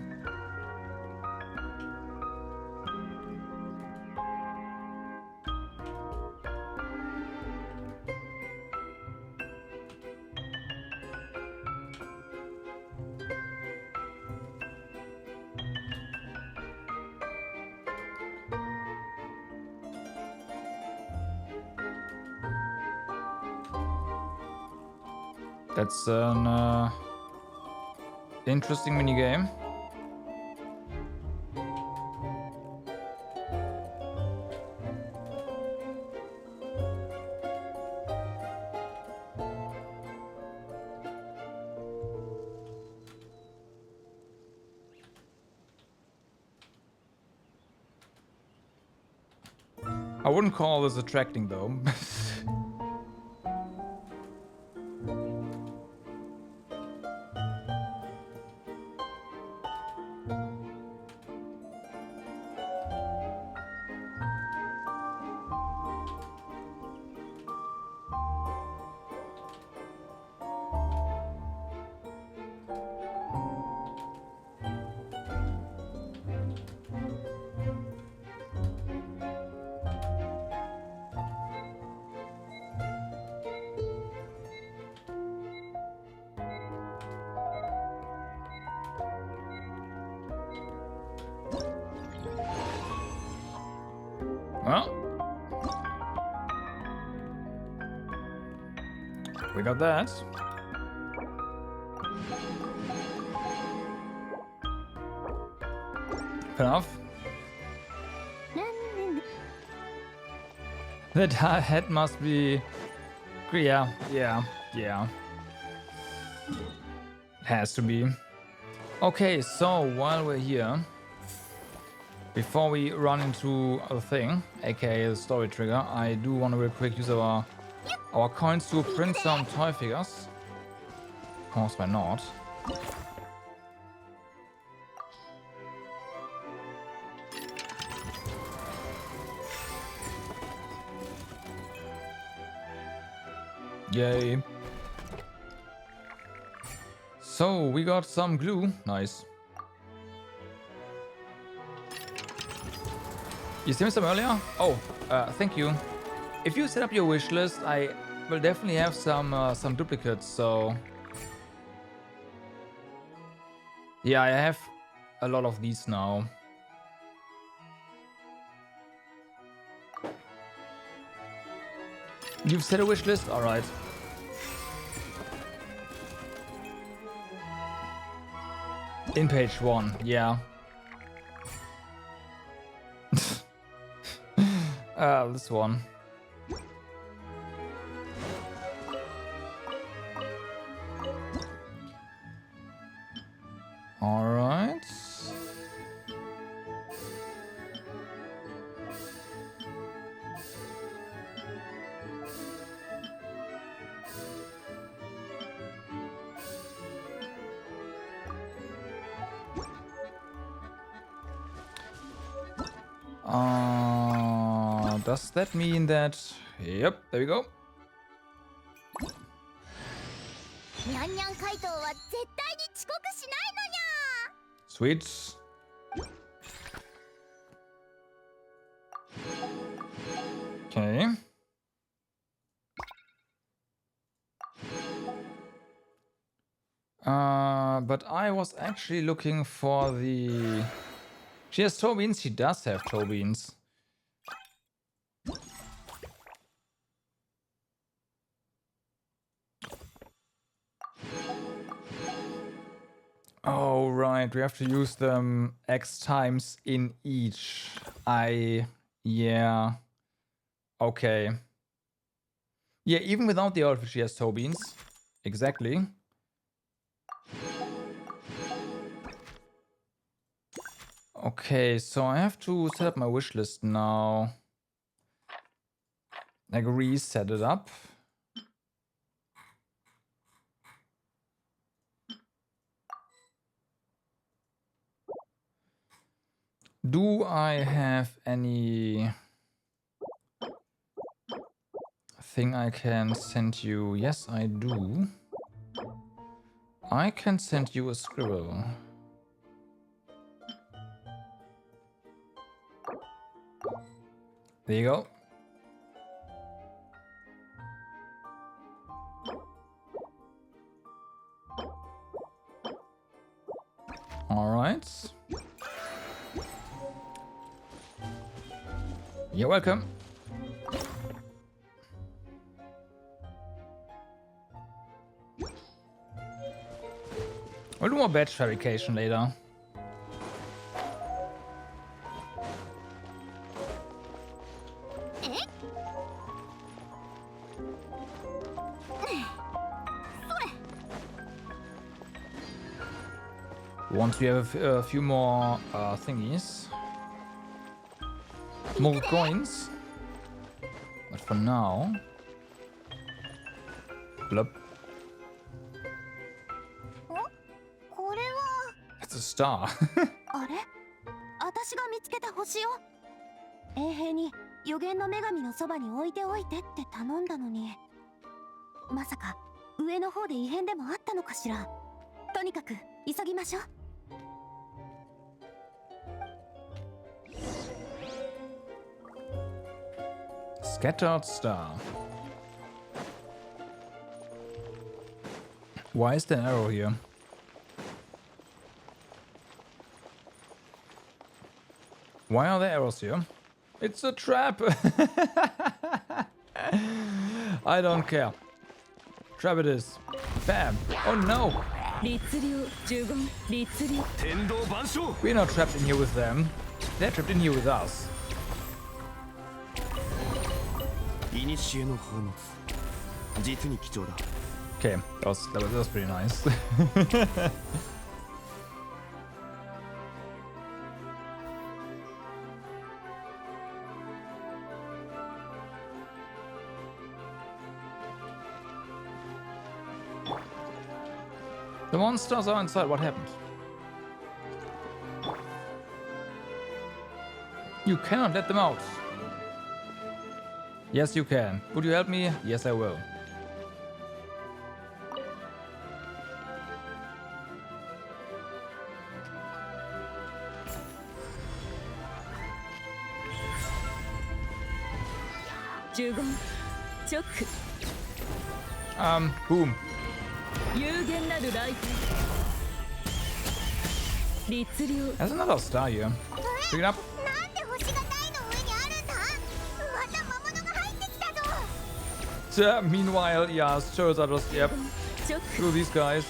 That's an interesting minigame. I wouldn't call this attracting though. Well, we got that. Fair enough. That head must be... Yeah. It has to be. Okay, so while we're here, before we run into a thing, aka the story trigger, I do want to real quick use our coins to print some toy figures. Of course, why not? Yay. So, we got some glue. Nice. You see me some earlier? Oh, thank you. If you set up your wish list, I will definitely have some duplicates, so... Yeah, I have a lot of these now. You've set a wish list? Alright. In page 1, yeah. This one. Alright. Does that mean that... Yep, there we go. ニャンニャン怪盗は絶対に遅刻しないのにゃ Sweet. Okay. But I was actually looking for the... She has toe beans? She does have toe beans. Oh, right. We have to use them X times in each. Yeah. Okay. Yeah, even without the outfit, she has toe beans. Exactly. Okay, so I have to set up my wish list now. Like, reset it up. Do I have any thing I can send you? Yes, I do. I can send you a scribble. There you go. All right. You're welcome. We'll do more badge fabrication later. Once we have a few more thingies. More coins. But for now... Blup. これは It's a star. あれ私が見つけた星よ。衛兵に予言の女神のそばに置いておいてって頼んだのに、まさか上の方で異変でもあったのかしら。とにかく急ぎましょう。Scattered star. Why is there an arrow here? Why are there arrows here? It's a trap. I don't care. Trap it is. Bam. Oh no. 律令呪言律令 We're not trapped in here with them. They're trapped in here with us. 古の宝物実に貴重だ Okay, that was pretty nice. The monsters are inside. What happened? You cannot let them out. Yes, you can. Would you help me? Yes, I will. Boom. 有限なるライト律令 There's another star here. Pick it up. なんで星が台の上にあるんだ。また魔物が入ってきたぞ。 Meanwhile, yeah, shows are just, yep. ショック Screw these guys.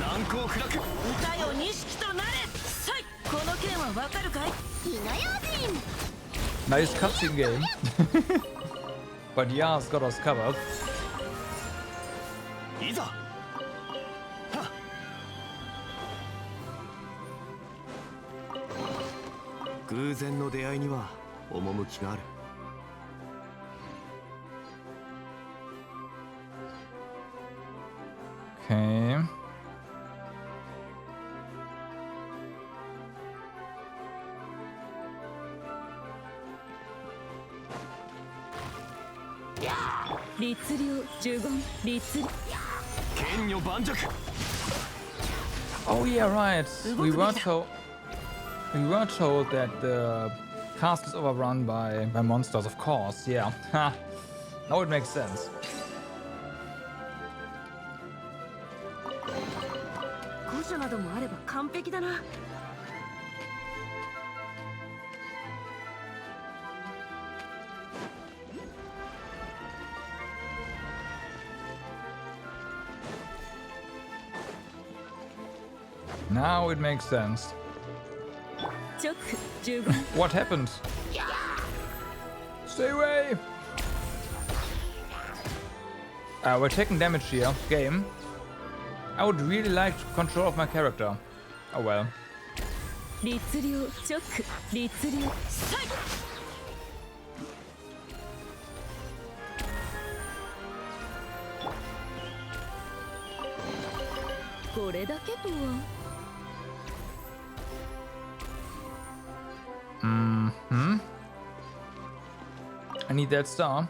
難攻不落歌よ錦となれさいこの剣はわかるかい火の用心。 Nice cutscene game. But yeah, it's got us covered. いざ偶然の出会いには趣がある Okay. Oh yeah, right. We were told that the cast is overrun by monsters, of course. Yeah. Ha. Now it makes sense. 古書などもあれば完璧だな Now it makes sense. ショック15 What happened? Stay away! We're taking damage here. Game. I would really like control of my character. Oh well. 律令ショック律令さいこれだけとは Mm-hmm. I need that star.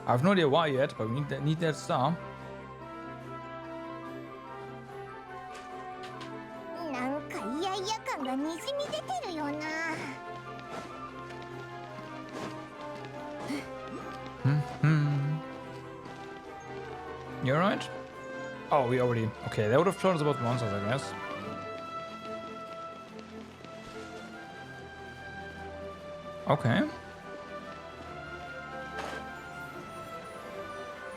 I have no idea why yet, but we need that star. なんかイヤイヤ感がにじみ出てるよな。 You alright? Oh, we already... Okay, that would have told us about the monsters, I guess. Okay.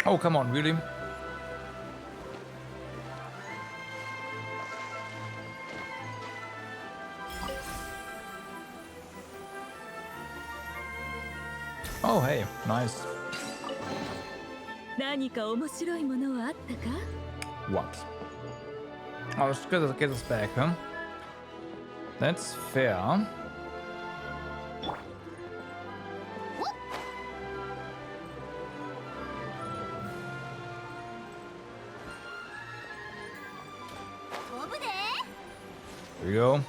Oh, come on, really? Oh, hey, nice. 何か面白いものはあったか What? Oh, let's get us back, huh? That's fair. Here we go.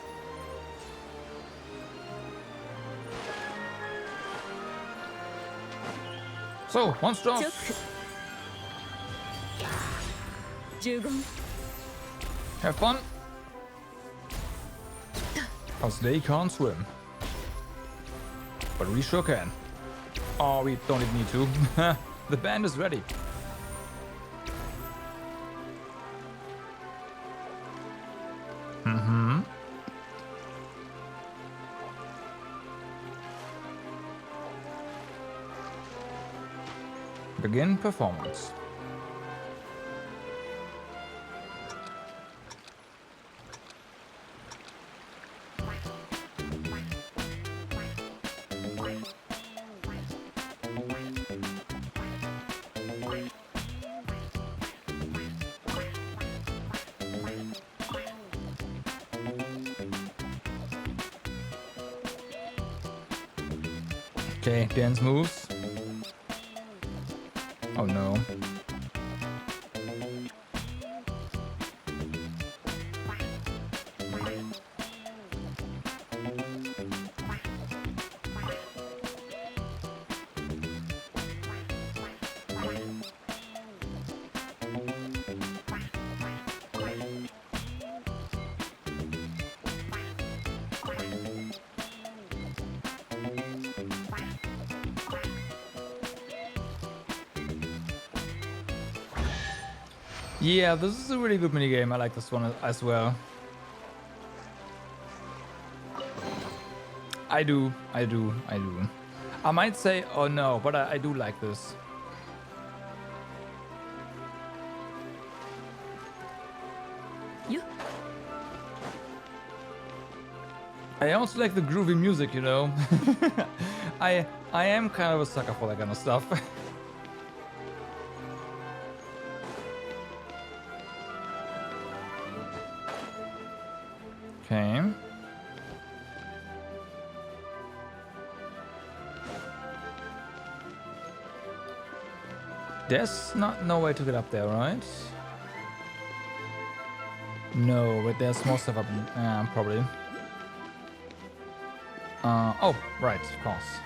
So, monster off. 15 Have fun. Cause they can't swim. But we sure can. Oh, we don't even need to. The band is ready. Mm-hmm. Begin performance. Okay, dance moves. Oh no. Yeah, this is a really good minigame. I like this one as well. I do. I might say, oh no, but I do like this. You? I also like the groovy music, you know. I am kind of a sucker for that kind of stuff. Okay. There's no way to get up there, right? No, but there's more stuff up. Probably. Oh, right, of course.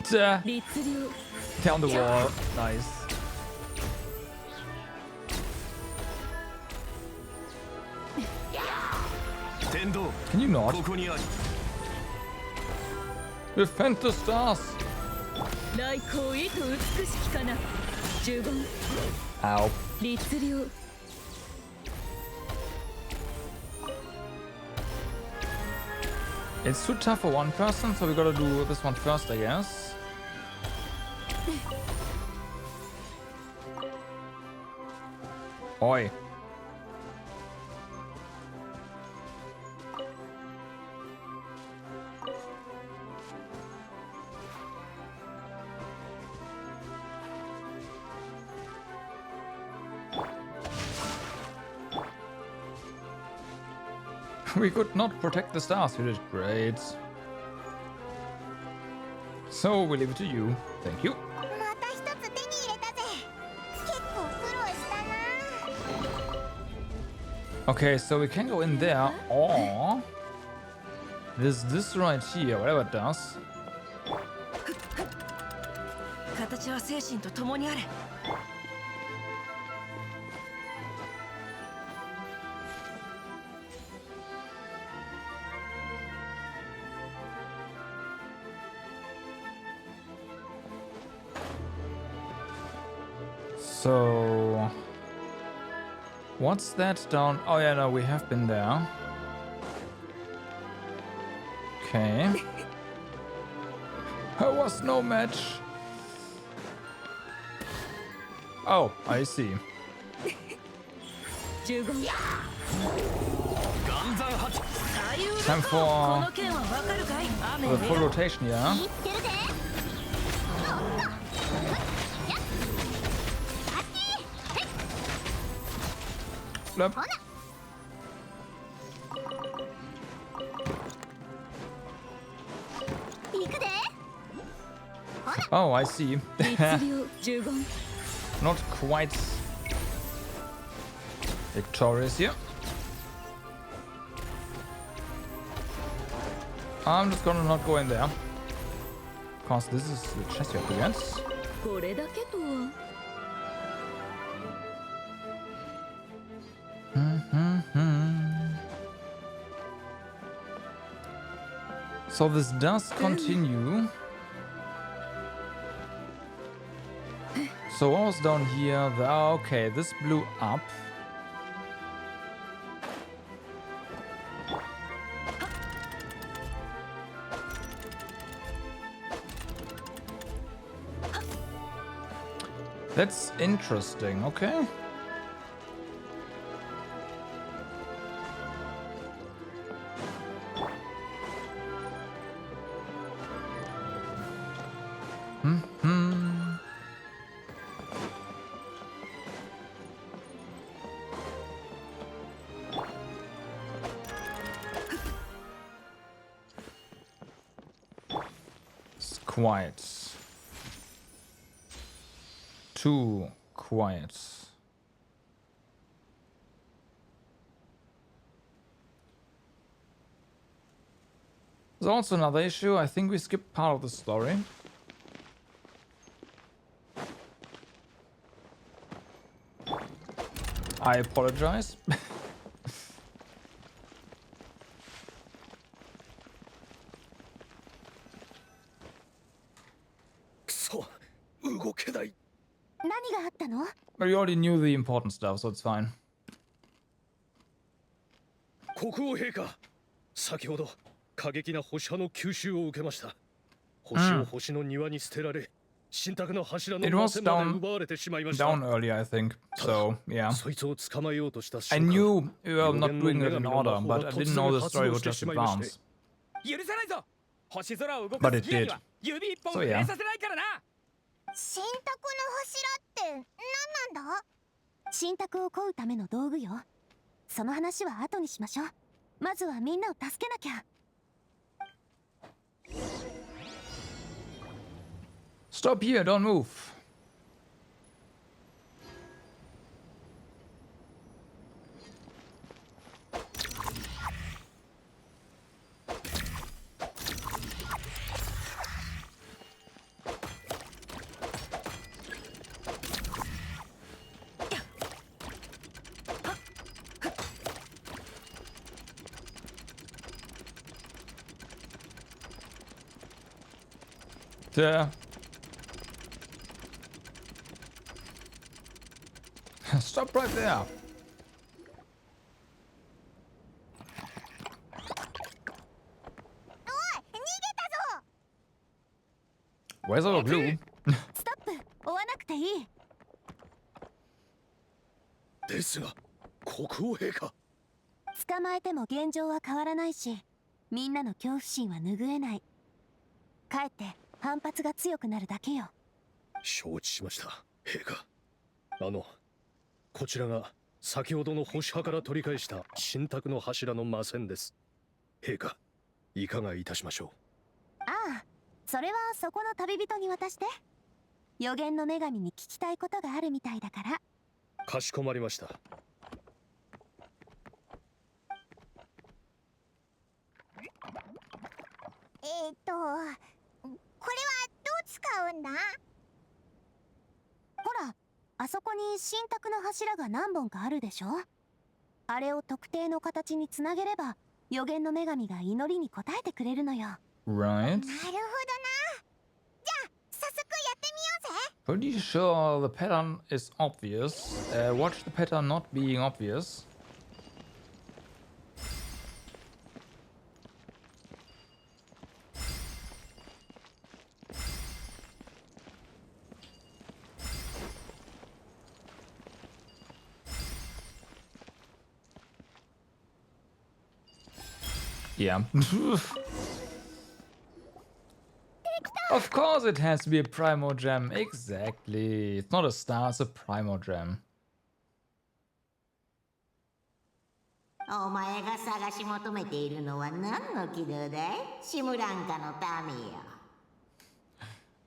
Duh. Down the wall. Nice. Can you not? Defend the stars. Ow. It's too tough for one person, so we gotta do this one first, I guess. Oi. We could not protect the stars. You did great. So we leave it to you. Thank you. Okay, so we can go in there, or there's this right here, whatever it does. So, what's that down? Oh yeah, no, we have been there. Okay. There was no match. Oh, I see. Time for the full rotation, yeah? Flip. Oh, I see. Not quite victorious here. I'm just gonna not go in there. Cause this is the chest you have to get. So this does continue. So what was down here? Okay, this blew up. That's interesting, okay. It's quiet. Too quiet. There's also another issue. I think we skipped part of the story. I apologize. くそ、動けない。何があったの？ But you already knew the important stuff, so it's fine. 国王陛下、先ほど過激な星派の吸収を受けました。星を星の庭に捨てられ、神託の柱の It 魔 was 線まで奪われてしまいました。 down earlier, I think. So, yeah. そいつを捕まえようとした I 瞬間、 knew you were not doing it in order, but I didn't know the story would just advance. 許さないぞ。星空を動 But かす it ギアに did. は指一本 So, 触 yeah. れさせないからな。神託の柱って何なんだ？神託を乞うための道具よ。その話は後にしましょう。まずはみんなを助けなきゃ。 Stop here, don't move. Yeah. Stop right there. Where's our glue? ストップ。追わなくていい。ですが、国王陛下。捕まえても現状は変わらないし、みんなの恐怖心は拭えない。かえって反発が強くなるだけよ。承知しました、陛下。こちらが先ほどの星派から取り返した神託の柱の魔線です。陛下、いかがいたしましょう？ああ、それはそこの旅人に渡して。予言の女神に聞きたいことがあるみたいだから。かしこまりました。これはどう使うんだ？ほら、あそこに神託の柱が何本かあるでしょ。あれを特定の形につなげれば、予言の女神が祈りに応えてくれるのよ。Right. なるほどな。じゃあ、早速やってみようぜ。 Pretty sure the pattern is obvious. Watch the pattern not being obvious. Yeah. Of course it has to be a Primo Gem. Exactly. It's not a star, it's a Primo Gem. お前が探し求めているのは何の軌道だい？シムランカの民よ。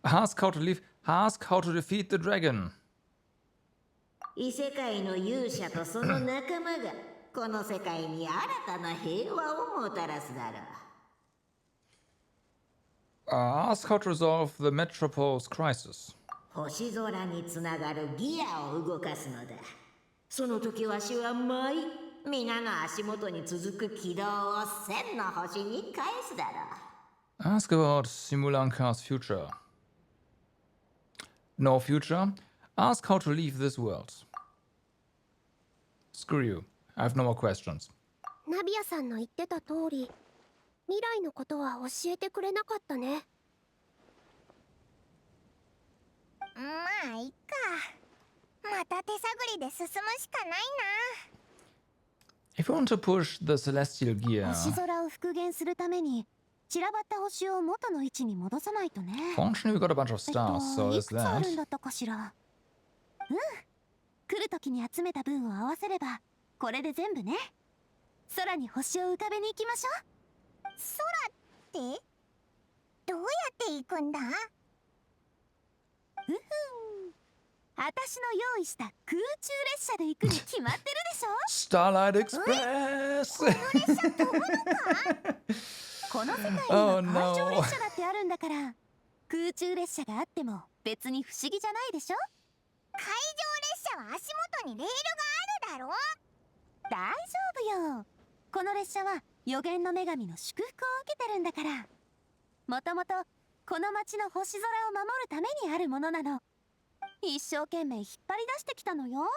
Ask how to leave. Ask how to defeat the dragon. 異世界の勇者とその仲間がこの世界に新たな平和をもたらすだろう。Ask how to resolve the Metropolis crisis. 星空につながるギアを動かすのだ。その時わしは舞い、皆の足元に続く軌道を千の星に返すだろう。 Ask about Simulanka's future. No future? Ask how to leave this world. Screw you. I have no more questions. ナビアさんの言ってた通り、未来のことは教えてくれなかったね。まあいいか。また手探りで進むしかないな。 If you want to push the celestial gear, 星空を復元するために散らばった星を元の位置に戻さないとね。 functionally we got a bunch of stars, so い there's くつあるん that. だったかしら。来る時に集めた分を合わせればこれで全部ね。空に星を浮かべに行きましょう。空ってどうやって行くんだ？私の用意した空中列車で行くに決まってるでしょ。 Starlight Express! この世界に Oh は海上 no. 列車だってあるんだから空中列車があっても別に不思議じゃないでしょ。海上列車は足元にレールがあるだろ。大丈夫よ。この列車は予言の女神の祝福を受けてるんだから。もともとこの町の星空を守るためにあるものなの。一生懸命引っ張り出してきたのよ。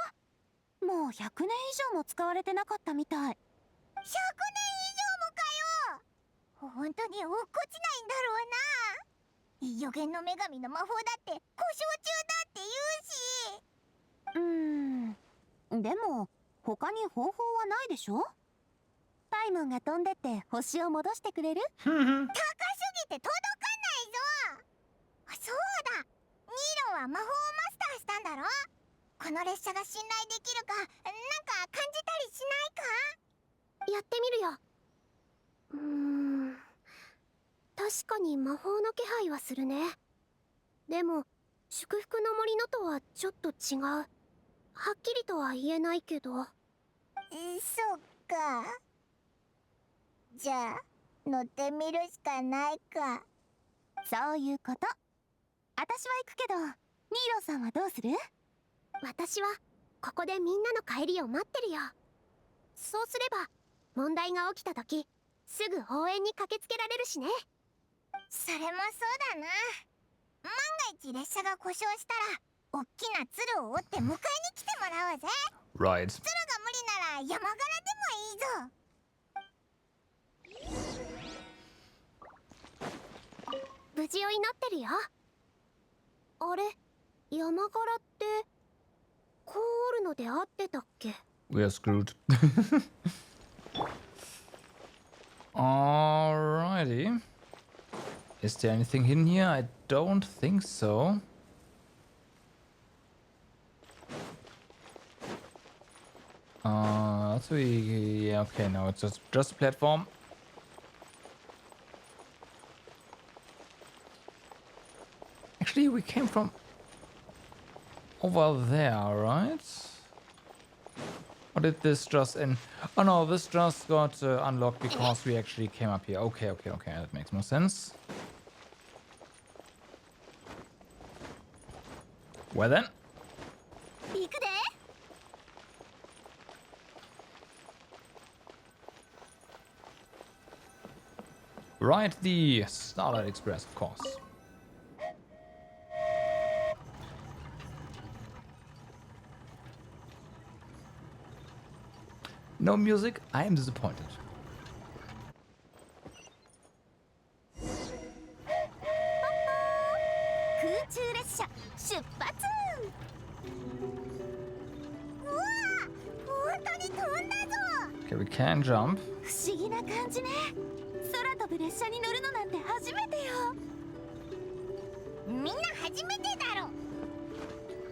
もう100年以上も使われてなかったみたい。100年以上もかよ。本当に落っこちないんだろうな。予言の女神の魔法だって故障中だって言うし。でも他に方法はないでしょ。パイモンが飛んでって星を戻してくれる？高すぎて届かないぞ。そうだ、ニーロは魔法をマスターしたんだろ。この列車が信頼できるかなんか感じたりしないか？やってみるよ。確かに魔法の気配はするね。でも祝福の森のとはちょっと違う。はっきりとは言えないけど。そっか。じゃあ乗ってみるしかないか。そういうこと。私は行くけどニーロさんはどうする？私はここでみんなの帰りを待ってるよ。そうすれば問題が起きた時すぐ応援に駆けつけられるしね。それもそうだな。万が一列車が故障したらおっきな鶴を折って迎えに来てもらおうぜ。 Right. 鶴が無理なら山柄でもいいぞ。無事を祈ってるよ。あれ、山柄ってこう折るので合ってたっけ？ We are screwed. Alrighty. Is there anything hidden here? I don't think so. So yeah, okay, no, it's just a platform. Actually, we came from over there, right? Or did this just end? Oh no, this just got unlocked because we actually came up here. Okay, okay, okay, that makes more sense. Well then. Right, the Starlight Express, of course. No music, I am disappointed. Okay, we can jump. 不思議な感じね。空飛ぶ列車に乗るのなんて初めてよ。みんな初めてだろ。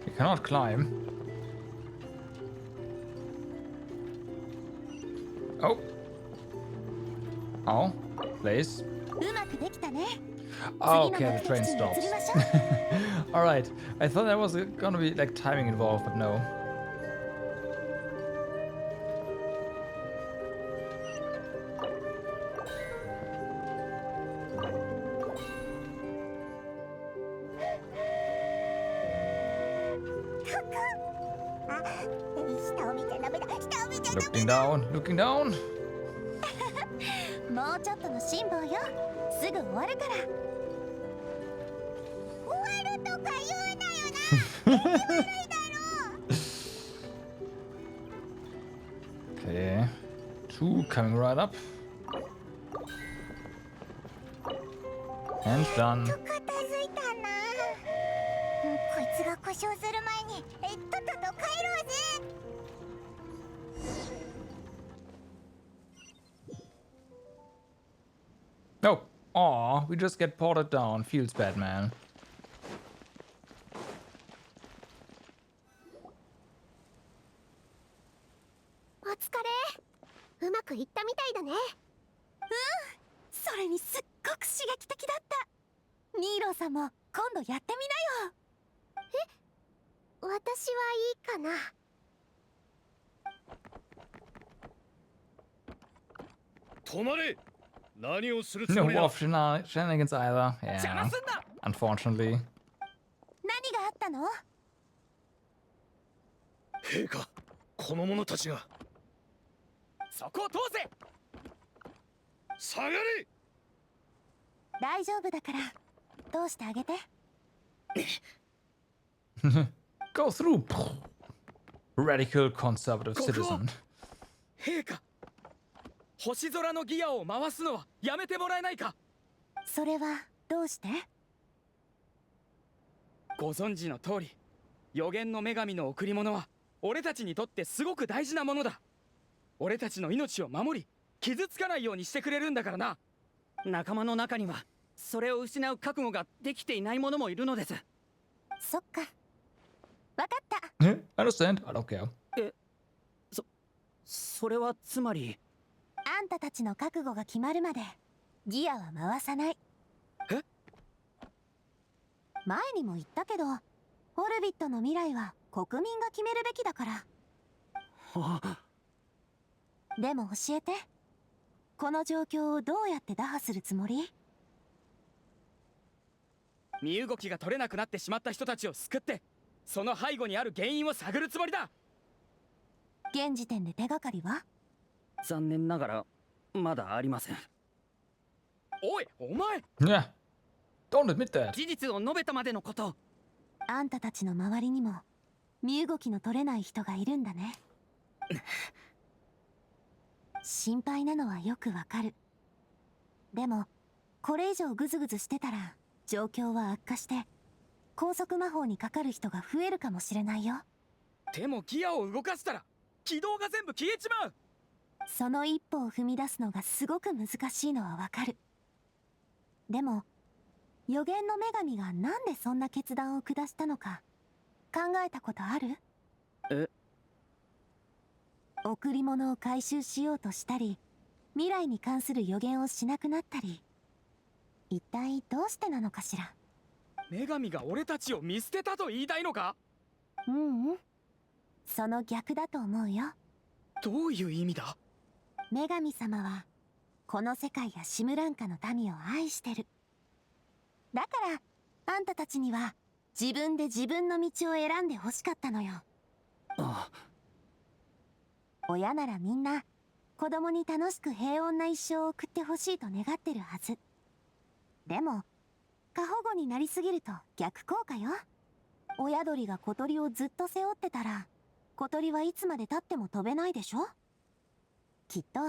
We cannot climb. Oh. Oh, place. うまくできたね。 Oh, okay, the train stops. Alright, I thought there was gonna be like timing involved, but no. Looking down, looking down. もうちょっとの辛抱よ。すぐ終わるから。終わるとか言うなよな。悪いだろ。 Okay, two coming right up. And done. 片付いたな。こいつが故障する前にとっとと帰ろうぜ。Oh, aw, we just get ported down. Feels bad, man. お疲れ。うまくいったみたいだね。それにすっごく刺激的だった。ニーローさんも今度やってみなよ。私はいいかな。止まれ。何をするつ No もりだ。 wolf shenanigans either. 邪 Yeah, 魔すんな。 unfortunately. 何があったの？陛下、この者たちが。そこを通せ。下がれ。大丈夫だから通してあげて。Go through. Radical conservative 国王 citizen. 陛下、星空のギアを回すのはやめてもらえないか。それはどうして？ご存知の通り、予言の女神の贈り物は俺たちにとってすごく大事なものだ。俺たちの命を守り、傷つかないようにしてくれるんだからな。仲間の中にはそれを失う覚悟ができていない者もいるのです。そっか。わかった。 Understand? I don't care. それはつまり。あんたたちの覚悟が決まるまでギアは回さない。え？前にも言ったけど、オルビットの未来は国民が決めるべきだから。でも教えて、この状況をどうやって打破するつもり？身動きが取れなくなってしまった人たちを救って、その背後にある原因を探るつもりだ。現時点で手がかりは？残念ながらまだありません。おい、お前。 Yeah. Don't admit that. 事実を述べたまでのこと。あんたたちの周りにも身動きの取れない人がいるんだね。心配なのはよくわかる。でもこれ以上グズグズしてたら状況は悪化して高速魔法にかかる人が増えるかもしれないよ。でもギアを動かしたら軌道が全部消えちまう。その一歩を踏み出すのがすごく難しいのはわかる。でも予言の女神がなんでそんな決断を下したのか考えたことある？贈り物を回収しようとしたり、未来に関する予言をしなくなったり、一体どうしてなのかしら。女神が俺たちを見捨てたと言いたいのか？ううん、その逆だと思うよ。どういう意味だ？女神様はこの世界やシムランカの民を愛してる。だからあんたたちには自分で自分の道を選んでほしかったのよ。親ならみんな子供に楽しく平穏な一生を送ってほしいと願ってるはず。でも過保護になりすぎると逆効果よ。親鳥が小鳥をずっと背負ってたら小鳥はいつまでたっても飛べないでしょ。きっと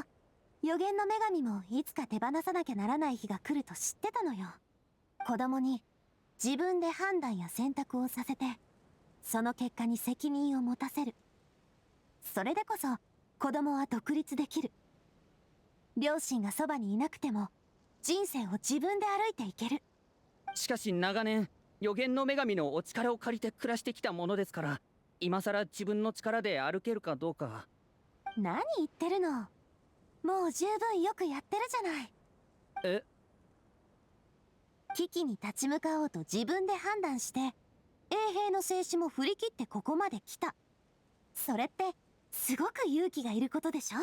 予言の女神もいつか手放さなきゃならない日が来ると知ってたのよ。子供に自分で判断や選択をさせて、その結果に責任を持たせる。それでこそ子供は独立できる。両親がそばにいなくても人生を自分で歩いていける。しかし長年予言の女神のお力を借りて暮らしてきたものですから、今さら自分の力で歩けるかどうか。何言ってるの。もう十分よくやってるじゃない。え？危機に立ち向かおうと自分で判断して、衛兵の静止も振り切ってここまで来た。それってすごく勇気がいることでしょ。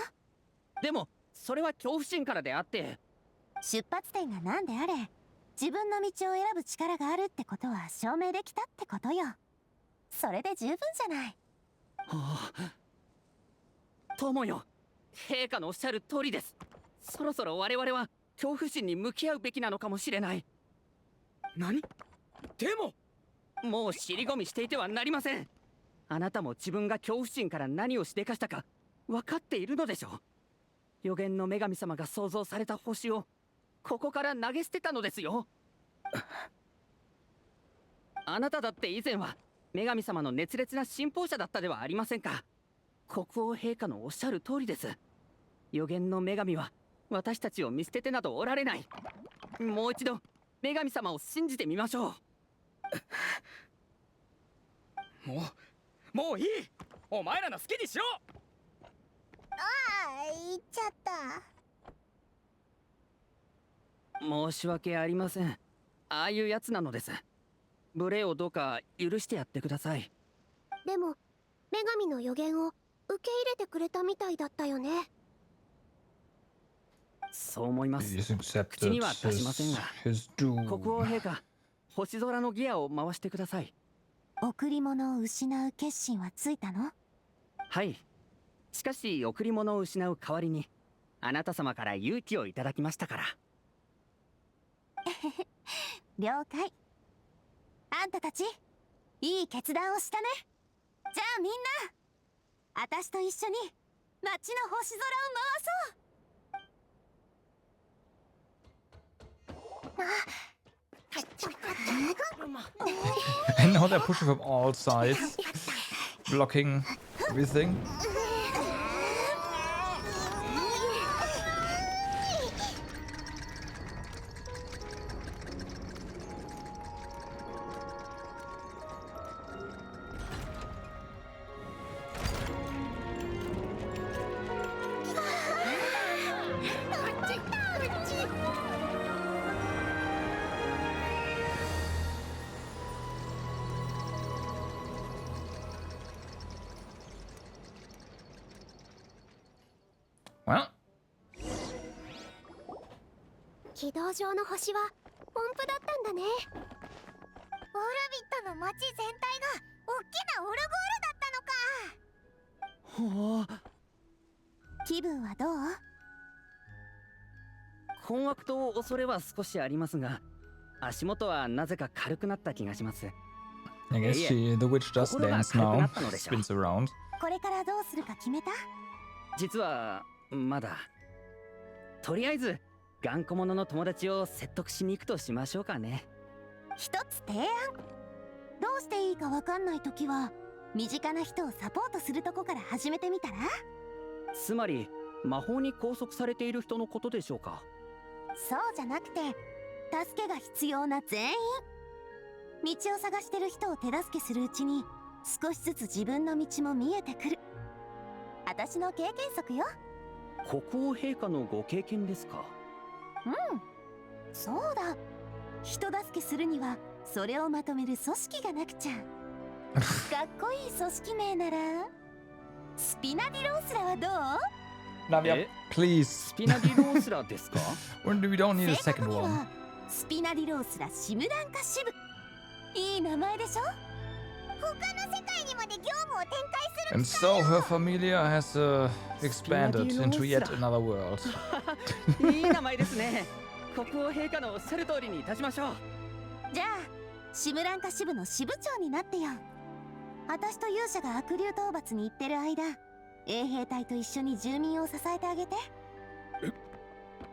でもそれは恐怖心からであって。出発点が何であれ自分の道を選ぶ力があるってことは証明できたってことよ。それで十分じゃない。友よ、陛下のおっしゃる通りです。そろそろ我々は恐怖心に向き合うべきなのかもしれない。何？でももう尻込みしていてはなりません。あなたも自分が恐怖心から何をしでかしたか分かっているのでしょう。予言の女神様が創造された星をここから投げ捨てたのですよ。あなただって以前は女神様の熱烈な信奉者だったではありませんか。国王陛下のおっしゃる通りです。予言の女神は私たちを見捨ててなどおられない。もう一度女神様を信じてみましょう。もういい。お前らの好きにしろ。ああ、言っちゃった。申し訳ありません。ああいうやつなのです。無礼をどうか許してやってください。でも女神の予言を受け入れてくれたみたいだったよね。そう思います。 He's 口に accepted は出しませんが、 his doom. 国王陛下、星空のギアを回してください。贈り物を失う決心はついたの？はい。しかし贈り物を失う代わりにあなた様から勇気をいただきましたから。了解。あんたたちいい決断をしたね。じゃあみんな、私と一緒に街の星空を回そう。And now they're pushing from all sides, blocking everything. Well, 軌道上の星は音符だったんだね。オルビットの街全体が大きなオルゴールだったのか。ほう。気分はどう？困惑と恐れは少しありますが、足元はなぜか軽くなった気がします。 I guess the witch just dance now, spins around. これからどうするか決めた？実はまだ。とりあえず頑固者の友達を説得しに行くとしましょうかね。一つ提案。どうしていいかわかんないときは身近な人をサポートするとこから始めてみたら？つまり魔法に拘束されている人のことでしょうか。そうじゃなくて、助けが必要な全員。道を探してる人を手助けするうちに少しずつ自分の道も見えてくる。私の経験則よ。国王陛下のご経験ですか。うん、そうだ。人助けするにはそれをまとめる組織がなくちゃ。かっこいい組織名ならスピナディロースラはどう？ Navia, please. スピナディロースラですか。We don't need a 正確 second に one. はスピナディロースラシムランカ支部。いい名前でしょ。他の世界にまで業務を展開する And so her familia has expanded into yet another world. いい名前ですね。国王陛下のおっしゃる通りにいたしましょう。じゃあシムランカ支部の支部長になってよ。私と勇者が悪竜討伐に行ってる間、衛兵隊と一緒に住民を支えてあげて。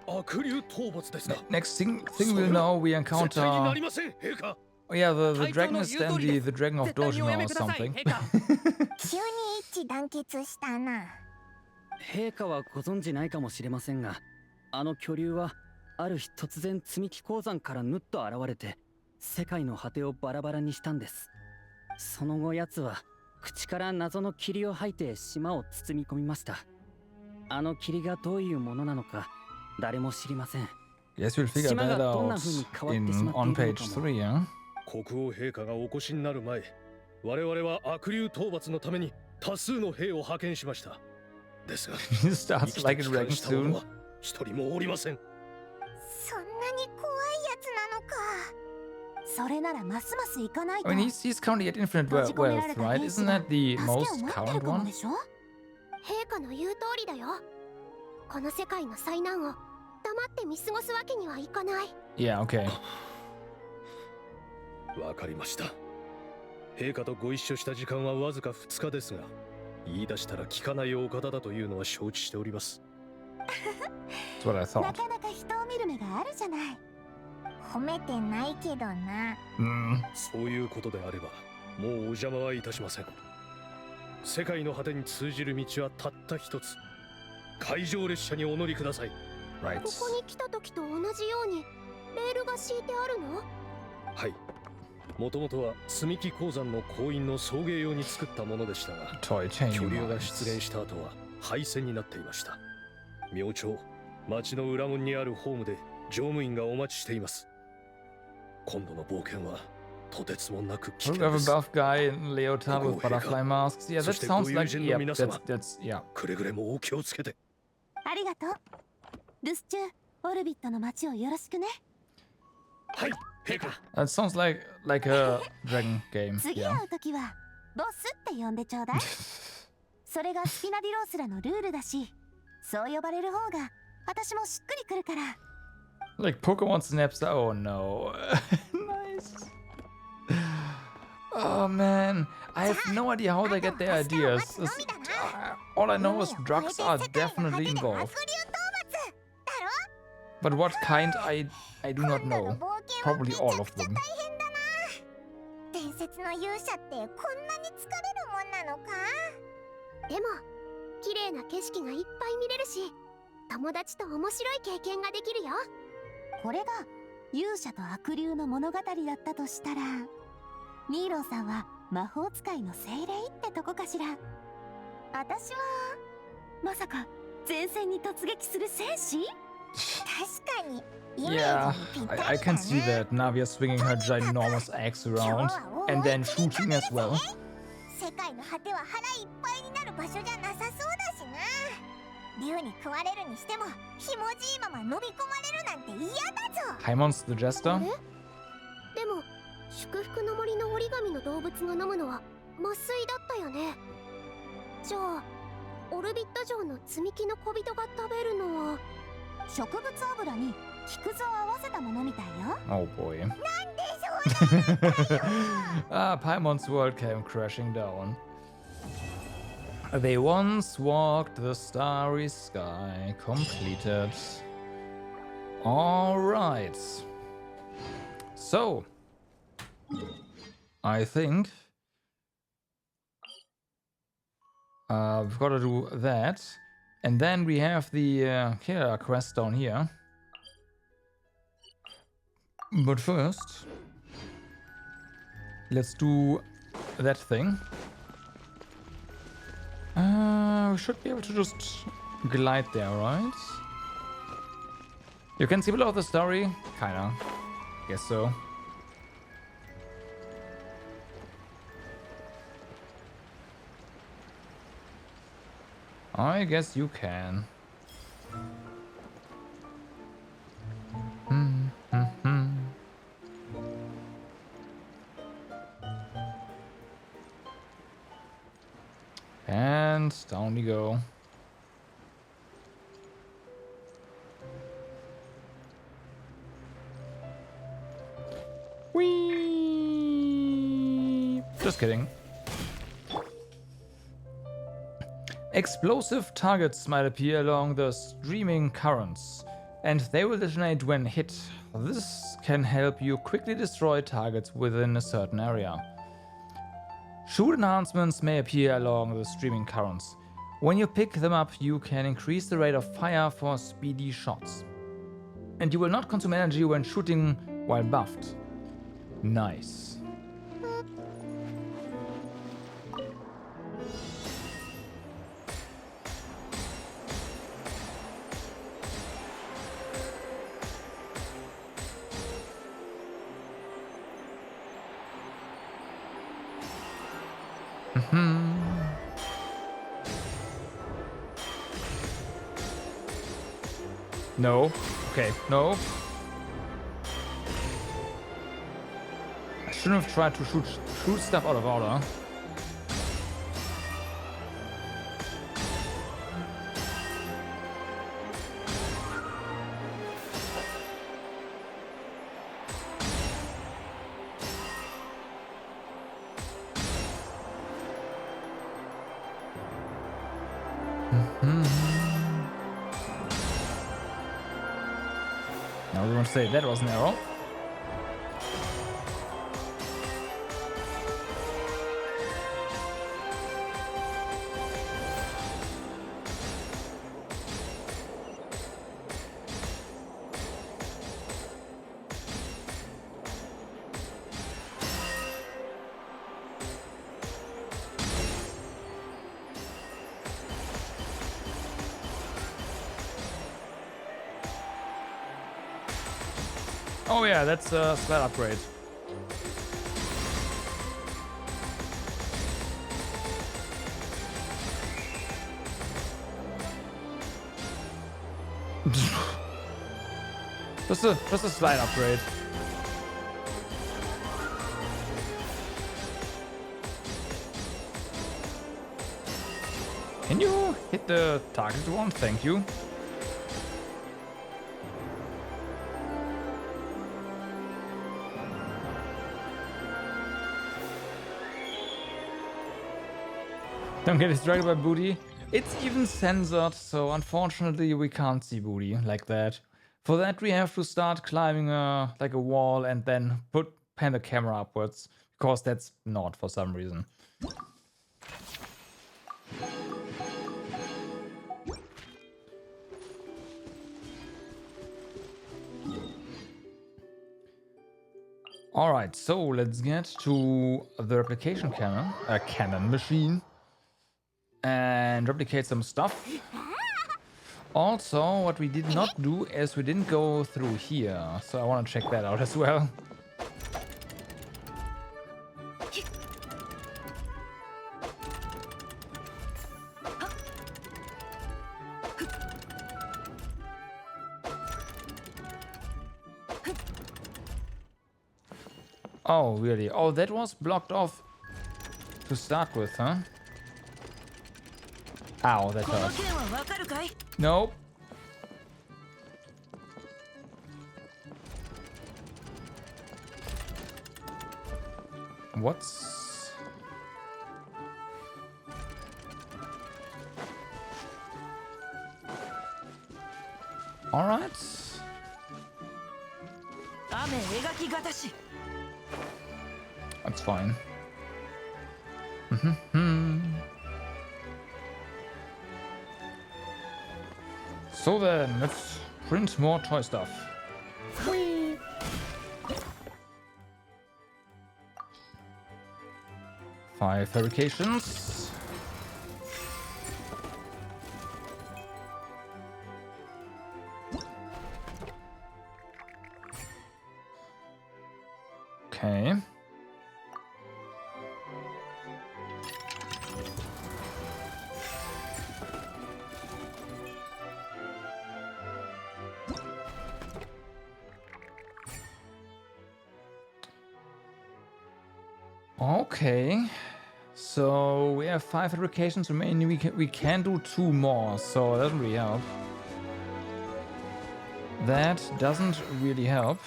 悪竜討伐ですか。 Next thing we'll know, we 絶対にな encounter. りません、陛下。 Oh, yeah, the 隊長の dragonist 言う通 and り the です。 dragon of 絶対におや Dojima め or ください、 something. 陛下。急に一致団結したな。陛下はご存知ないかもしれませんが、あの巨竜はある日突然積み木鉱山からぬっと現れて世界の果てをバラバラにしたんです。その後奴は口から謎の霧を吐いて島を包み込みました。あの霧がどういうものなのか誰も知りません。 Yes, we'll figure 島 that がどんな out 風に変わってし in まって on いる page のかも。 3, huh? 国王陛下がお越しになる前、我々は悪竜討伐のために多数の兵を派遣しました。ですが、 He 生 starts きて like a 帰還 dragon した者 soon. は一人もおりません。そんなに怖いやつなのか。それならますます行かないと。 I mean, he's currently at infinite 閉じ込めら wealth, れた right? 兵 Isn't 士が that the 助けを most 待ってる current かも one? でしょ。陛下の言う通りだよ。この世界の災難を黙って見過ごすわけにはいかない。 Yeah, okay. わかりました。陛下とご一緒した時間はわずか2日ですが、言い出したら聞かないお方だというのは承知しております。 That's what I な thought. かなか人を見る目があるじゃない。褒めてないけどな。Mm. そういうことであれば、もうお邪魔はいたしません。世界の果てに通じる道はたった一つ。海上列車にお乗りください。Right. ここに来た時と同じようにレールが敷いてあるの？はい。もともとは積木鉱山の工員の送迎用に作ったものでしたが、 Toy chain 巨竜が mines. 出現した後は廃線になっていました。明朝、町の裏門にあるホームで乗務員がお待ちしています。今度の冒険はとてつもなく危 Look 険 at で a す。 buff guy in leotard with butterfly masks. Yeah, that そして sounds ご友 like 人の yeah. 皆様、 That's yeah. くれぐれもお気をつけて。ありがとう。留守中オルビットの街をよろしくね。はい、陛下。 That sounds like a dragon game. 次 Yeah. 会う時はボスって呼んでちょうだい。それがスピナディロースらのルールだし、そう呼ばれる方が私もしっくりくるから。Like Pokemon snaps. Oh no. Nice. Oh man, I have no idea how they get their ideas. All I know is drugs are definitely involved. But what kind, I do not know. Probably all of them. 伝説の勇者ってこんなに疲れるもんなのか？でも綺麗な景色がいっぱい見れるし、友達と面白い経験ができるよ。これが勇者と悪竜の物語だったとしたら、ニーローさんは魔法使いの精霊ってとこかしら。私はまさか前線に突撃する戦士？確かに。 Yeah, I can see that. Navia swinging her ginormous axe around and then shooting as well. 世界の果ては腹いっぱいになる場所じゃなさそうだしな。竜に食われるにしてもひもじいまま飲み込まれるなんて嫌だぞ。 Paimons the Jester? でも祝福の森の折り紙の動物が飲むのは麻酔だったよね。じゃあオルビット城の積み木の小人が食べるのは植物油に木くずを合わせたものみたいよ。 Oh boy. Paimon's world came crashing down. They once walked the starry sky, completed. Alright. So, I think we've got to do that. And then we have the killer quest down here. But first, let's do that thing. We should be able to just glide there, right? You can see below the story? Kinda. Guess so. I guess you can. And down we go. Whee! Just kidding. Explosive targets might appear along the streaming currents, and they will detonate when hit. This can help you quickly destroy targets within a certain area. Shoot enhancements may appear along the streaming currents. When you pick them up, you can increase the rate of fire for speedy shots. And you will not consume energy when shooting while buffed. Nice. No. Okay, no. I shouldn't have tried to shoot stuff out of order. I was going to say that was an arrow. Oh yeah, that's a slight upgrade. just a slight upgrade. Can you hit the target one? Thank you. Don't get distracted by booty. It's even censored, so unfortunately we can't see booty like that. For that we have to start climbing like a wall and then pan the camera upwards, because that's not for some reason. Alright, so let's get to the replication cannon machine. And replicate some stuff. Also, what we did not do is we didn't go through here, so I want to check that out as well. Oh, really? Oh, that was blocked off to start with, huh? Ow, that hurt. Nope. What's... Alright. That's fine. So then, let's print more toy stuff. Whee! 5 fabrications. Okay. Okay, so we have 5 fabrications remaining. We can do 2 more, so that doesn't really help. That doesn't really help.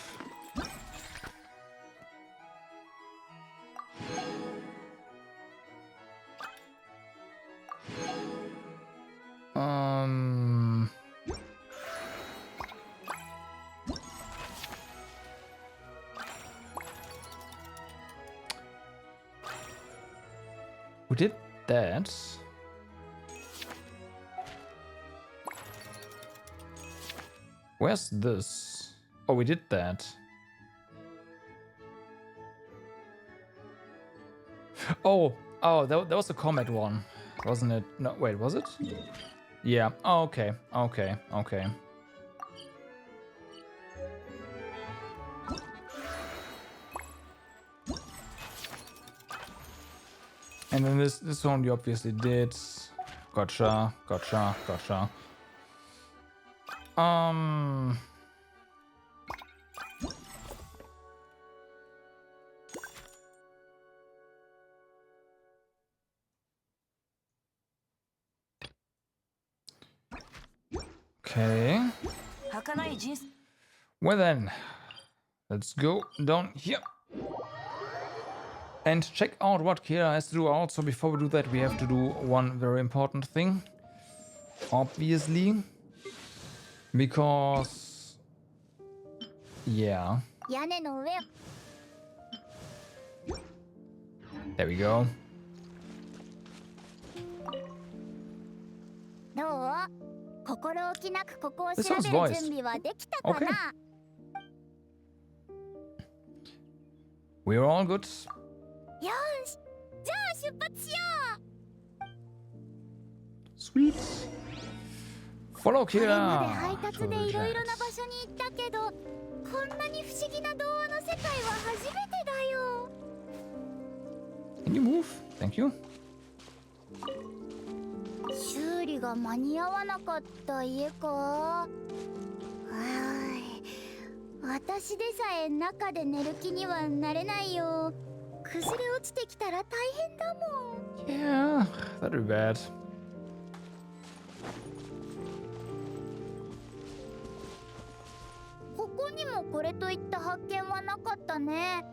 We did that. Where's this? Oh, we did that. Oh, that was the combat one, wasn't it? No, wait, was it? Yeah. Oh, okay. And then this one we obviously did. Gotcha. Okay. Well then, let's go down here. And check out what Kira has to do. Also, before we do that, we have to do one very important thing. Obviously. Because... yeah. There we go. This one's voiced. Okay. We're all good. Sweet. Follow Kira. こんなに不思議な童話の世界は初めてだよ。 Can you move? Thank you. 修理が間に合わなかった家か。はーい。私でさえ中で寝る気にはなれないよ。崩れ落ちてきたら大変だもん。Yeah, that'd be bad. ここにもこれといった発見はなかったね。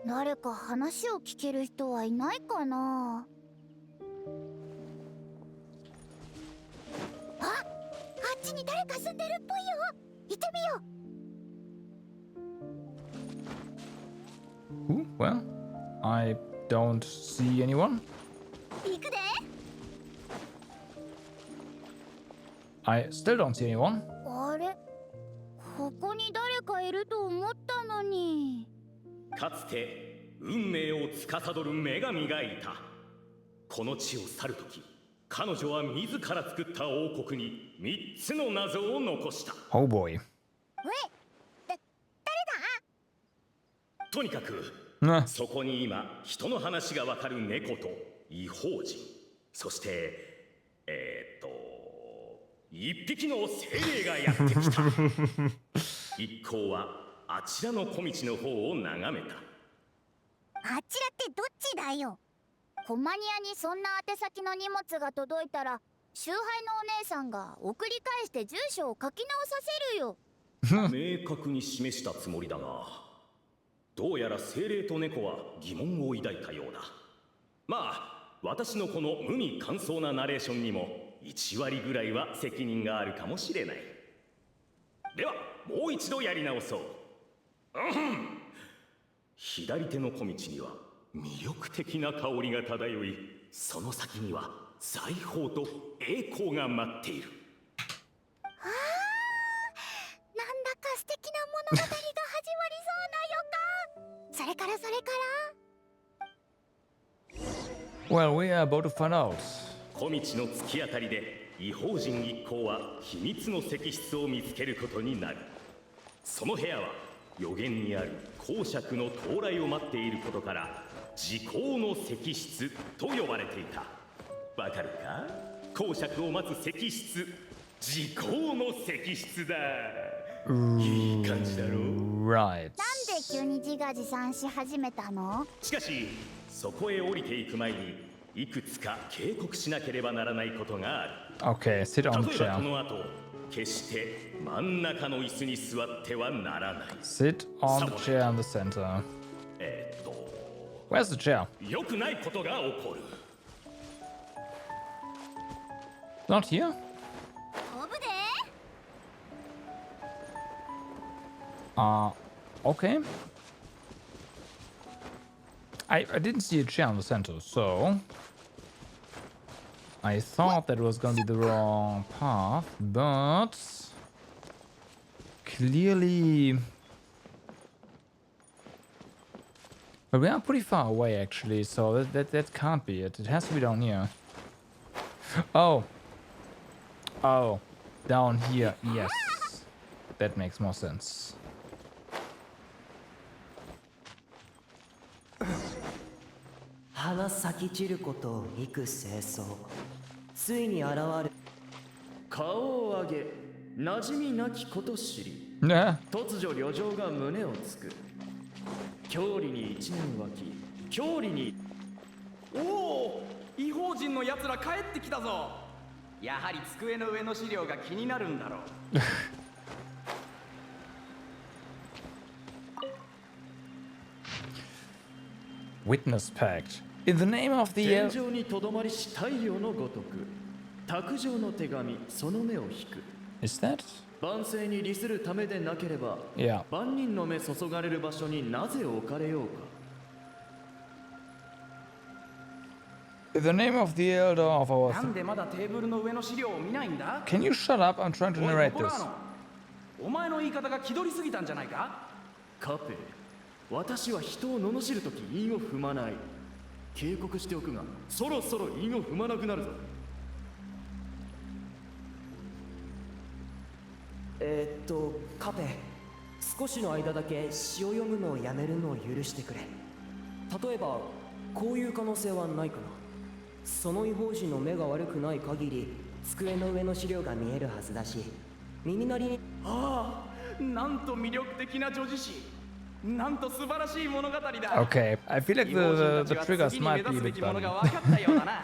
誰か話を聞ける人はいないかな。あっちに誰か住んでるっぽいよ。行ってみよう。 Ooh, well, I don't see anyone. 行くで。 I still don't see anyone. あれ、ここに誰かいると思ったのに。かつて運命を司る女神がいた。この地を去るとき、彼女は自ら作った王国に3つの謎を残した。 Oh boy. 誰とにかく Nah. そこに今人の話がわかる猫と異邦人、そして一匹の精霊がやってきた。一行はあちらの小道の方を眺めた。あちらってどっちだよ。コマニアにそんな宛先の荷物が届いたら、集配のお姉さんが送り返して住所を書き直させるよ。明確に示したつもりだが、どうやら精霊と猫は疑問を抱いたようだ。まあ私のこの無味乾燥なナレーションにも1割ぐらいは責任があるかもしれない。ではもう一度やり直そう。左手の小道には魅力的な香りが漂い、その先には財宝と栄光が待っている。なんだか素敵な物語が始まりそうな予感。それから。 Well, we are about to find out. 小道の突き当たりで異邦人一行は秘密の石室を見つけることになる。その部屋は予言にある公爵の到来を待っていることから時効の石室と呼ばれていた。わかるか？公爵を待つ石室、時効の石室だ。いい感じだろう。 Right. なんで急に自画自賛し始めたの？しかしそこへ降りていく前にいくつか警告しなければならないことがある。 Okay, sit on the 例えばこ chair. の後、決して真ん中の椅子に座ってはならない。 Sit on the chair in the center. えーっと、 Where's the chair? 良くないことが起こる。 Not here? 飛ぶで。 Okay. I didn't see a chair in the center, so I thought that was gonna be the wrong path, but clearly, but we are pretty far away actually, so that can't be it. It has to be down here. Oh, down here. Yes, that makes more sense. 花咲き散ることを幾清掃、ついに現れ顔を上げ馴染みなきこと知り、 Nah. 突如旅情が胸をつく。郷里に一年湧き、郷里に。おお、異邦人のやつら帰ってきたぞ。やはり机の上の資料が気になるんだろう。Witness pact. In the name of the 天井にとどまりし太陽のごとく、卓上の手紙その目を引く。 Is that? 万世に利するためでなければ、 Yeah. 万人の目注がれる場所になぜ置かれようか。 In the name of the elder of our. なんでまだテーブルの上の資料を見ないんだ？ Can you shut up? I'm trying to おい narrate ポラー this. ノ、お前の言い方が気取りすぎたんじゃないか？カペ、私は人を罵るとき韻を踏まない。警告しておくが、そろそろ韻を踏まなくなるぞ。カペ、少しの間だけ詩を読むのをやめるのを許してくれ。例えばこういう可能性はないかな。その異邦人の目が悪くない限り机の上の資料が見えるはずだし、耳鳴りにああ、なんと魅力的な女子誌、なんと素晴らしい物語だ。 Okay, I feel like the triggers might be a bit もの funny. が分かったようだな。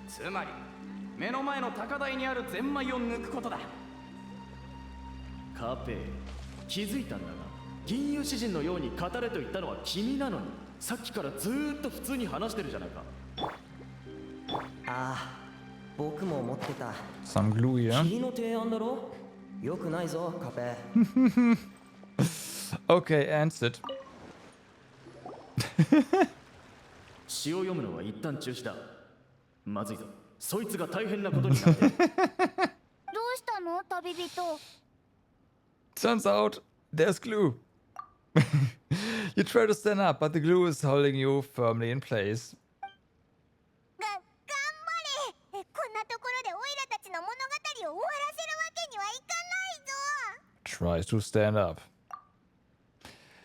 つまり目の前の高台にあるゼンマイを抜くことだ。カペ、気づいたんだが、銀融詩人のように語れと言ったのは君なのに、さっきからずーっと普通に話してるじゃないか。ああ、僕も思ってた。 Some glue here. 君の提案だろ。よくないぞカペ。Okay, and sit. 詩を読むのは一旦中止だ。まずいぞ、そいつが大変なことになってる。どうしたの旅人。 Turns out there's glue. You try to stand up, but the glue is holding you firmly in place. 頑張れ。こんなところでオイラたちの物語を終わらせるわけにはいかないぞ。 Tries to stand up.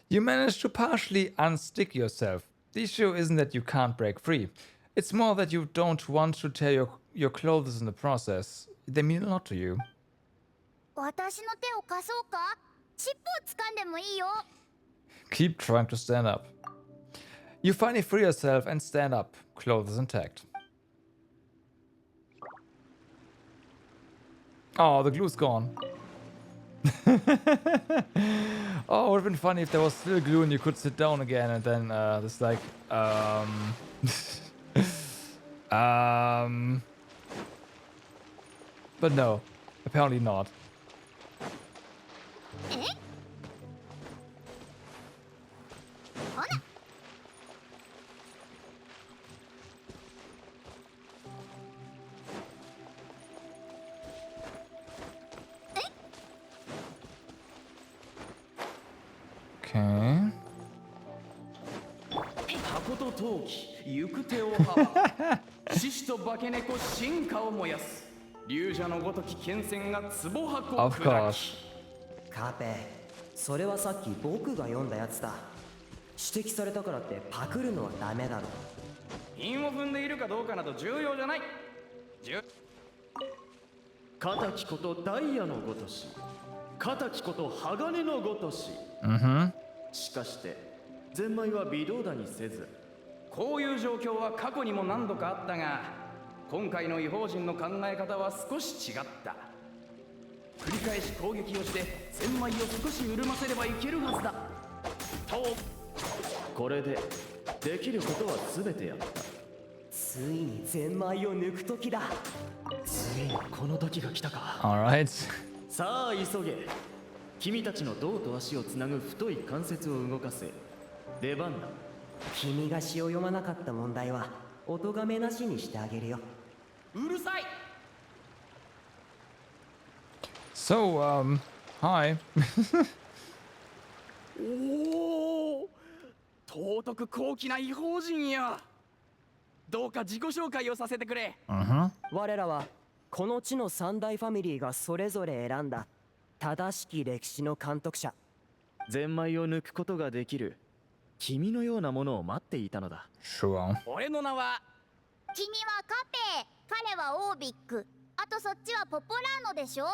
You manage to partially unstick yourself. The issue isn't that you can't break free. It's more that you don't want to tear your clothes in the process. They mean a lot to you. 私の手を貸そうか。尻尾を掴んでもいいよ。 Keep trying to stand up. You finally free yourself and stand up, clothes intact. Oh, the glue's gone. Oh, it would have been funny if there was still glue and you could sit down again and then this like but no, apparently not. え？ほら。 Okay. 箱と陶器、行く手を阻む。獅子と化け猫、進化を燃やす。龍者のごとき剣戦が壺箱を Of 砕 course. き。カペ、それはさっき僕が読んだやつだ。指摘されたからってパクるのはダメだろ。韻を踏んでいるかどうかなど重要じゃない。敵ことダイヤのごとし、敵こと鋼のごとし。Mm-hmm. しかしてゼンマイは微動だにせず。こういう状況は過去にも何度かあったが、今回の異邦人の考え方は少し違った。繰り返し攻撃をしてゼンマイを少し潤ませればいけるはずだと。これでできることは全てやった。ついにゼンマイを抜く時だ。ついにこの時が来たか。 Alright. さあ急げ。君たちの胴と足をつなぐ太い関節を動かせ。出番だ。君が詩を読まなかった問題はお咎めなしにしてあげるよ。うるさい。 So, hi. おお、尊く高貴な異邦人や。どうか自己紹介をさせてくれ。Mm-hmm. 我らはこの地の三大ファミリーがそれぞれ選んだ正しき歴史の監督者。ゼンマイを抜くことができる君のようなものを待っていたのだ。 Sure. 俺の名は。君はカペ、彼はオービック、あとそっちはポポラーノでしょ。さ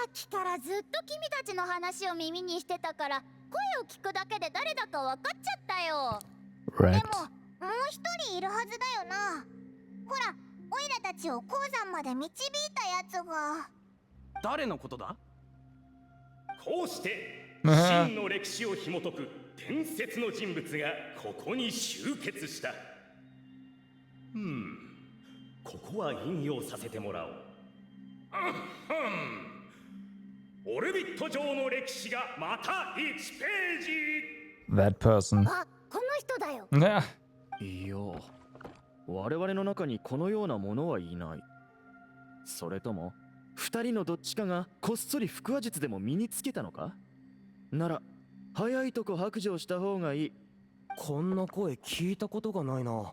っきからずっと君たちの話を耳にしてたから、声を聞くだけで誰だか分かっちゃったよ。 Right. でももう一人いるはずだよな。ほら、オイラたちを鉱山まで導いたやつが。誰のことだ。こうして真の歴史を紐解く伝説の人物がここに集結した。ここは引用させてもらおう。オルビット上の歴史がまた1ページ。 That person. あ、この人だよ。 Yeah. いや、我々の中にこのようなものはいない。それとも二人のどっちかがこっそり腹話術でも身につけたのか。なら早いとこ白状した方がいい。こんな声聞いたことがないな。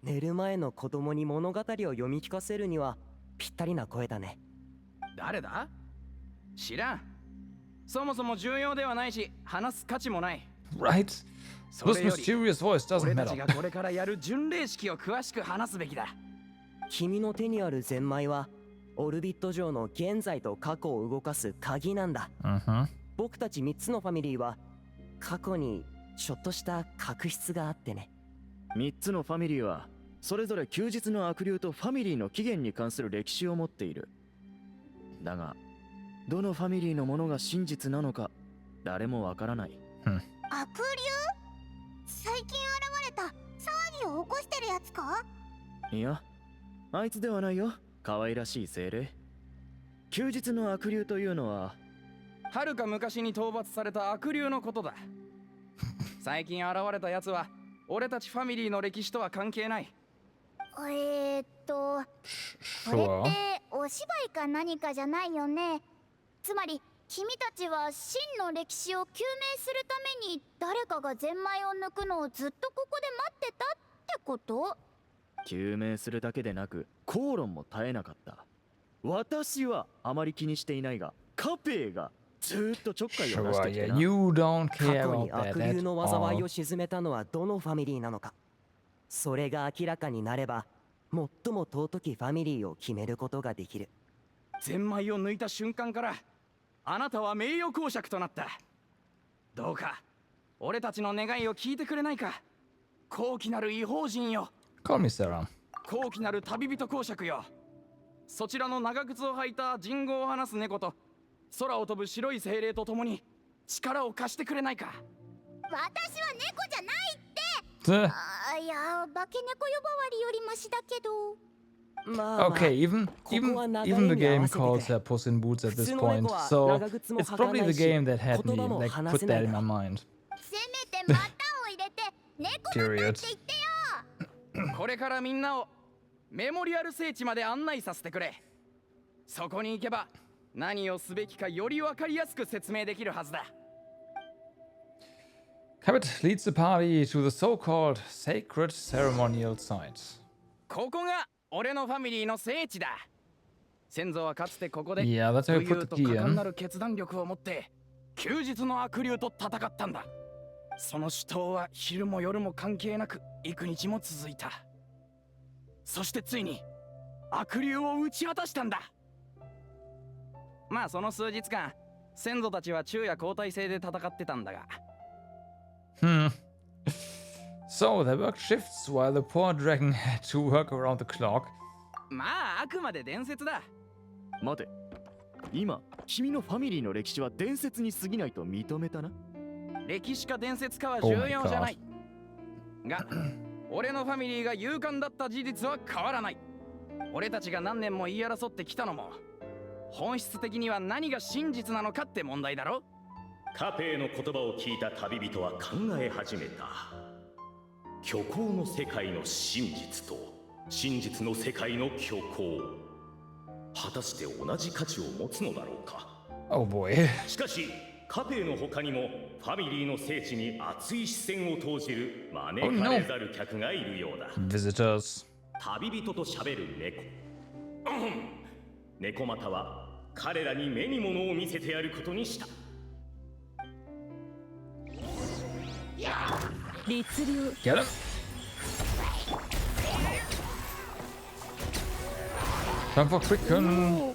寝る前の子供に物語を読み聞かせるにはぴったりな声だね。誰だ。知らん。そもそも重要ではないし話す価値もない。 Right? そ This れより mysterious voice doesn't 俺たちが matter. これからやる巡礼式を詳しく話すべきだ。君の手にあるゼンマイはオルビット上の現在と過去を動かす鍵なんだ。僕たち3つのファミリーは過去にちょっとした確執があってね。3つのファミリーはそれぞれ休日の悪霊とファミリーの起源に関する歴史を持っている。だがどのファミリーのものが真実なのか誰もわからない。悪霊？最近現れた騒ぎを起こしてるやつか？いや、あいつではないよ。可愛らしい精霊。休日の悪霊というのははるか昔に討伐された悪霊のことだ。最近現れたやつは俺たちファミリーの歴史とは関係ない。これってお芝居か何かじゃないよね。つまり君たちは真の歴史を究明するために誰かがゼンマイを抜くのをずっとここで待ってたってこと？究明するだけでなく口論も絶えなかった。私はあまり気にしていないがカペイがずーっとちょっかいを出してきてな。You don't 過 care 去に about 悪 that 霊 at の災い all. を鎮めたのはどのファミリーなのか。それが明らかになれば最も尊きファミリーを決めることができる。ゼンマイを抜いた瞬間からあなたは名誉公爵となった。どうか俺たちの願いを聞いてくれないか。高貴なる異邦人よ。 Call me Sarah. 高貴なる旅人公爵よ。そちらの長靴を履いた人語を話す猫と空を飛ぶ白い精霊と共に力を貸してくれないか。私は猫じゃないって。いや、化け猫呼ばわりよりマシだけど。Okay, even the game calls her Puss in Boots at this point, so it's probably the game that had me like put that in my mind. せめて股を入れて猫だって言ってよ。これからみんなをメモリアル聖地まで案内させてくれ。そこに行けば何をすべきかよりわかりやすく説明できるはずだ。Cabot leads the party to the so-called sacred ceremonial site. ここが俺のファミリーの聖地だ。先祖はかつてここで Yeah, that's how you 武 put 勇 the と key 果敢 in. なる決断力を持って休日の悪霊と戦ったんだ。その死闘は昼も夜も関係なく幾日も続いた。そしてついに悪霊を打ち果たしたんだ。まあその数日間先祖たちは昼夜交代制で戦ってたんだが。So they worked shifts while the poor dragon had to work around the clock. まああくまで伝説だ。待て、今君のファミリーの歴史は伝説に過ぎないと認めたな。歴史か伝説かは重要じゃない。が、俺のファミリーが勇敢だった事実は変わらない。俺たちが何年も言い争ってきたのも、本質的には何が真実なのかって問題だろ。カペイの言葉を聞いた旅人は考え始めた。虚構の世界の真実と真実の世界の虚構、果たして同じ価値を持つのだろうか。Oh boy. しかしカペイの他にもファミリーの聖地に熱い視線を投じる招かれざる客がいるようだ。Visitors. 旅人と喋る猫。猫又は彼らに目に物を見せてやることにした。律流 Get him. タファクリックン。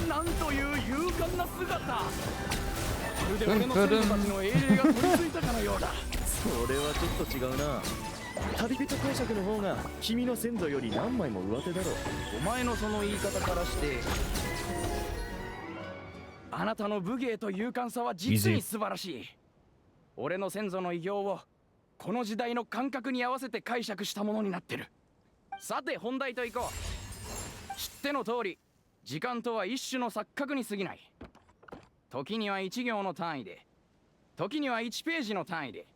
なんという勇敢な姿。まるで俺の先祖たちの英霊が取り付いたかのようだ。それはちょっと違うな。旅人公爵の方が君の先祖より何枚も上手だろう。お前のその言い方からしてあなたの武芸と勇敢さは実に素晴らしい。俺の先祖の偉業をこの時代の感覚に合わせて解釈したものになってる。さて本題といこう。知っての通り時間とは一種の錯覚に過ぎない。時には1行の単位で、時には1ページの単位で、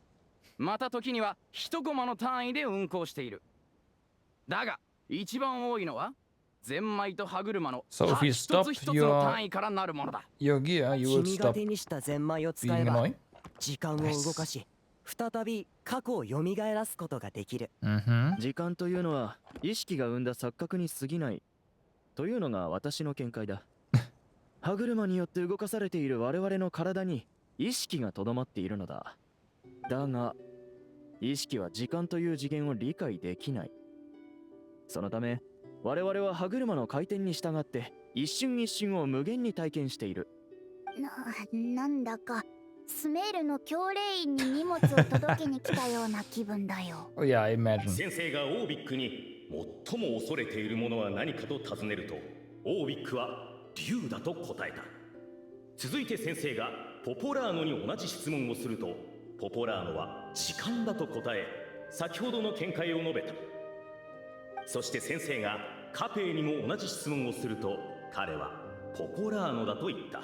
また時には1コマの単位で運行している。だが一番多いのはゼンマイと歯車のSo if you 一 stop つ一つの単位からなるものだ。 your gear, you will 君が stop 手にしたゼンマイを使え being ば annoying. 時間を動かし再び過去を蘇らすことができる。時間というのは意識が生んだ錯覚に過ぎないというのが私の見解だ。歯車によって動かされている我々の体に意識がとどまっているのだ。だが、意識は時間という次元を理解できない。そのため、我々は歯車の回転に従って一瞬一瞬を無限に体験している。なんだかスメールの教令員に荷物を届けに来たような気分だよ。Oh yeah, I imagine. 先生がオービックに最も恐れているものは何かと尋ねると、オービックは竜だと答えた。続いて先生がポポラーノに同じ質問をすると、ポポラーノは時間だと答え、先ほどの見解を述べた。そして先生がカペイにも同じ質問をすると、彼はポポラーノだと言った。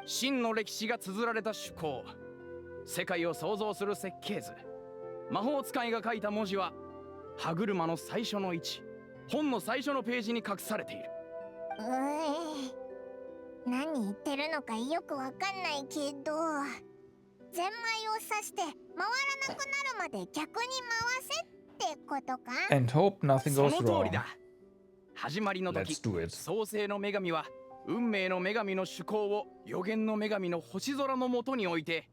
真の歴史が綴られた趣向、世界を創造する設計図、魔法使いが書いた文字は歯車の最初の位置、本の最初のページに隠されている。何言ってるのかよくわかんないけど、ゼンマイを刺して回らなくなるまで逆に回せってことか？ And hope nothing そ goes の通り wrong. だ。始まりの時、 Let's do it. 創世の女神は運命の女神の趣向を予言の女神の星空のもとに置いて、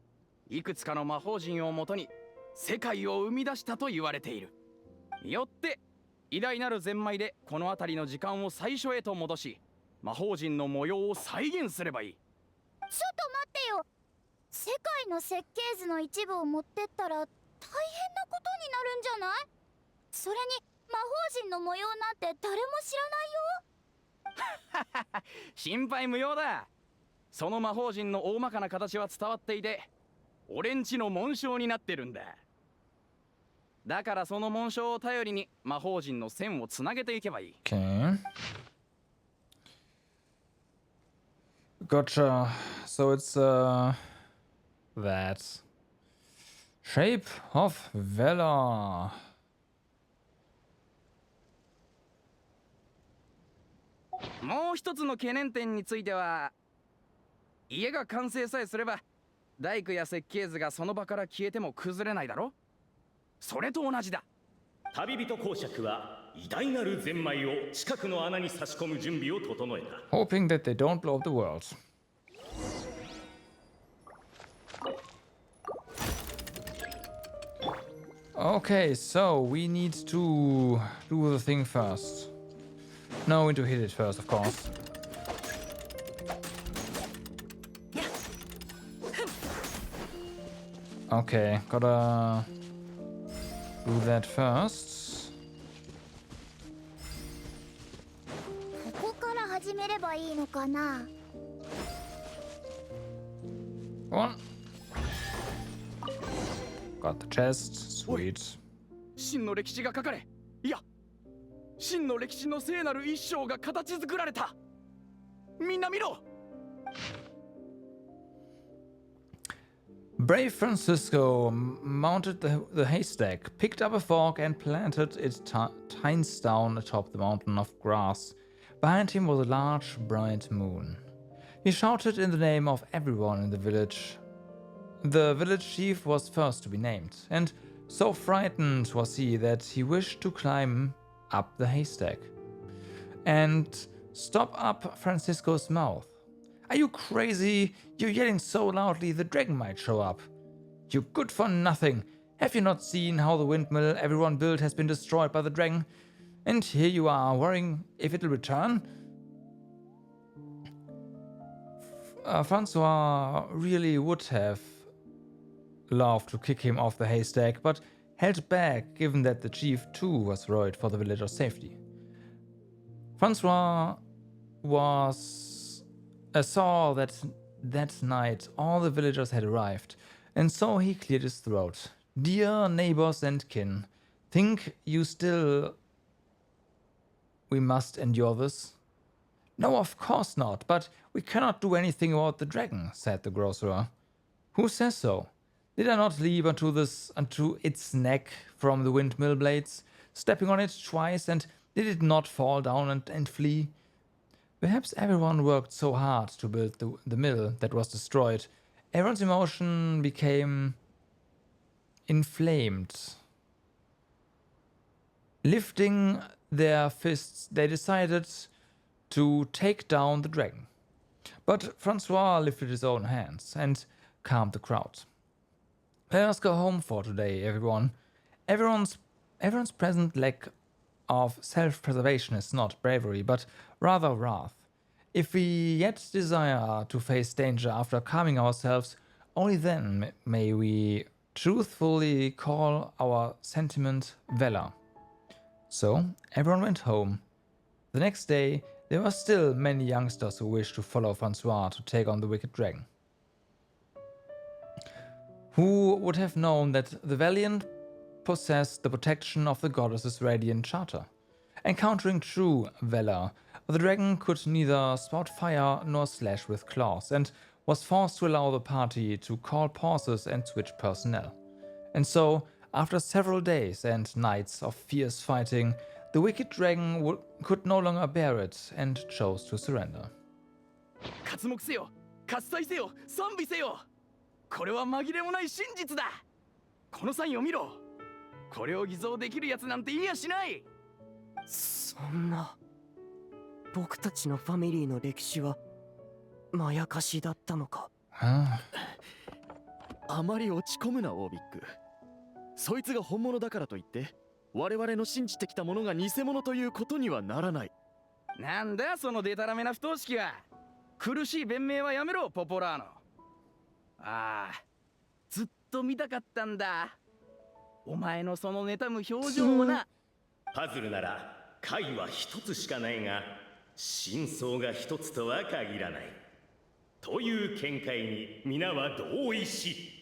いくつかの魔法陣をもとに世界を生み出したと言われている。よって偉大なるゼンマイでこの辺りの時間を最初へと戻し、魔法陣の模様を再現すればいい。ちょっと待ってよ。世界の設計図の一部を持ってったら大変なことになるんじゃない？それに魔法陣の模様なんて誰も知らないよ。心配無用だ。その魔法陣の大まかな形は伝わっていて、俺んちの紋章になってるんだ。だからその紋章を頼りに魔法陣の線をつなげていけばいい。Okay. Gotcha. So it's that shape of valor. もう一つの懸念点については、家が完成さえすれば大工や設計図がその場から消えても崩れないだろ。それと同じだ。旅人公爵は偉大なるゼンマイを近くの穴に差し込む準備を整えた。 Hoping that they don't blow up the world. Okay, so we need to do the thing first. No, we need to hit it first, of course. Okay, gotta do that first. ここから始めればいいのかな？ One. Got the chest. Sweet. 真の歴史が書かれ、いや、真の歴史の聖なる一章が形作られた。みんな見ろ。Brave Francisco mounted the haystack, picked up a fork, and planted its tines down atop the mountain of grass. Behind him was a large, bright moon. He shouted in the name of everyone in the village. The village chief was first to be named, and so frightened was he that he wished to climb up the haystack and stop up Francisco's mouth. Are you crazy? You're yelling so loudly the dragon might show up. You good for nothing. Have you not seen how the windmill everyone built has been destroyed by the dragon? And here you are worrying if it'll return? Francois really would have loved to kick him off the haystack, but held back given that the chief too was worried for the villagers' safety. Francois saw that night all the villagers had arrived, and so he cleared his throat. Dear neighbors and kin, think you still we must endure this? No, of course not, but we cannot do anything about the dragon, said the grocer. Who says so? Did I not leap onto its neck from the windmill blades, stepping on it twice, and did it not fall down and flee? Perhaps everyone worked so hard to build the mill that was destroyed. Everyone's emotion became inflamed. Lifting their fists, they decided to take down the dragon. But Francois lifted his own hands and calmed the crowd. Let us go home for today, everyone. Everyone's present lack of self-preservation is not bravery, but rather wrath. If we yet desire to face danger after calming ourselves, only then may we truthfully call our sentiment valor. So everyone went home. The next day, there were still many youngsters who wished to follow Francois to take on the wicked dragon. Who would have known that the valiant possessed the protection of the goddess's radiant charter? Encountering true valor, the dragon could neither spout fire nor slash with claws, and was forced to allow the party to call pauses and switch personnel. And so, after several days and nights of fierce fighting, the wicked dragon could no longer bear it and chose to surrender. 刮目せよ、喝采せよ、賛美せよ。これは紛れもない真実だ。このサインを見ろ。これを偽造できるやつなんていやしない。そんな、僕たちのファミリーの歴史はまやかしだったのか。あまり落ち込むな、オービック。そいつが本物だからといって我々の信じてきたものが偽物ということにはならない。なんだそのデタラメな不等式は。苦しい弁明はやめろ、ポポラーノ。ああ、ずっと見たかったんだ。お前のその妬む表情もな。パズルなら解は一つしかないが、真相が一つとは限らない。という見解に皆は同意し、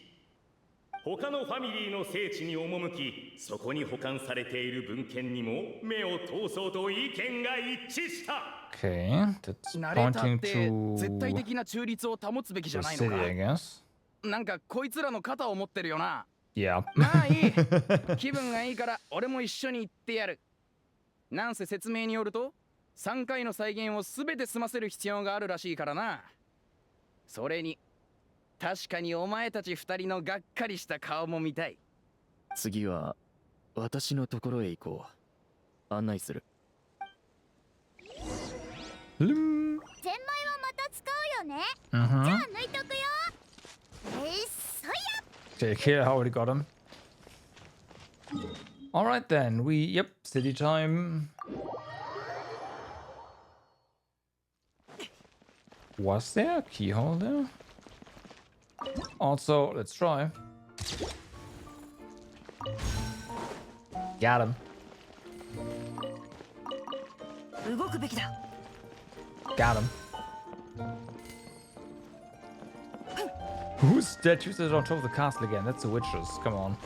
他のファミリーの聖地に赴き、そこに保管されている文献にも目を通そうと意見が一致した。Okay, that's ナレーター pointing って絶対 to 的な中立を保つべきじゃ the ないの city, I か。 guess. なんかこいつらの肩を持ってるよな。 Yeah. まあいい。気分がいいから俺も一緒に行ってやる。なんせ説明によると3回の再現を全て済ませる必要があるらしいからな。それに確かにお前たち2人のがっかりした顔も見たい。次は私のところへ行こう。案内する。ゼンマイはまた使うよね。じゃあ抜いとくよ。そや。 Take care, I already got him. Alright then, yep, city time. Was there a keyhole there? Also, let's try. Got him. 動くべきだ。 Got him. Whose statues is on top of the castle again? That's the witches. Come on.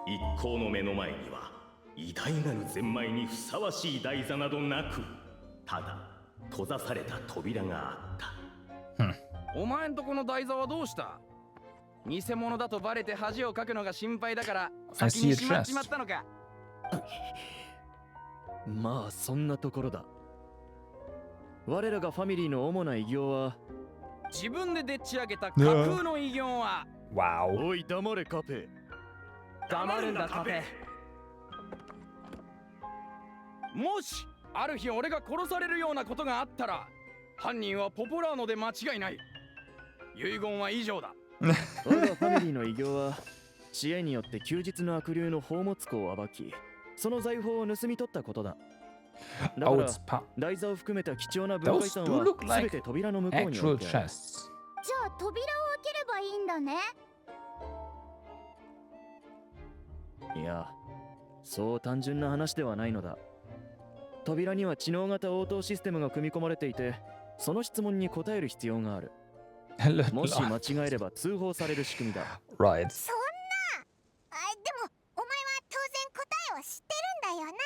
一行の目の前には偉大なるゼンマイにふさわしい台座などなく、ただ閉ざされた扉があった。お前んとこの台座はどうした？偽物だとバレて恥をかくのが心配だから先にしまっちまったのか。まあそんなところだ。我らがファミリーの主な偉業は、自分ででっち上げた架空の偉業は。Wow. おい黙れカペ。黙るんだカペ。もしある日俺が殺されるようなことがあったら、犯人はポポラーノで間違いない。遺言は以上だ。我がファミリーの偉業は知恵によって休日の悪霊の宝物庫を暴き、その財宝を盗み取ったことだ。だから台座を含めた貴重な文化遺産は全て扉の向こうに置いてある。じゃあ扉を開ければいいんだね。いや、そう単純な話ではないのだ。扉には知能型応答システムが組み込まれていて、その質問に答える必要がある。もし間違えれば通報される仕組みだ。Right. そんな。でもお前は当然答えを知ってるんだよな。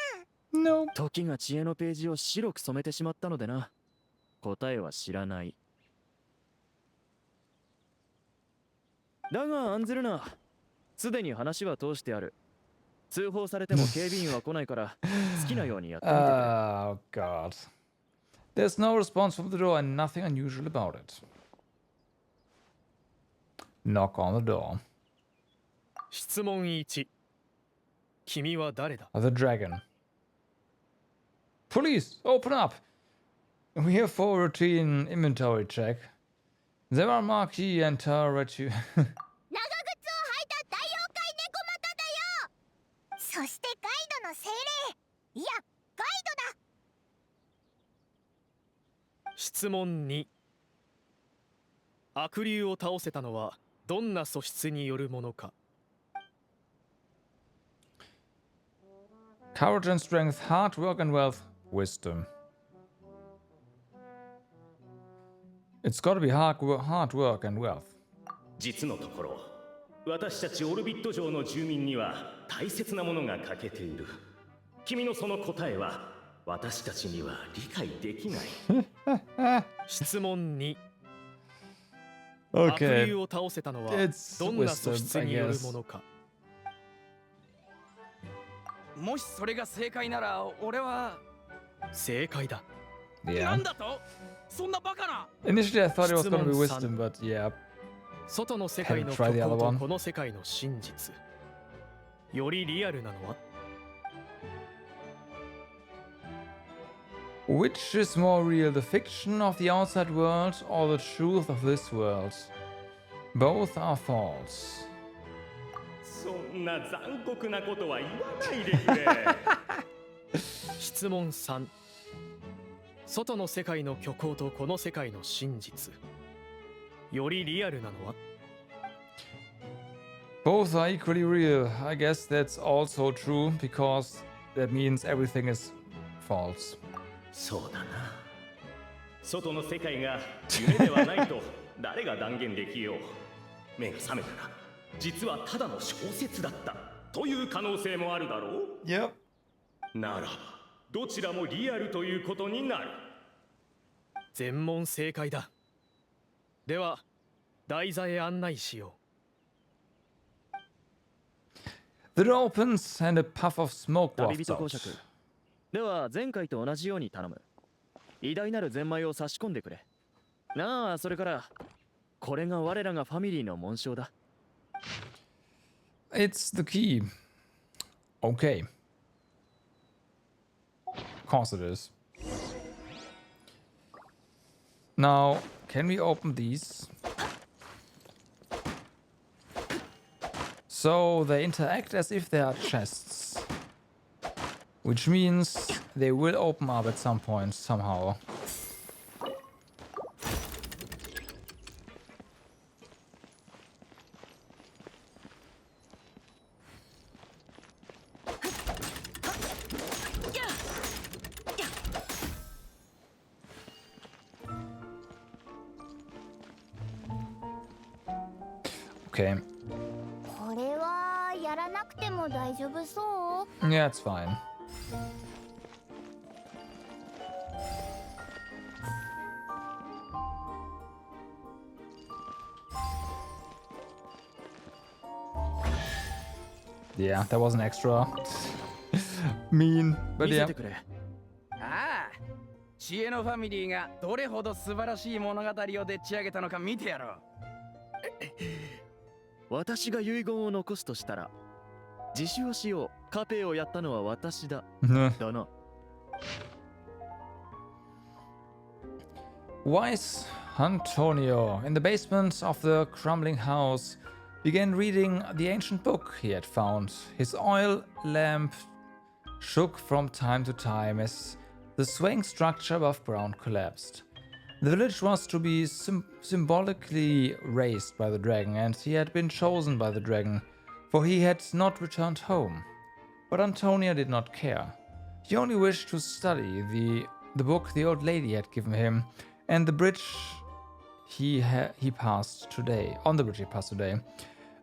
No. 時が知恵のページを白く染めてしまったのでな。答えは知らない。だが案ずるな。すでに話は通してある。通報されても警備員は来ないから好きなようにやってみてくれ。Oh god. There's no response from the door and nothing unusual about it. Knock on the door. 質問1。君は誰だ？ The dragon. Police, open up! We're here for a routine inventory check. There are marquee and turret. そしてガイドの精霊、いやガイドだ。質問2。悪竜を倒せたのはどんな素質によるものか。 Courage and strength, hard work and wealth, wisdom. It's gotta be hard work and wealth. 実のところ、私たちオルビット城の住民には大切なものが欠けている。君のその答えは私たちには理解できない。質問2。 Okay. 悪竜を倒せたのはどんな素質によるものか。もしそれが正解なら俺は正解だ。Yeah. なんだと？そんなバカな。 Initially, I thought it was gonna be wisdom, but yeah. 外の世界の Haven't tried the 虚 other 構と one. この世界の真実。よりリアルなのは？ Which is more real, the fiction of the outside world or the truth of this world? Both are false. そんな残酷なことは言わないでくれ。質問3。外の世界の虚構とこの世界の真実。よりリアルなのは？ Both are equally real. I guess that's also true because that means everything is false. そうだな。外の世界が夢ではないと誰が断言できよう。目が覚めたら実はただの小説だったという可能性もあるだろう。Yep. ならばどちらもリアルということになる。全問正解だ。では台座へ案内しよう。 The door opens and a puff of smoke 旅 wafts 人公 out. 爵。では前回と同じように頼む。偉大なるゼンマイを差し込んでくれ。なあ、それからこれが我らがファミリーの紋章だ。 It's the key. Okay. Of course it is. Now, can we open these? So they interact as if they are chests. Which means they will open up at some point, somehow. Okay. これはやらなくても大丈夫そう？ Yeah, it's fine. Yeah, that was an extra. Mean, but 見せ yeah. てくれ。ああ、知恵のファミリーがどれほど素晴らしい物語をでっち上げたのか見てやろう。私が遺言を残すとしたら、自首をしよう。カペをやったのは私だ。だな。Wise Antonio, in the basement of the crumbling house, began reading the ancient book he had found. His oil lamp shook from time to time as the swaying structure above ground collapsed. The village was to be symbolically raised by the dragon, and he had been chosen by the dragon, for he had not returned home. But Antonio did not care. He only wished to study the book the old lady had given him, and the bridge he passed today. On the bridge he passed today.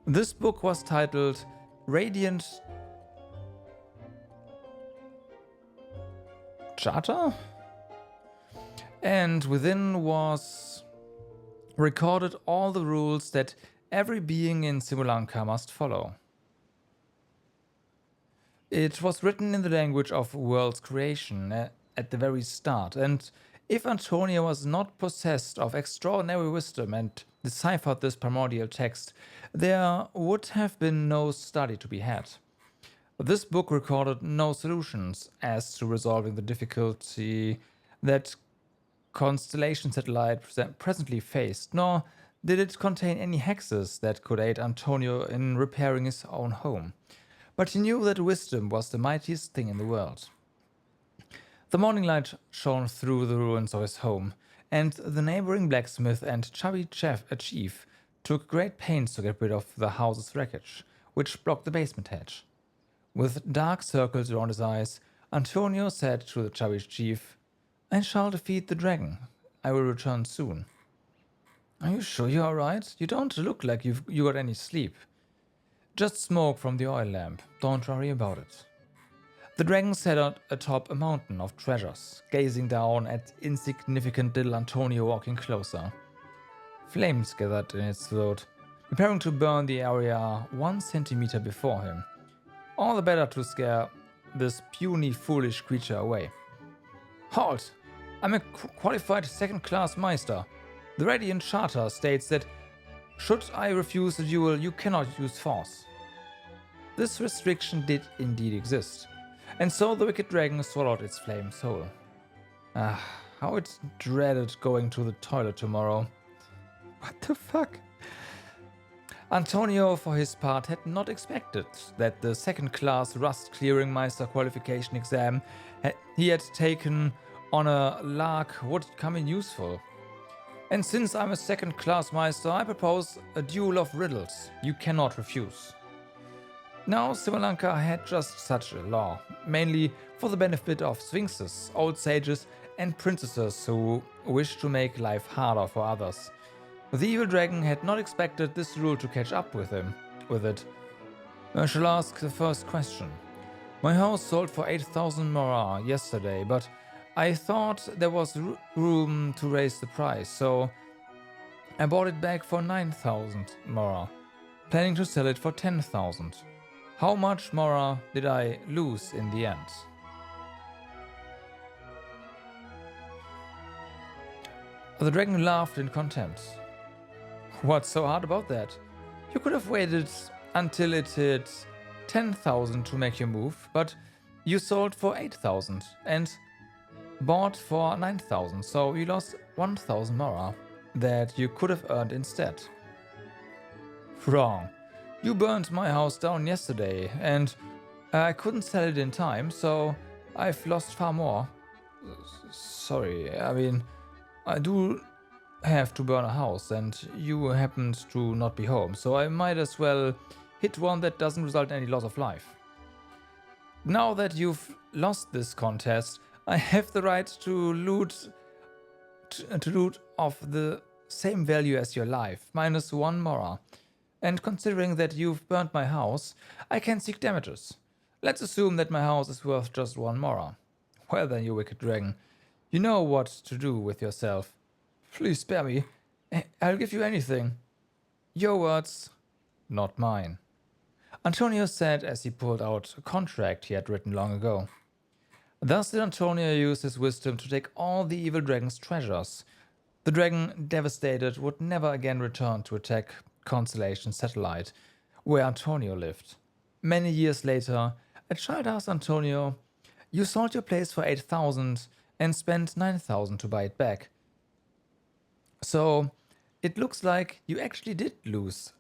This book was titled Radiant Charter? And within was recorded all the rules that every being in Simulanka must follow. It was written in the language of world's creation at the very start, and if Antonio was not possessed of extraordinary wisdom and deciphered this primordial text, there would have been no study to be had. This book recorded no solutions as to resolving the difficulty that Constellation Satellite presently faced, nor did it contain any hexes that could aid Antonio in repairing his own home. But he knew that wisdom was the mightiest thing in the world. The morning light shone through the ruins of his home, and the neighboring blacksmith and chubby chief took great pains to get rid of the house's wreckage, which blocked the basement hatch. With dark circles around his eyes, Antonio said to the chubby chief, "I shall defeat the dragon. I will return soon." "Are you sure you're alright? You don't look like you got any sleep." "Just smoke from the oil lamp. Don't worry about it." The dragon sat atop a mountain of treasures, gazing down at insignificant little Antonio walking closer. Flames gathered in its throat, preparing to burn the area 1 centimeter before him. All the better to scare this puny, foolish creature away. "Halt! I'm a qualified second-class Meister. The Radiant Charter states that should I refuse a duel, you cannot use force." This restriction did indeed exist, and so the wicked dragon swallowed its flame soul. How it dreaded going to the toilet tomorrow. What the fuck? Antonio, for his part, had not expected that the second-class rust-clearing Meister qualification exam he had taken on a lark would come in useful. "And since I'm a second-class Meister, I propose a duel of riddles you cannot refuse." Now, Sri-Lanka had just such a law, mainly for the benefit of sphinxes, old sages, and princesses who wished to make life harder for others. The evil dragon had not expected this rule to catch up with it. "I shall ask the first question. My house sold for 8,000 mora yesterday, but I thought there was room to raise the price, so I bought it back for 9,000 mora, planning to sell it for 10,000. How much mora did I lose in the end?" The dragon laughed in contempt. "What's so hard about that? You could have waited until it hit 10,000 to make your move, but you sold for 8,000 and bought for 9,000, so you lost 1,000 mora that you could have earned instead." "Wrong. You burned my house down yesterday, and I couldn't sell it in time, so I've lost far more." "Sorry, I mean, I do have to burn a house, and you happened to not be home, so I might as well hit one that doesn't result in any loss of life. Now that you've lost this contest, I have the right to loot of the same value as your life, minus 1 mora. And considering that you've burnt my house, I can seek damages. Let's assume that my house is worth just 1 mora. Well then, you wicked dragon, you know what to do with yourself. Please spare me. I'll give you anything." "Your words, not mine," Antonio said as he pulled out a contract he had written long ago. Thus did Antonio use his wisdom to take all the evil dragon's treasures. The dragon, devastated, would never again return to attack Constellation Satellite, where Antonio lived. Many years later, a child asked Antonio, "You sold your place for 8,000 and spent 9,000 to buy it back. So, it looks like you actually did lose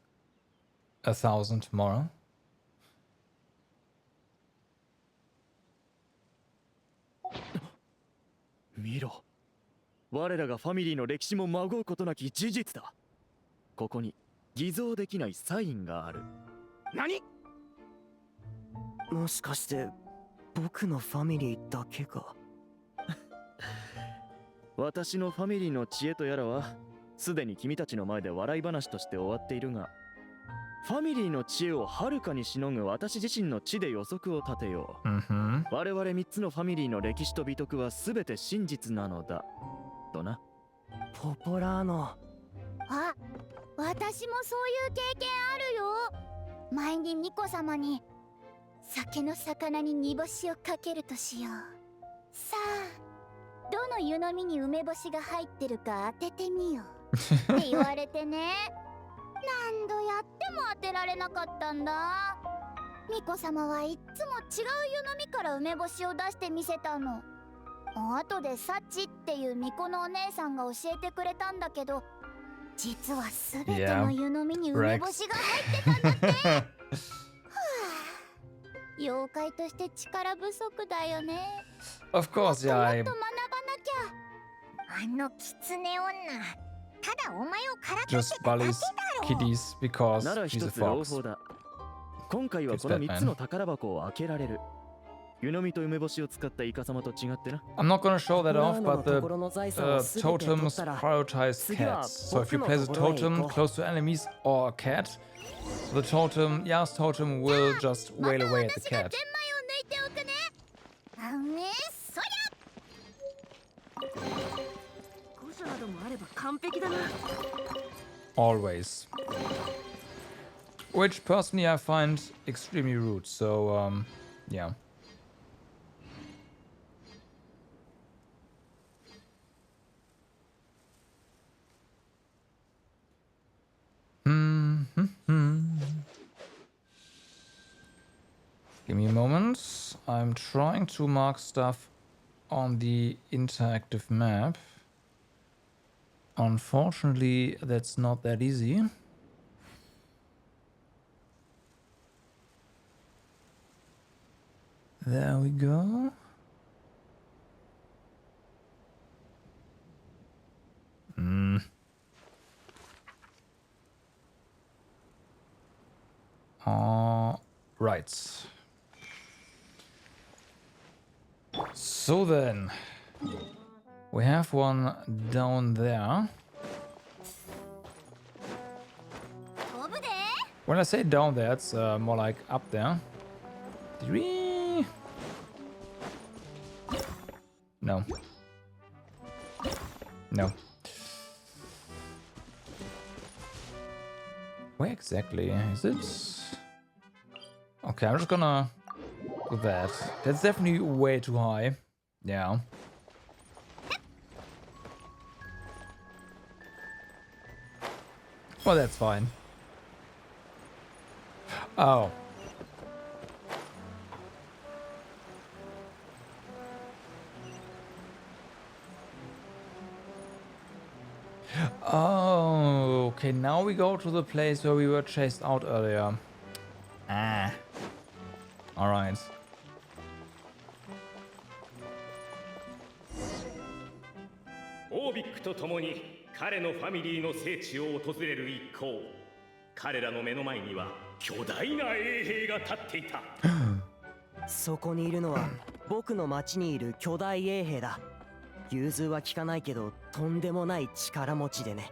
1,000 mora?" 見ろ。我らがファミリーの歴史もまごうことなき事実だ。ここに偽造できないサインがある。何？もしかして僕のファミリーだけが私のファミリーの知恵とやらはすでに君たちの前で笑い話として終わっているが、ファミリーの知恵をはるかにしのぐ私自身の知で予測を立てよう。我々3つのファミリーの歴史と美徳は全て真実なのだとな。ポポラーノ。あ、私もそういう経験あるよ。前にミコ様に酒の魚に煮干しをかけるとしよう。さあ、どの湯飲みに梅干しが入ってるか当ててみようって言われてね。何度やっても当てられなかったんだ。巫女様はいっつも違う湯飲みから梅干しを出してみせたの。後でサチっていう巫女のお姉さんが教えてくれたんだけど、実はすべての湯飲みに梅干しが入ってたんだって。はあ、妖怪として力不足だよね。Of course, yeah. もっと学ばなきゃ。あの狐女、ただお前をからかってた Just だけだ bullies ろ。 kitties because なら she's 一 a つ朗 fox. 報だ。今回はこの3つの宝箱を開けられる。湯飲みと梅干しを使ったイカ様と違ってな。I'm not gonna show that off, but the totems prioritize cats. So if you place a totem close to enemies or a cat, the totem, Yas totem will just wail away at the cat. あめそりゃ。御所などもあれば完璧だな。 Always. Which personally I find extremely rude, so yeah. Give me a moment. I'm trying to mark stuff on the interactive map. Unfortunately, that's not that easy. There we go. Right. So then, we have one down there. When I say down there, it's more like up there. Three. No. No. Where exactly is it? Okay, I'm just gonna do that. That's definitely way too high. Yeah. Well, that's fine. Oh. Oh, okay, now we go to the place where we were chased out earlier. Ah. Alright. オービックと共に彼のファミリーの聖地を訪れる一行。彼らの目の前には巨大な衛兵が立っていた。そこにいるのは僕の町にいる巨大衛兵だ。融通は効かないけどとんでもない力持ちでね。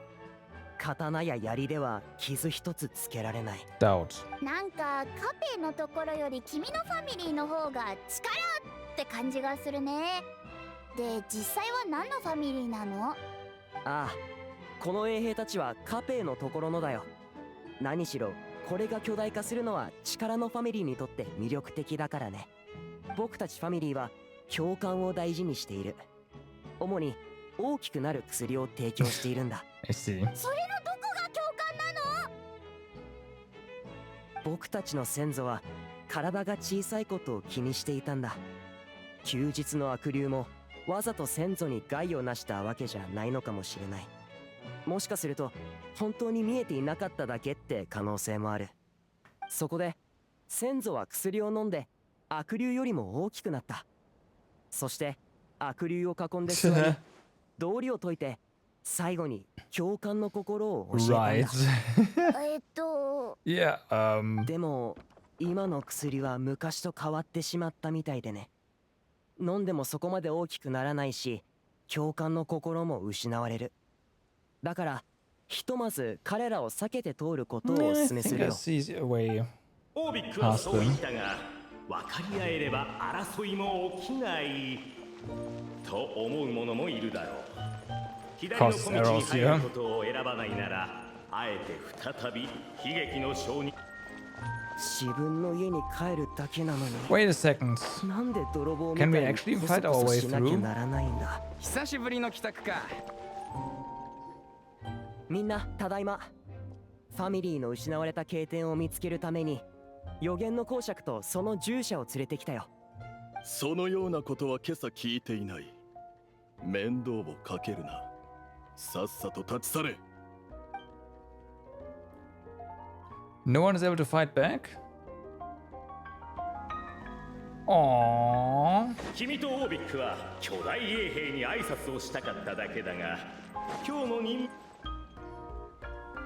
刀や槍では傷一つつけられない。Doubt. なんかカペのところより君のファミリーの方が力って感じがするね。で、実際は何のファミリーなの？ああ、この衛兵たちはカペのところのだよ。何しろこれが巨大化するのは力のファミリーにとって魅力的だからね。僕たちファミリーは共感を大事にしている。主に大きくなる薬を提供しているんだ。それのどこが共感なの？僕たちの先祖は体が小さいことを気にしていたんだ。休日の悪霊もわざと先祖に害をなしたわけじゃないのかもしれない。もしかすると本当に見えていなかっただけって可能性もある。そこで先祖は薬を飲んで悪霊よりも大きくなった。そして悪霊を囲んで座り道理を解いて最後に共感の心を教えたんだ。Yeah, でも今の薬は昔と変わってしまったみたいでね。飲んでもそこまで大きくならないし共感の心も失われる。だからひとまず彼らを避けて通ることをお勧めするよ。オービックはそう言ったが、分かり合えれば争いも起きないと思う者もいるだろう。左の小道に入ることを選ばないなら、あえて再び悲劇の証人。自分の家に帰るだけなのに。 Wait a second. なんで泥棒みたい Can に we actually fight our way しなきゃ through? ならないんだ。久しぶりの帰宅か。みんなただいま。ファミリーの失われた経典を見つけるために予言の公爵とその従者を連れてきたよ。そのようなことは今朝聞いていない。面倒をかけるな。さっさと立ち去れ。No one is able to fight back? Aww. 君とオービックは巨大衛兵に挨拶をしたかっただけだが、今日の任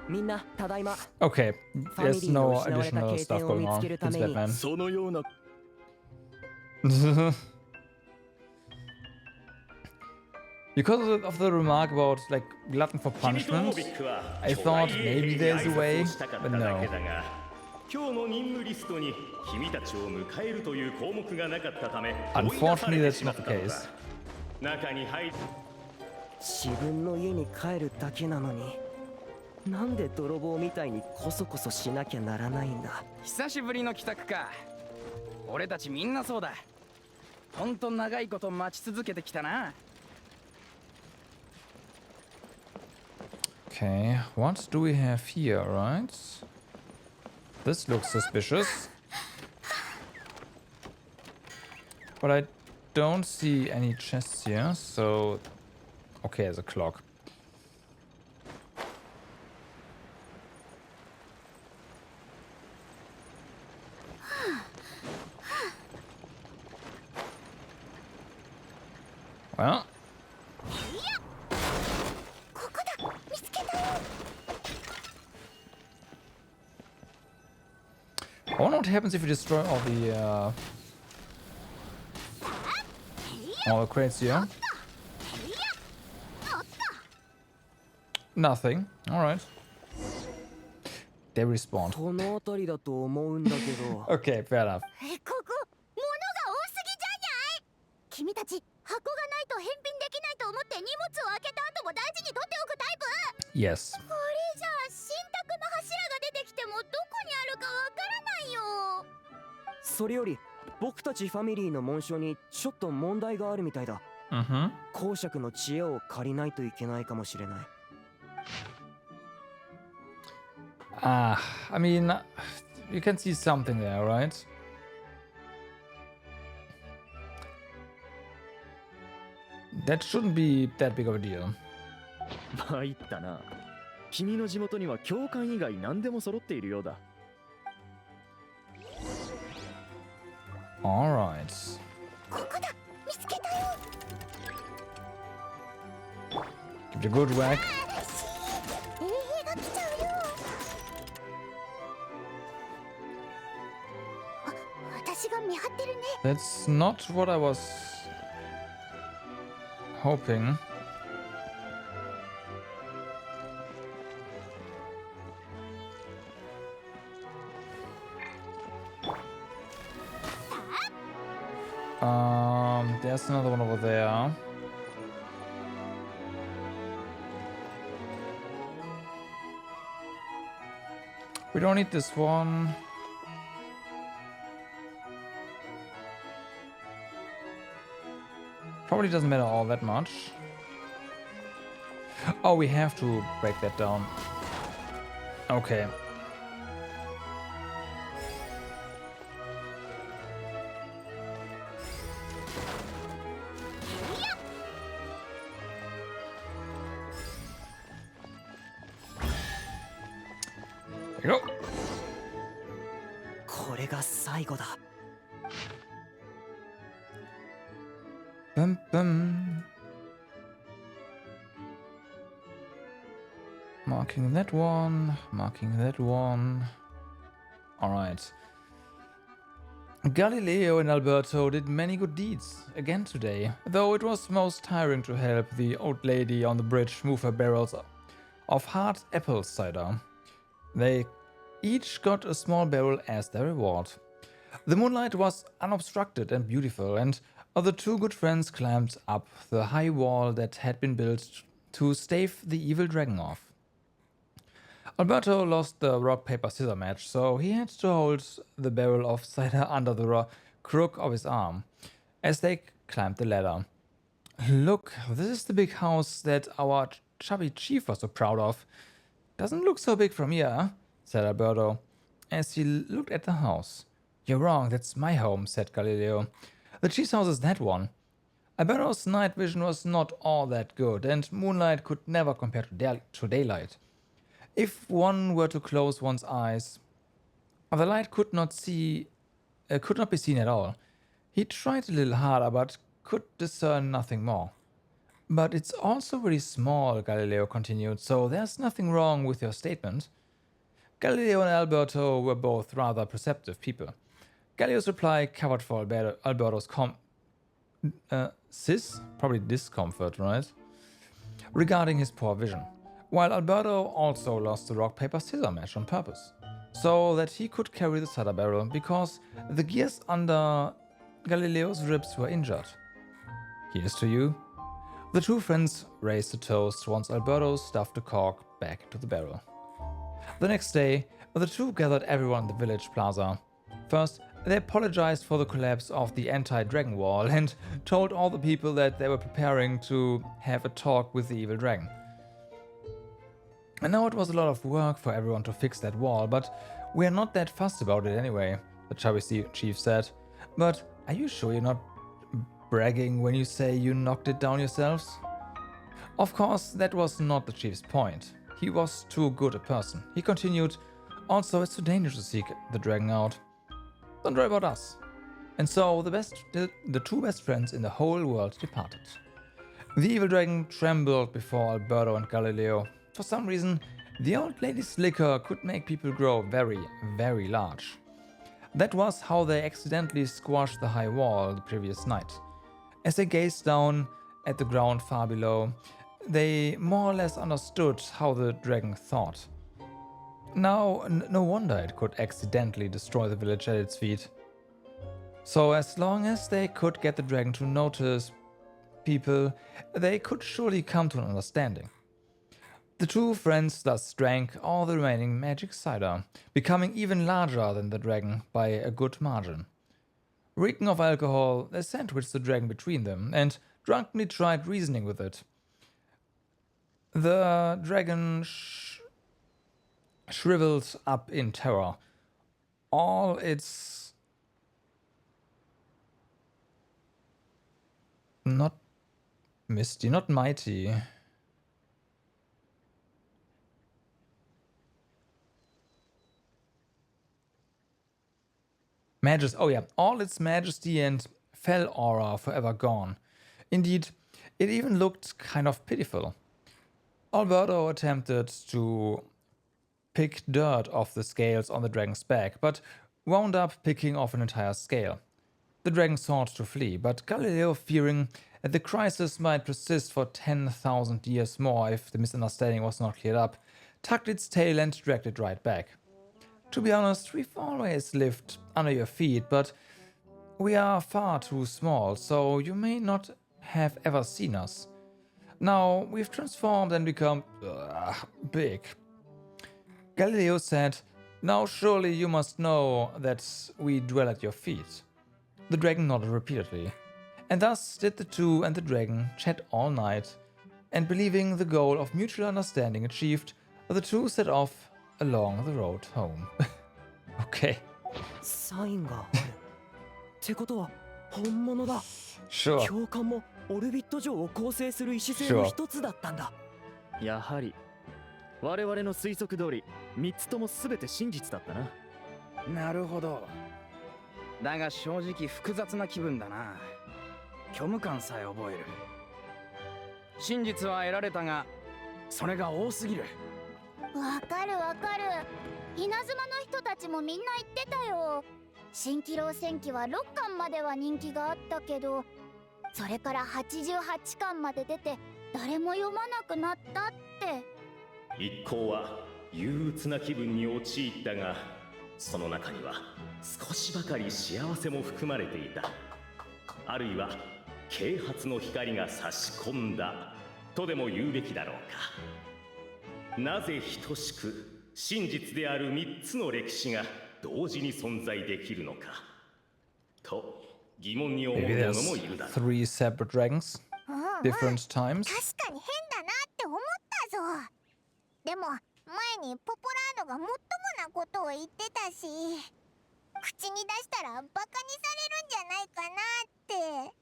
みんなただいま。 Okay, ファミ there's リーの no 失われた additional 経 stuff 験を going 見 on. つけるた It's めに Batman. そのような Because of the remark about like glutton for 君とオ punishment, ービックは I 巨大 thought 衛 maybe 兵に there's 挨 a way, 拶をしたかった but だ no. けだが、今日の任務リストに君たちを迎えるという項目がなかったため、追い出さ Unfortunately, れ that's てしまっ not た the のだ。 case. 中に入り自分の家に帰るだけなのに、なんで泥棒みたいにコソコソしなきゃならないんだ。久しぶりの帰宅か。俺たちみんなそうだ。ほんと長いこと待ち続けてきたな。Okay, what do we have here, right? This looks suspicious. But I don't see any chests here, so... Okay, there's a clock. Well... I wonder what happens if you destroy all the crates here. Nothing. Alright. They respawn. この辺りだと思うんだけど。Okay, fair enough. ここ物が多すぎじゃない？君たち箱がないと返品できないと思って荷物を開けた後も大事に取っておくタイプ？ Yes. これじゃあ信託の柱が出てきてもどこにあるかわからないよ。それより僕たちファミリーの紋章にちょっと問題があるみたいだ。公爵の知恵を借りないといけないかもしれない。I mean, you can see something there, right? That shouldn't be that big of a deal. 参ったな。君の地元には教官以外何でも揃っているようだ。Alright. ここだ、見つけたよ。 Give it a good whack. 衛兵が来ちゃうよ。あ、私が見張ってるね。 That's not what I was hoping. There's another one over there. We don't need this one. Probably doesn't matter all that much. Oh, we have to break that down. Okay. There you go. これが最後だ。 Bum, bum. Marking that one, marking that one. Alright. Galileo and Alberto did many good deeds again today, though it was most tiring to help the old lady on the bridge move her barrels of hard apple cider. They each got a small barrel as their reward. The moonlight was unobstructed and beautiful, and the two good friends climbed up the high wall that had been built to stave the evil dragon off. Alberto lost the rock, paper, scissors match, so he had to hold the barrel of cider under the crook of his arm as they climbed the ladder. Look, this is the big house that our chubby chief was so proud of. Doesn't look so big from here, said Alberto, as he looked at the house. You're wrong, that's my home, said Galileo. The chief's house is that one. Alberto's night vision was not all that good, and moonlight could never compare to daylight. If one were to close one's eyes, the light could not be seen at all. He tried a little harder, but could discern nothing more. But it's also very small, Galileo continued, so there's nothing wrong with your statement. Galileo and Alberto were both rather perceptive people. Galileo's reply covered for Alberto's probably discomfort, right? Regarding his poor vision, while Alberto also lost the rock paper scissors match on purpose, so that he could carry the cider barrel because the gears under Galileo's ribs were injured. Here's to you. The two friends raised a toast once Alberto stuffed the cork back into the barrel. The next day, the two gathered everyone in the village plaza. First, they apologized for the collapse of the anti-dragon wall and told all the people that they were preparing to have a talk with the evil dragon. And now it was a lot of work for everyone to fix that wall, but we're not that fussed about it anyway, the chubby chief said. But are you sure you're not bragging when you say you knocked it down yourselves? Of course, that was not the chief's point. He was too good a person. He continued, also it's too dangerous to seek the dragon out. Don't worry about us. And so the two best friends in the whole world departed. The evil dragon trembled before Alberto and Galileo. For some reason, the old lady's liquor could make people grow very, very large. That was how they accidentally squashed the high wall the previous night. As they gazed down at the ground far below, they more or less understood how the dragon thought. Now, no wonder it could accidentally destroy the village at its feet. So as long as they could get the dragon to notice people, they could surely come to an understanding. The two friends thus drank all the remaining magic cider, becoming even larger than the dragon by a good margin. Reeking of alcohol, they sandwiched the dragon between them and drunkenly tried reasoning with it. The dragon shriveled up in terror. All its not misty, not mighty. All its majesty and fell aura forever gone. Indeed, it even looked kind of pitiful. Alberto attempted to pick dirt off the scales on the dragon's back, but wound up picking off an entire scale. The dragon sought to flee, but Galileo, fearing that the crisis might persist for 10,000 years more if the misunderstanding was not cleared up, tucked its tail and dragged it right back. To be honest, we've always lived under your feet, but we are far too small, so you may not have ever seen us. Now, we've transformed and become big. Galileo said, now surely you must know that we dwell at your feet. The dragon nodded repeatedly, and thus did the two and the dragon chat all night, and believing the goal of mutual understanding achieved, the two set off along the road home. Okay. サインがある。ってことは本物だ。Sure. 教官もオルビット城を構成する石製の一つだったんだ。やはり我々の推測通り3つとも全て真実だったな。なるほど。だが正直複雑な気分だな。虚無感さえ覚える。真実は得られたが、それが多すぎる。わかるわかる。稲妻の人たちもみんな言ってたよ。蜃気楼戦記は6巻までは人気があったけど、それから88巻まで出て誰も読まなくなったって。一行は憂鬱な気分に陥ったが、その中には少しばかり幸せも含まれていた。あるいは啓発の光が差し込んだとでも言うべきだろうか。なぜ等しく真実である3つの歴史が同時に存在できるのかと疑問に思う者もいるだろう。 Three separate dragons, different times. 確かに変だなって思ったぞ。でも前にポポラーノがもっともなことを言ってたし、口に出したらバカにされるんじゃないかなって。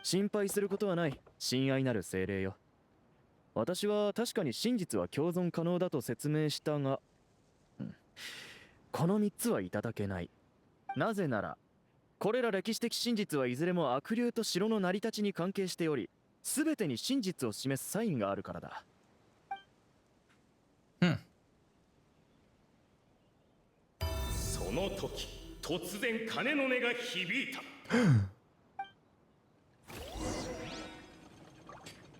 心配することはない。親愛なる精霊よ。私は確かに真実は共存可能だと説明したが、この3つはいただけない。なぜならこれら歴史的真実はいずれも悪霊と城の成り立ちに関係しており、全てに真実を示すサインがあるからだ。その時突然鐘の音が響いた。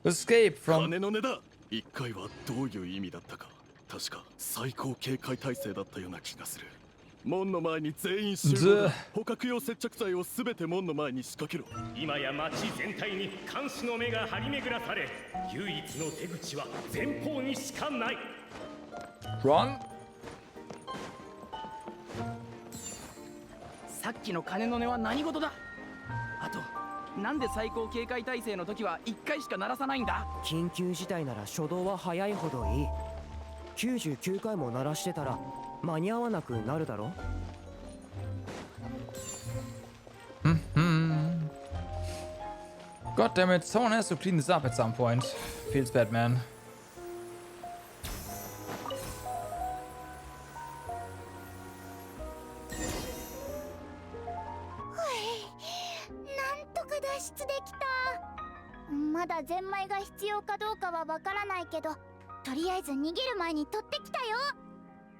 Escape from 鐘の音だ。一回はどういう意味だったか。確か最高警戒態勢だったような気がする。門の前に全員集合だ。捕獲用接着剤をすべて門の前に仕掛けろ。今や町全体に監視の目が張り巡らされ、唯一の出口は前方にしかない。 Run! さっきの鐘の音は何事だ。あとなんで最高警戒態勢の時は1回しか鳴らさないんだ。緊急事態なら初動は早いほどいい。99回も鳴らしてたら間に合わなくなるだろ。God damn it, someone has to clean this up at some point. Feels bad, man. なんとか脱出できた。まだゼンマイが必要かどうかはわからないけど、とりあえず逃げる前に取ってきたよ。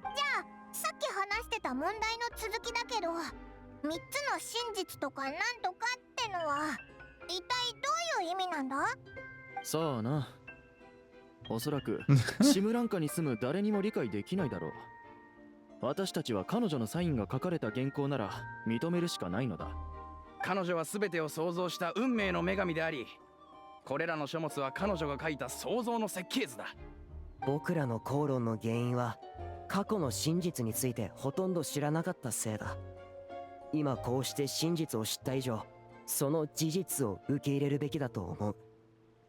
じゃあさっき話してた問題の続きだけど、3つの真実とかなんとかってのは一体どういう意味なんだ？さあな。おそらくシムランカに住む誰にも理解できないだろう。私たちは彼女のサインが書かれた原稿なら認めるしかないのだ。彼女は全てを創造した運命の女神であり、これらの書物は彼女が書いた創造の設計図だ。僕らの口論の原因は過去の真実についてほとんど知らなかったせいだ。今こうして真実を知った以上、その事実を受け入れるべきだと思う。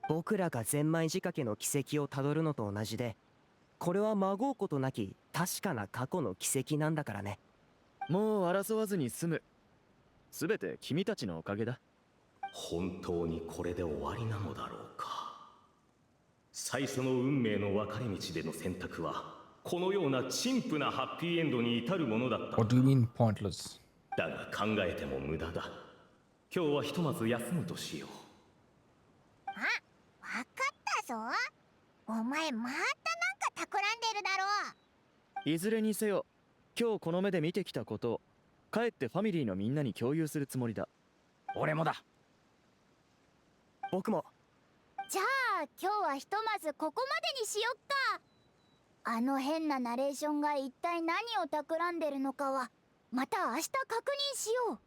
僕らがゼンマイ仕掛けの軌跡をたどるのと同じで、これはまごうことなき確かな過去の軌跡なんだからね。もう争わずに済む。全て君たちのおかげだ。本当にこれで終わりなのだろうか。最初の運命の分かれ道での選択はこのような陳腐なハッピーエンドに至るものだった。 What do you mean pointless? だが考えても無駄だ。今日はひとまず休むとしよう。あ、わかったぞ。お前またなんか企んでるだろう。いずれにせよ、今日この目で見てきたことを帰ってファミリーのみんなに共有するつもりだ。俺もだ。僕も。じゃあ今日はひとまずここまでにしよっか。あの変なナレーションが一体何を企んでるのかはまた明日確認しよう。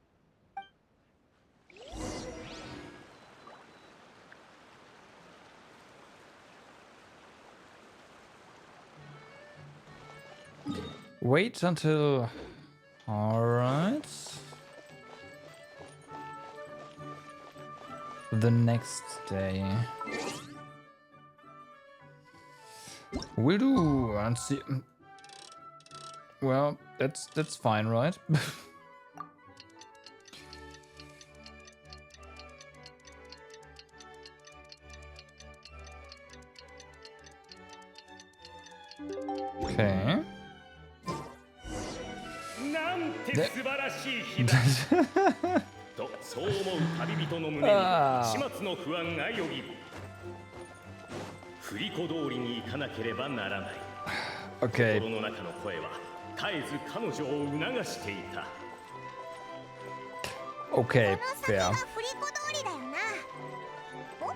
Wait until... Alright. The next day. Will do. And see... Well, that's fine, right? Okay. なんて素晴らしい日だとそう思う旅人の胸に始末の不安がよぎる。振り子通りに行かなければならない。Okay. 心の中の声は絶えず彼女を促していた。 Okay, その先 fair. が振り子通りだよな。お、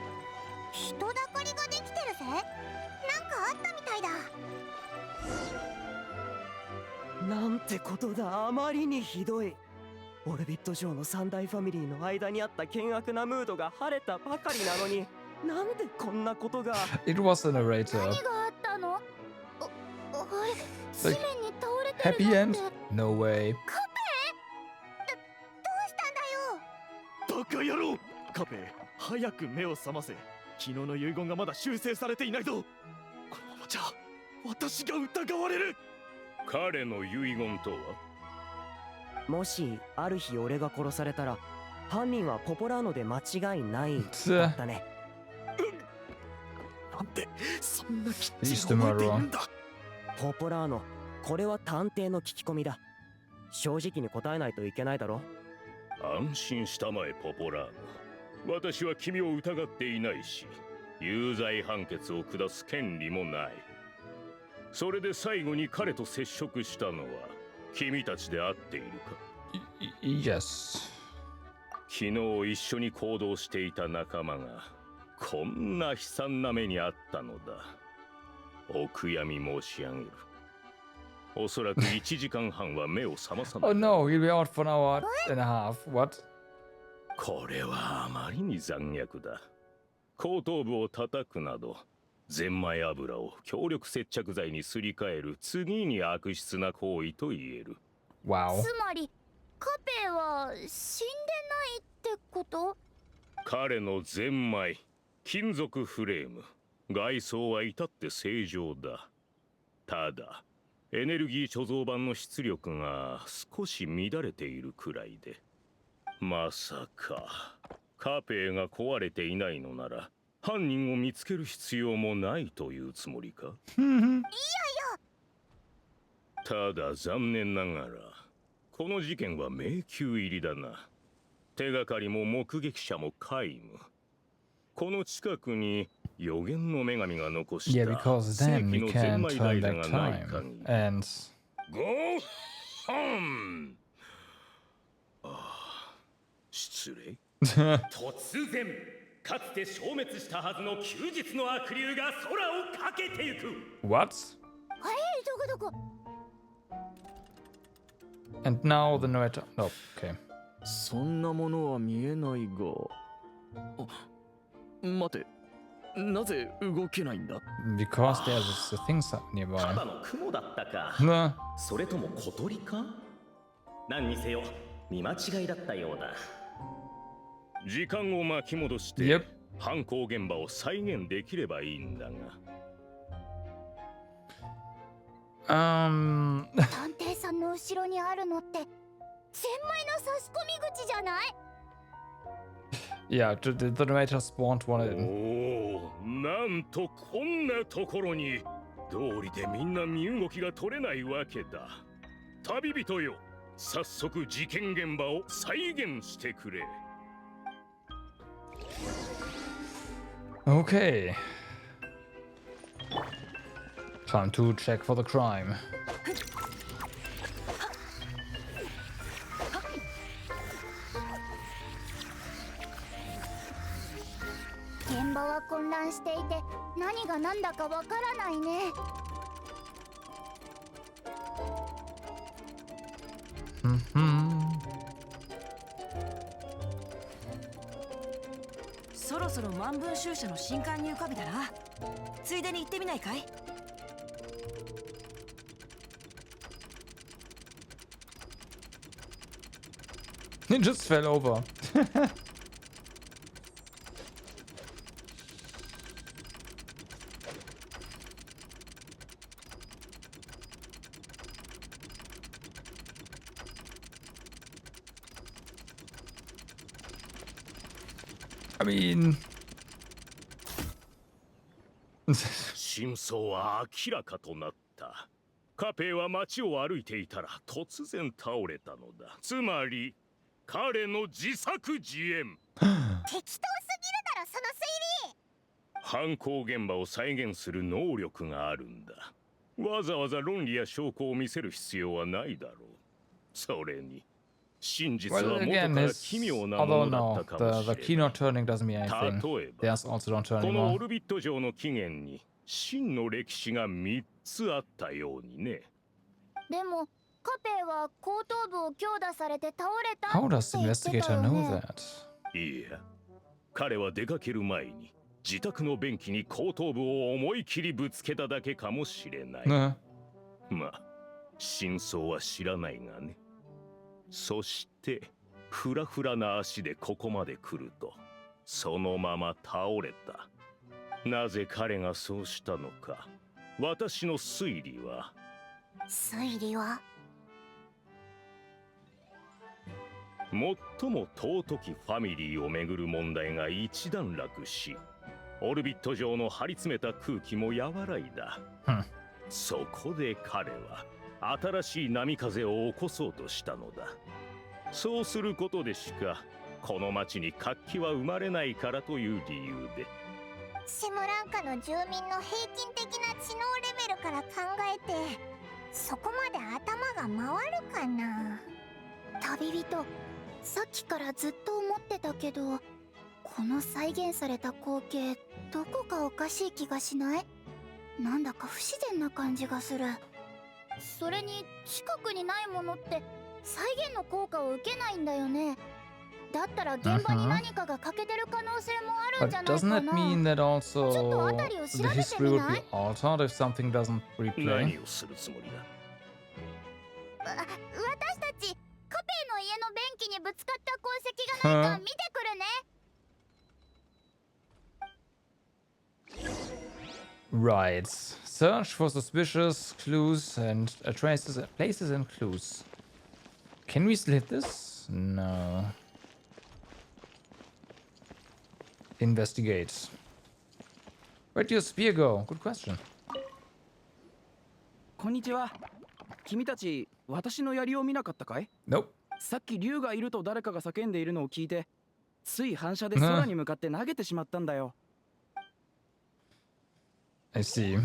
人だかりができてるぜ。なんかあったみたいだ。なんてことだ。あまりにひどい。オルビット城の三大ファミリーの間にあった険悪なムードが晴れたばかりなのに、なんでこんなことが。 It was the narrator. 何があったの？あれ、地面 Like, に倒れてる happy なん end? て。 No way. カペ？どうしたんだよ。バカ野郎。カペ、早く目を覚ませ。昨日の遺言がまだ修正されていないぞ。このままじゃ私が疑われる。彼の遺言とは？もしある日俺が殺されたら犯人はポポラーノで間違いないだったね。なんでそんなきっち He's り the 覚えている murderer. んだ。ポポラーノ、これは探偵の聞き込みだ。正直に答えないといけないだろ。安心したまえポポラーノ。私は君を疑っていないし、有罪判決を下す権利もない。それで最後に彼と接触したのは君たちで会っているか？ Yes. 昨日一緒に行動していた仲間がこんな悲惨な目にあったのだ。お悔やみ申し上げる。おそらく1時間半は目を覚まさない。Oh no, he'll be out for an hour and a half. What? これはあまりに残虐だ。後頭部を叩くなど、ゼンマイ油を強力接着剤にすり替える次に悪質な行為と言える。Wow. つまりカペは死んでないってこと？彼のゼンマイ、金属フレーム、外装は至って正常だ。ただ、エネルギー貯蔵板の出力が少し乱れているくらいで。まさかカペが壊れていないのなら犯人を見つける必要もないというつもりか？いやいや。ただ残念ながらこの事件は迷宮入りだな。手がかりも目撃者も皆無。この近くに予言の女神が残した Yeah, because 世 then 紀 we のゼン can マイ turn ダ back イダがない time. 限り。 And ゴーホン。失礼。突然かつて消滅したはずの休日の悪竜が空を駆けてゆく。 what? どこ？ And now the narrator. No, okay. そんなものは見えないが。待て、なぜ動けないんだ？ Because there's the things た nearby. だの雲だったか。 No. それとも小鳥か？何にせよ見間違いだったようだ。時間を巻き戻して、Yep. 犯行現場を再現できればいいんだが。探偵さんの後ろにあるのってゼンマイの差し込み口じゃない？ Yeah, the narrator spawned one in. おお、なんとこんなところに道理でみんな身動きが取れないわけだ。旅人よ、早速事件現場を再現してくれ。Okay. Time to check for the crime. 現場は混乱していて何が何だかわからないね。そろそろ万分集者の新刊入荷日だな。ついでに行ってみないかい？ It just fell over. I mean... 真相は明らかとなった。カペは街を歩いていたら突然倒れたのだ。つまり彼の自作自演。適当すぎるだろその推理。犯行現場を再現する能力があるんだ。わざわざ論理や証拠を見せる必要はないだろう。それに真実は Well, 元 again, から his, 奇妙な although ものだ no, ったかもし the れない。 key not turning doesn't mean anything. 例えば There's also don't turn この anymore. オルビット上の起源に真の歴史が3つあったようにね。でもカペは後頭部を強打されて倒れた How って does the 言ってた investigator よ know ね。 that? いや、彼は出かける前に自宅の便器に後頭部を思い切りぶつけただけかもしれない。ね。まあ、真相は知らないがね。そしてフラフラな足でここまで来るとそのまま倒れた。なぜ彼がそうしたのか、私の推理は推理は最も尊きファミリーをめぐる問題が一段落し、オルビット上の張り詰めた空気も和らいだ。そこで彼は新しい波風を起こそうとしたのだ。そうすることでしかこの町に活気は生まれないからという理由で。シムランカの住民の平均的な知能レベルから考えて、そこまで頭が回るかな。旅人、さっきからずっと思ってたけど、この再現された光景、どこかおかしい気がしない？なんだか不自然な感じがする。それに近くにないものって再現の効果を受けないんだよね。だったら現場に何かが欠けてる可能性もあるんじゃないか doesn't な。 that mean that ちょっと also 辺りを調 the べて history み would な be い？ altered if something doesn't replay? 何をするつもりだ？私たちカペイの家の便器にぶつかった痕跡がないか見てくるね。 Right. Search for suspicious clues and traces, places and clues. Can we slit this? No. Investigate. Where'd your spear go? Good question. こんにちは。君たち、私の槍を見なかったかい？ Nope. さっき竜がいると誰かが叫んでいるのを聞いて、つい反射で空に向かって投げてしまったんだよ。I see.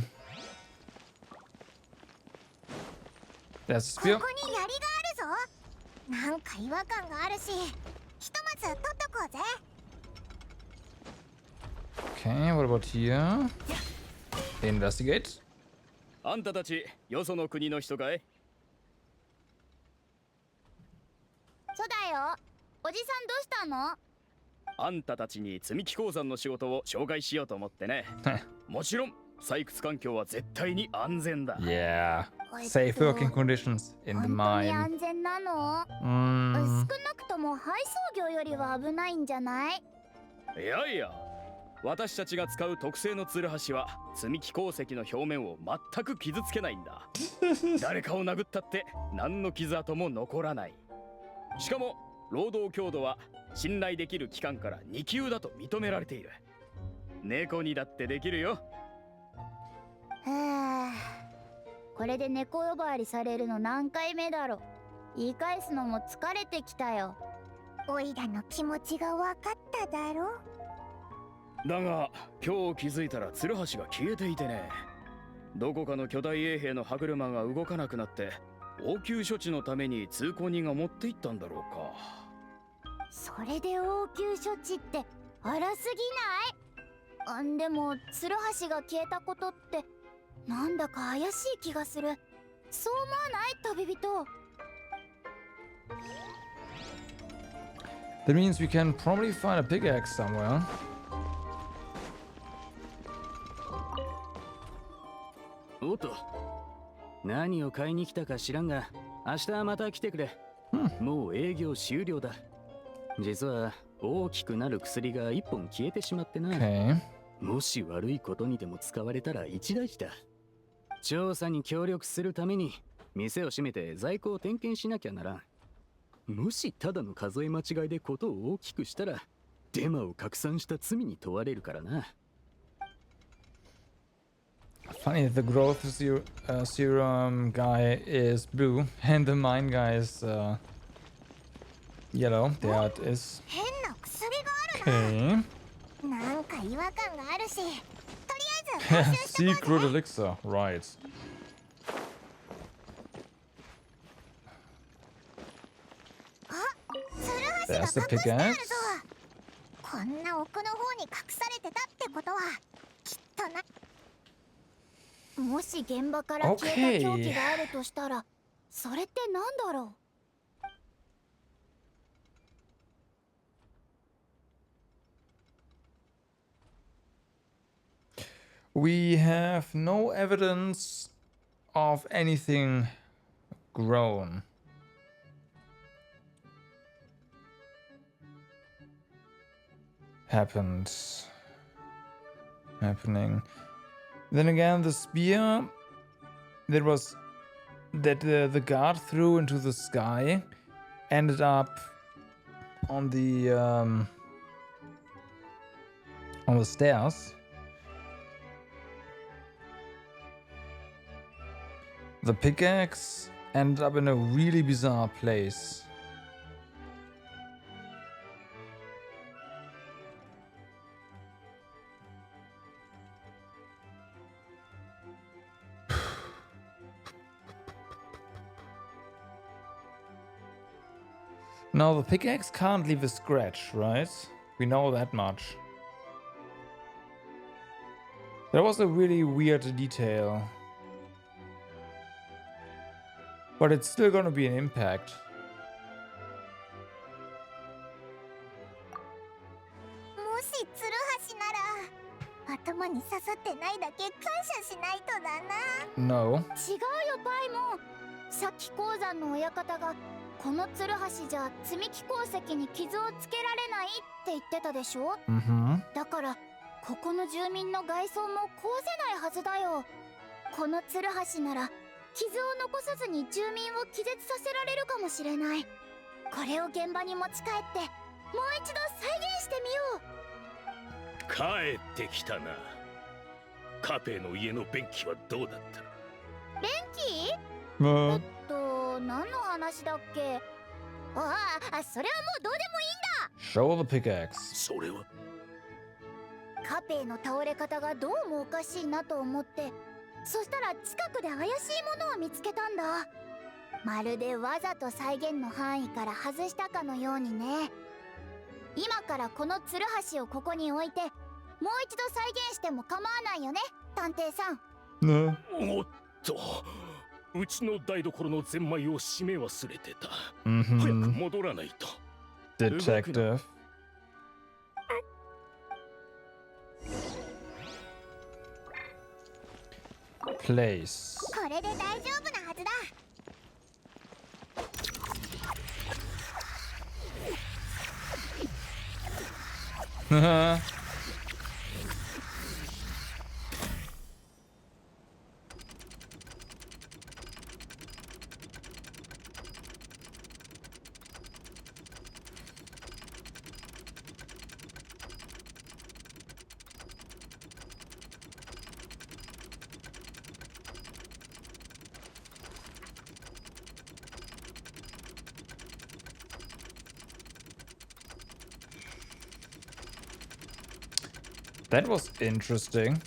There's a こ spear. こに槍があるぞ。なんか違和感があるし、ひとまず取っとこうぜ。 Okay, what about here? Investigate. あんたたちよその国の人かい？そうだよ。おじさんどうしたの？あんたたちに積み木鉱山の仕事を紹介しようと思ってね。もちろん採掘環境は絶対に安全だ。Yeah. Safe working conditions in the 本当に mine. 安全なの？少 Mm. なくとも配送業よりは危ないんじゃない？いやいや、私たちが使う特製のツルハシは積み木鉱石の表面を全く傷つけないんだ。誰かを殴ったって何の傷跡も残らない。しかも労働強度は信頼できる機関から2級だと認められている。猫にだってできるよ。はあ、これで猫呼ばわりされるの何回目だろ。言い返すのも疲れてきたよ。おいらの気持ちが分かっただろ。だが今日気づいたらツルハシが消えていてね。どこかの巨大衛兵の歯車が動かなくなって応急処置のために通行人が持って行ったんだろうか。それで応急処置って荒すぎない？でもツルハシが消えたことってなんだか怪しい気がする。そう思わない？旅人。 That means we can probably find a pickaxe somewhere. おっと、何を買いに来たか知らんが、明日はまた来てくれ。もう営業終了だ。実は大きくなる薬が1本消えてしまってな。もし悪いことにでも使われたら一大事だ。調査に協力するために店を閉めて在庫を点検しなきゃならん。もしただの数え間違いでことを大きくしたらデマを拡散した罪に問われるからな。Funny that the growth serum guy is blue and the mine guy is yellow. There it is. 変な薬がある Okay. な。なんか違和感があるし、とりあえず回収してこうぜ。 Secret elixir, right. ツルハシ There's が the 隠してある pickaxe. ぞ。こんな奥の方に隠されてたってことはきっとな。もし現場から消えた凶器があるとしたら、それってなんだろう。 We have no evidence of anything grown. Happening. Then again, the spear that was that the guard threw into the sky ended up on the stairs. The pickaxe ended up in a really bizarre place. Now the pickaxe can't leave a scratch, right? We know that much. That was a really weird detail. But it's still gonna be an impact. もしツルハシなら頭に刺さってないだけ感謝しないとだな。 No. 違うよパイモン。さっき鉱山の親方がこのツルハシじゃ積み木鉱石に傷をつけられないって言ってたでしょ。だからここの住民の外装も壊せないはずだよ。このツルハシなら傷を残さずに住民を気絶させられるかもしれない。これを現場に持ち帰ってもう一度再現してみよう。帰ってきたな。カペの家の便器はどうだった？便器？何の話だっけ？ああ、それはもうどうでもいいんだ。 Show the pickaxe. それはカペの倒れ方がどうもおかしいなと思って、そしたら近くで怪しいものを見つけたんだ。まるでわざと再現の範囲から外したかのようにね。今からこのツルハシをここに置いてもう一度再現しても構わないよね、探偵さん。ね。おっと、うちの台所のゼンマイを閉め忘れてた。早く戻らないと。Detective. Place. これで大丈夫なはずだ。That was interesting.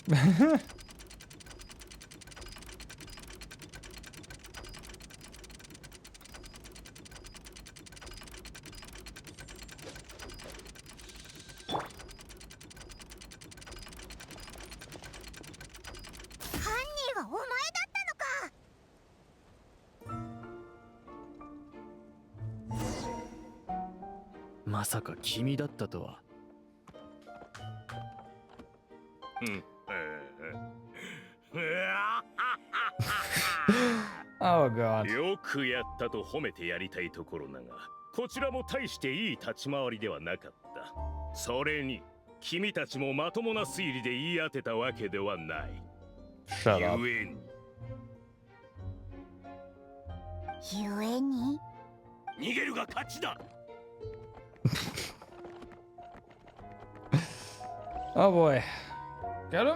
Masaka まさか君だったとは。Oh God. よくやったと褒めてやりたいところだが、こちらも大していい立ち回りではなかった。それに君たちもまともな推理で言い当てたわけではない。Shut up. ゆえに逃げるが勝ちだ。Oh boy. Got him?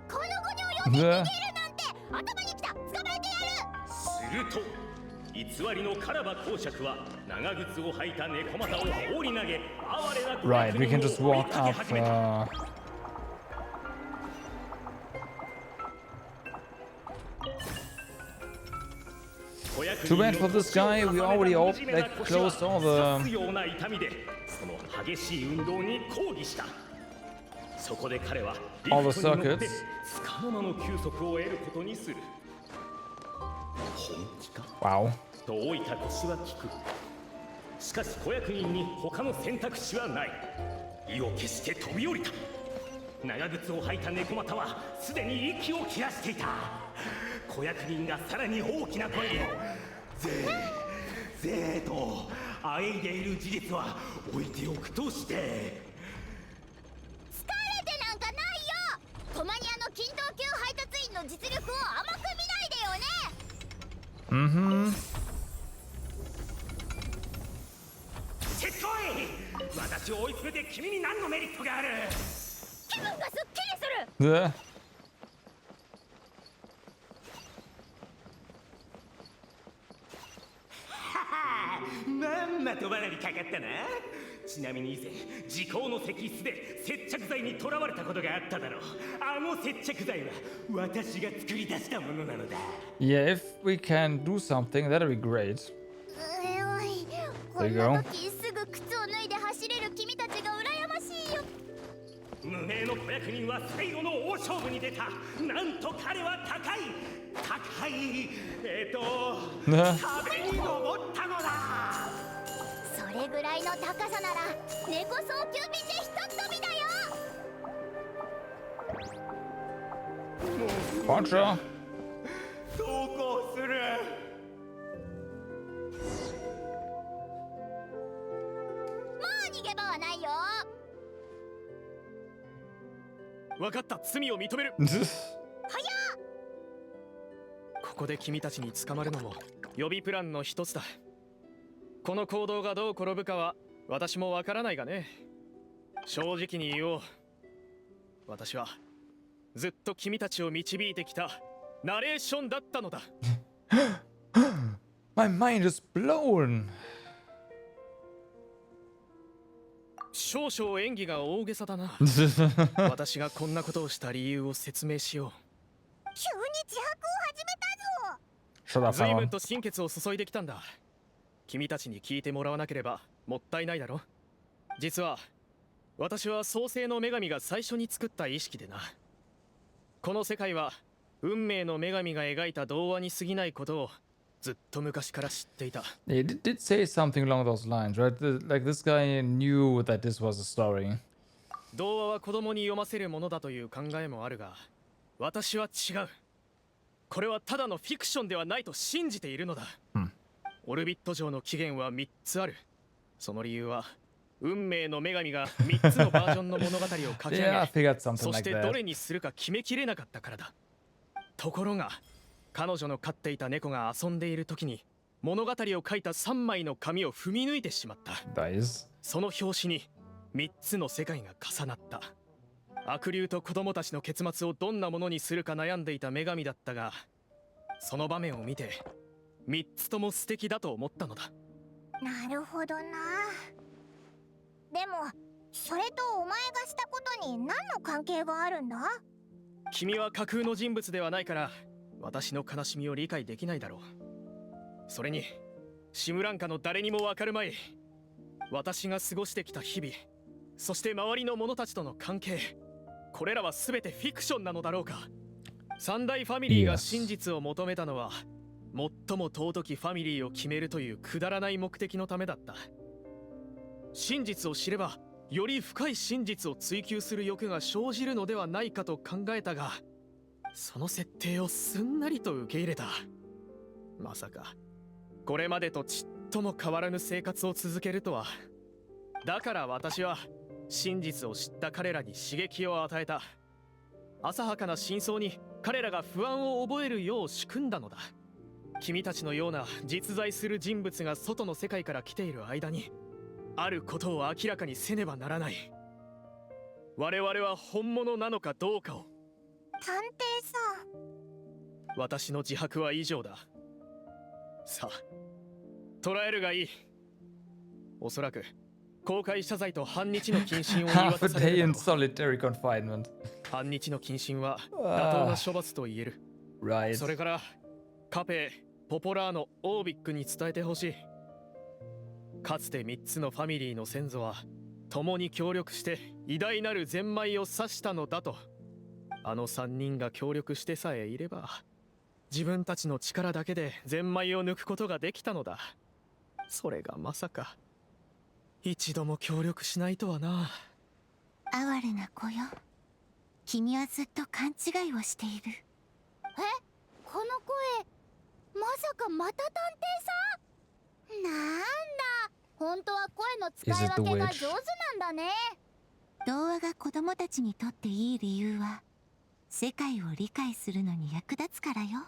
この子に及んで逃げるなんて頭にきた。捕まえてやる。すると偽りのカラバ公爵は長靴を履いた猫股を放り投げ、哀れな Right, we can just walk up. Too bad for this guy. We already closed all the. その激しい運動に抗議した。そこで彼は all the circuits. つかの間の休息を得ることにする。本気か Wow. と老いた腰は聞く。しかし子役人に他の選択肢はない。意を決して飛び降りた。長靴を履いた猫股はすでに息を切らしていた。子役人がさらに大きな声でぜーとあえいでいる事実は置いておくとして。疲れてなんかないよ。コマニアの均等級配達員の実力を甘く見 Mm-hmm. せっこい私を追い詰めて君に何のメリットがある気分がすっきりする The まんまと罠にかかったな。ちなみに以前時効の石室で接着剤にとらわれたことがあっただろう。あの接着剤は私が作り出したものなのだ。 Yeah, if we can do something, that'd be great. おい、こ There ん you な go. 時すぐ靴を脱いで走れる君たちが羨ましいよ。無名の子役人は最後の大勝負に出た。なんと彼は高い壁に登ったのだ。それぐらいの高さなら猫早急便でひとっ飛びだよ。Poncho. 投稿する。もう逃げ場はないよ。分かった、罪を認める。ここで君たちに捕まるのも予備プランの一つだ。この行動がどう転ぶかは私もわからないがね。正直に言おう。私はずっと君たちを導いてきたナレーションだったのだ。My mind is blown. 少々演技が大げさだな。私がこんなことをした理由を説明しよう。急に自白を始めたぞ。 Shut up, 随分 Alan. と心血を注いできたんだ。君たちに聞いてもらわなければもったいないだろ。実は私は創世の女神が最初に作った意識でな。この世界は運命の女神が描いた童話に過ぎないことをずっと昔から知っていた。 He did say something along those lines, right? Like this guy knew that this was a story. 童話は子供に読ませるものだという考えもあるが、私は違う。これはただのフィクションではないと信じているのだ。オルビット城の起源は3つある。その理由は運命の女神が3つのバージョンの物語を書き上げ Yeah, I figured something そし like て that. どれにするか決めきれなかったからだ。ところが彼女の飼っていた猫が遊んでいる時に物語を書いた3枚の紙を踏み抜いてしまった。 Dies. その表紙に3つの世界が重なった。悪竜と子供たちの結末をどんなものにするか悩んでいた女神だったが、その場面を見て3つとも素敵だと思ったのだ。なるほどな。でもそれとお前がしたことに何の関係があるんだ？君は架空の人物ではないから私の悲しみを理解できないだろう。それにシムランカの誰にもわかるまい私が過ごしてきた日々、そして周りの者たちとの関係、これらは全てフィクションなのだろうか。三大ファミリーが真実を求めたのは最も尊きファミリーを決めるというくだらない目的のためだった。真実を知ればより深い真実を追求する欲が生じるのではないかと考えたが、その設定をすんなりと受け入れた。まさかこれまでとちっとも変わらぬ生活を続けるとは。だから私は真実を知った彼らに刺激を与えた。浅はかな真相に彼らが不安を覚えるよう仕組んだのだ。君たちのような実在する人物が外の世界から来ている間にあることを明らかにせねばならない。我々は本物なのかどうかを。探偵さん、私の自白は以上だ。さあ捕らえるがいい。おそらく公開謝罪と半日の謹慎を言い Half 渡 a され day るだ in ろう。 solitary confinement. 半日の謹慎は妥当な処罰と言える。Right. それからカペ、ポポラーノ、オービックに伝えてほしい。かつて3つのファミリーの先祖は共に協力して偉大なるゼンマイを指したのだと。あの3人が協力してさえいれば自分たちの力だけでゼンマイを抜くことができたのだ。それがまさか一度も協力しないとはな。哀れな子よ、君はずっと勘違いをしている。この声、まさかまた探偵さん？なんだ、本当は声の使い分けが上手なんだね。童話が子供たちにとっていい理由は世界を理解するのに役立つからよ。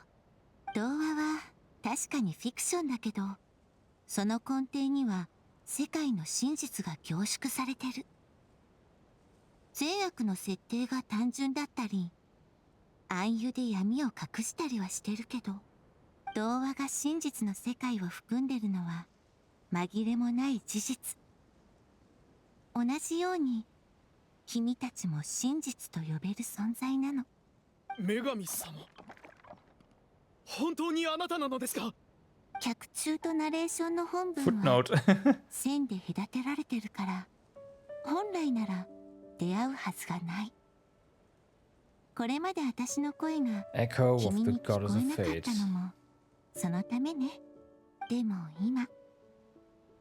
童話は確かにフィクションだけど、その根底には世界の真実が凝縮されてる。善悪の設定が単純だったり、暗喩で闇を隠したりはしてるけど、童話が真実の世界を含んでるのは紛れもない事実。同じように君たちも真実と呼べる存在なの。女神様、本当にあなたなのですか？脚注とナレーションの本文は線で隔てられてるから、本来なら出会うはずがない。これまで私の声が君に聞こえなかったのもそのためね。でも今、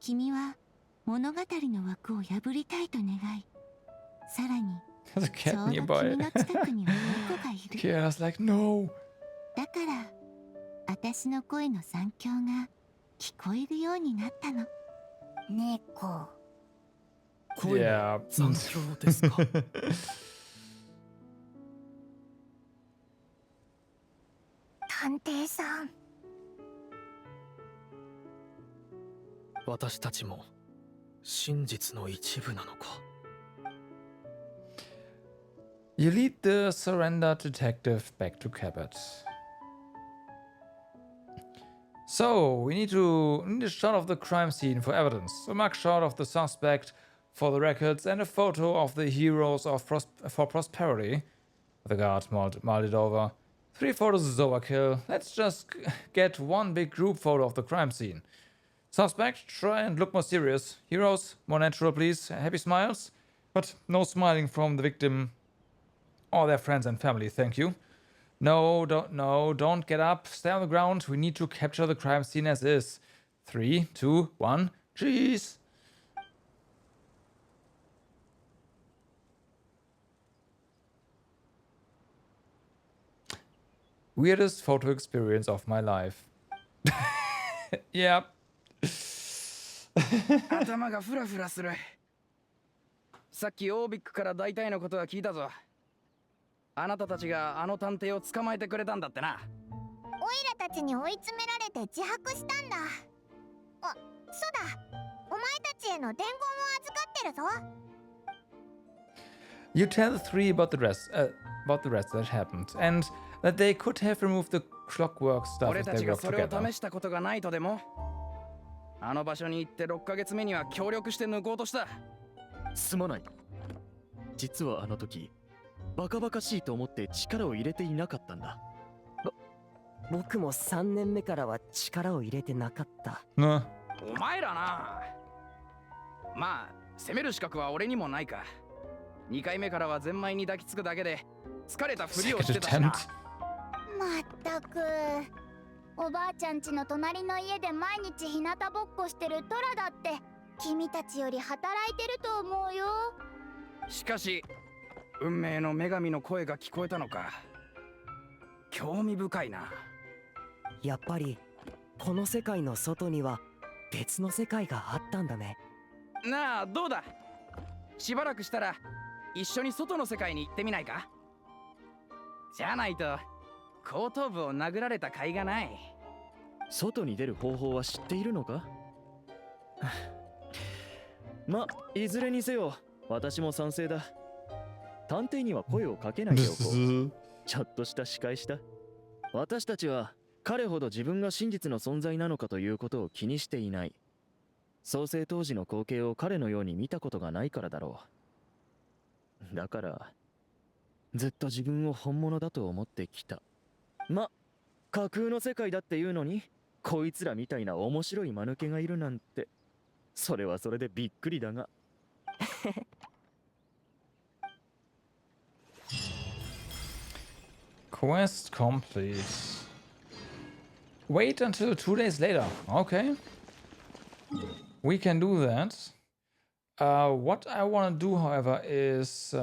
君は物語の枠を破りたいと願い、さらにちょうど君の近くには猫がいる。Kira's like, no. だから私の声の残響が聞こえるようになったの。猫。声の残響ですか？探偵さん。私たちも真実の一部なのか。You lead the surrendered detective back to Cabot. So, we need a shot of the crime scene for evidence, a mugshot of the suspect for the records, and a photo of the heroes for prosperity. The guard mulled it over. 3 photos is overkill. Let's just get one big group photo of the crime scene. Suspect, try and look more serious. Heroes, more natural please. Happy smiles? But no smiling from the victim or their friends and family, thank you. No, don't get up. Stay on the ground. We need to capture the crime scene as is. 3, 2, 1, cheese! Weirdest photo experience of my life. Yeah. 頭がフラフラする。さっきオービックから大体のことは聞いたぞ。あなたたちがあの探偵を捕まえてくれたんだってな。オイラたちに追い詰められて自白したんだ。あ、そうだ。お前たちへの伝言を預かってるぞ。You tell the 3 about the rest that happened, and that they could have removed the clockwork stuff 俺 if た they ちが worked それを together. 試したことがないとでも。あの場所に行って6ヶ月目には協力して抜こうとした。すまない。実はあの時バカバカしいと思って力を入れていなかったんだ。僕も3年目からは力を入れてなかった。な。お前らな。まあ攻める資格は俺にもないか。2回目からはゼンマイに抱きつくだけで疲れたふりをしてたしな。まったく。おばあちゃん家の隣の家で毎日日向ぼっこしてるトラだって君たちより働いてると思うよ。しかし運命の女神の声が聞こえたのか。興味深いな。やっぱりこの世界の外には別の世界があったんだね。なあどうだ。しばらくしたら一緒に外の世界に行ってみないか。じゃないと後頭部を殴られた甲斐がない。外に出る方法は知っているのか？ま、いずれにせよ私も賛成だ。探偵には声をかけないでおこう。ちょっとした仕返しだ。私たちは彼ほど自分が真実の存在なのかということを気にしていない。創世当時の光景を彼のように見たことがないからだろう。だからずっと自分を本物だと思ってきた。ま、架空の世界だっていうのにこいつらみたいな面白い間抜けがいるなんて、それはそれでびっくりだが。Quest complete. Wait until 2 days later. Okay. We can do that. What I want to do, however, is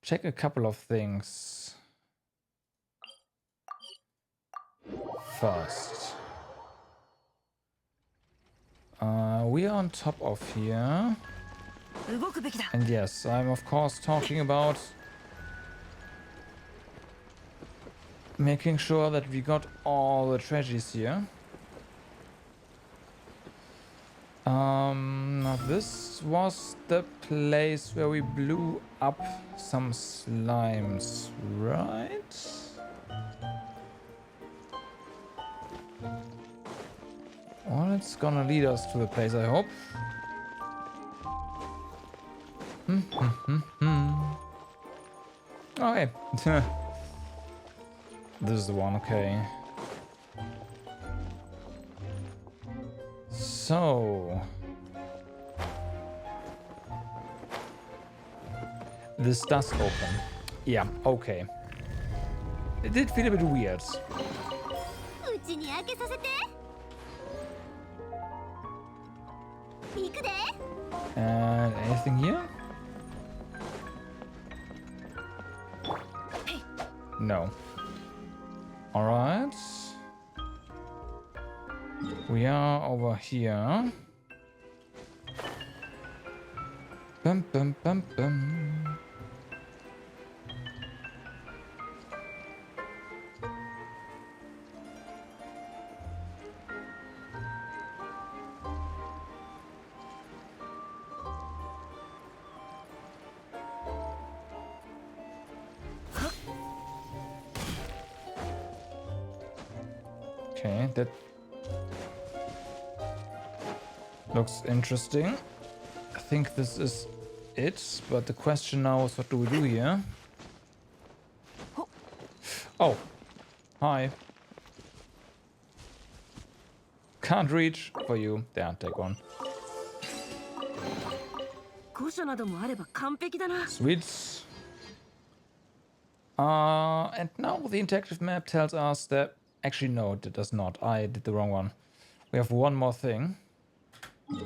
check a couple of things first. We are on top of here. And yes, I'm of course talking about Making sure that we got all the treasures here. Now this was the place where we blew up some slimes, right? Well, it's gonna lead us to the place, I hope. Okay. This is the one, okay. So... this does open. Yeah, okay. It did feel a bit weird. And anything here? No. Alright. We are over here. Bum bum bum bum. Okay, that looks interesting. I think this is it, but the question now is what do we do here? Oh, hi. Can't reach for you. There, take one. Sweet. And now the interactive map tells us that... Actually, no, it does not. I did the wrong one. We have one more thing.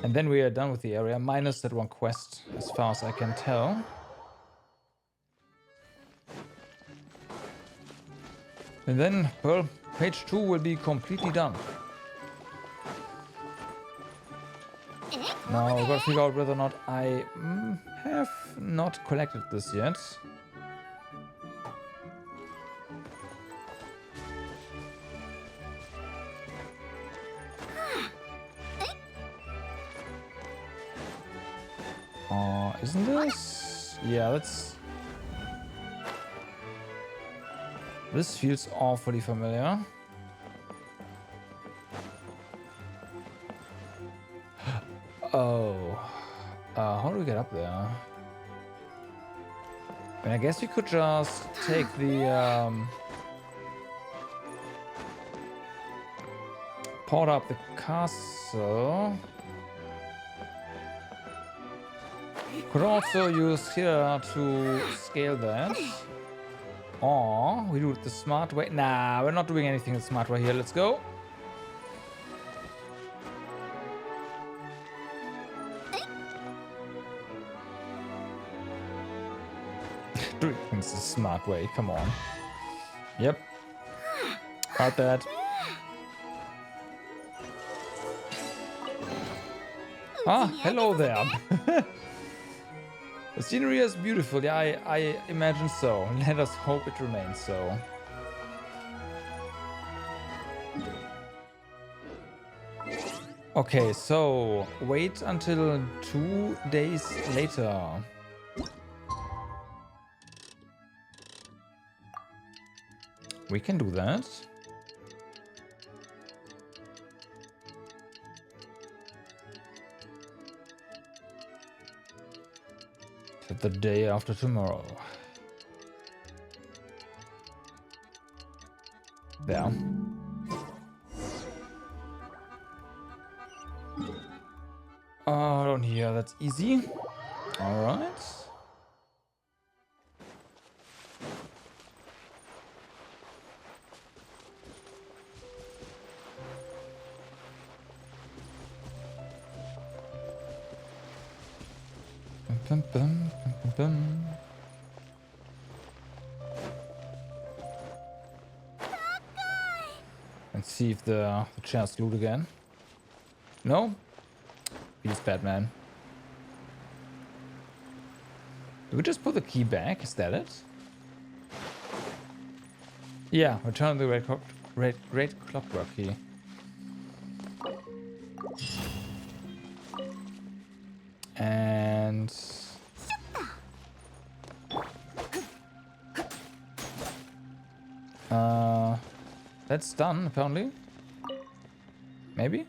And then we are done with the area, minus that one quest, as far as I can tell. And then, well, page 2 will be completely done. Now, we've got to figure out whether or not I have not collected this yet. Isn't this? Yeah, that's... This feels awfully familiar. Oh. How do we get up there? And I guess we could just take the... port up the castle. Could also use here to scale that. Or we do it the smart way. Nah, we're not doing anything the smart way here. Let's go. Doing things the smart way. Come on. Yep. Got that. Ah, hello there. The scenery is beautiful. Yeah, I imagine so. Let us hope it remains so. Okay, so wait until 2 days later. We can do that. The day after tomorrow. There. Down here, that's easy. Alright. Bum, bum, bum, bum. And see if the chair's loot again. No? He's bad, man. Do we just put the key back? Is that it? Yeah, return the great clockwork key. And that's done apparently. Maybe?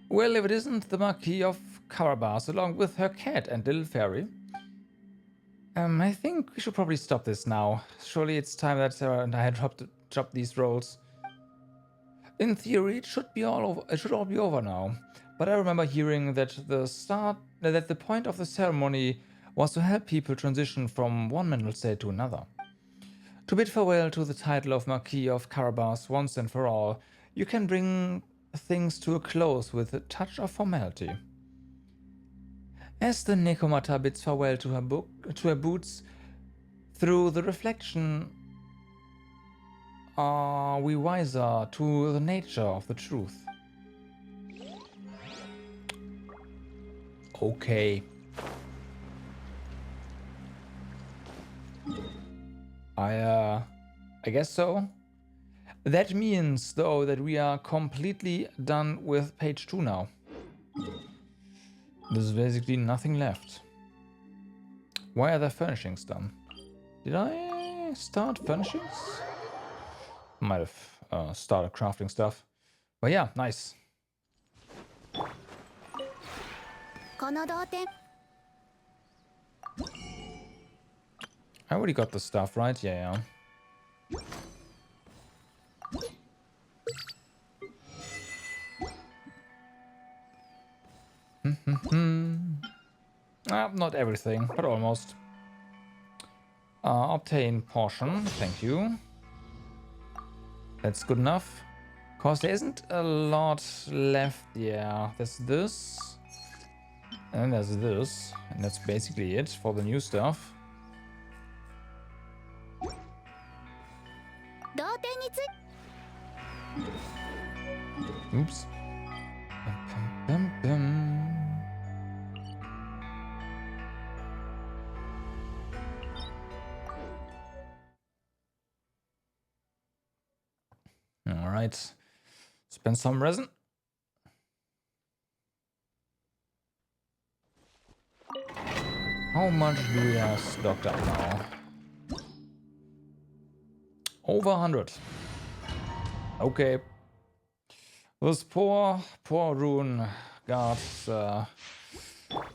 Well, if it isn't the Marquis of Carabas along with her cat and little fairy. I think we should probably stop this now. Surely it's time that Sarah and I dropped these roles. In theory, it should all be over now. But I remember hearing that the point of the ceremony was to help people transition from one mental state to another. To bid farewell to the title of Marquis of Carabas once and for all, you can bring things to a close with a touch of formality. As the Nekomata bids farewell to her boots, through the reflection are we wiser to the nature of the truth. Okay. I guess so. That means, though, that we are completely done with page 2 now. There's basically nothing left. Why are the furnishings done? Did I start furnishings? Might have started crafting stuff. But yeah, nice. I already got the stuff, right? Yeah. Not everything, but almost. Obtain portion, thank you. That's good enough. Cause there isn't a lot left. Yeah, there's this. And there's this. And that's basically it for the new stuff. Oops. All right. Spend some resin. How much do we have stocked up now? Over 100. Okay. Those poor rune guards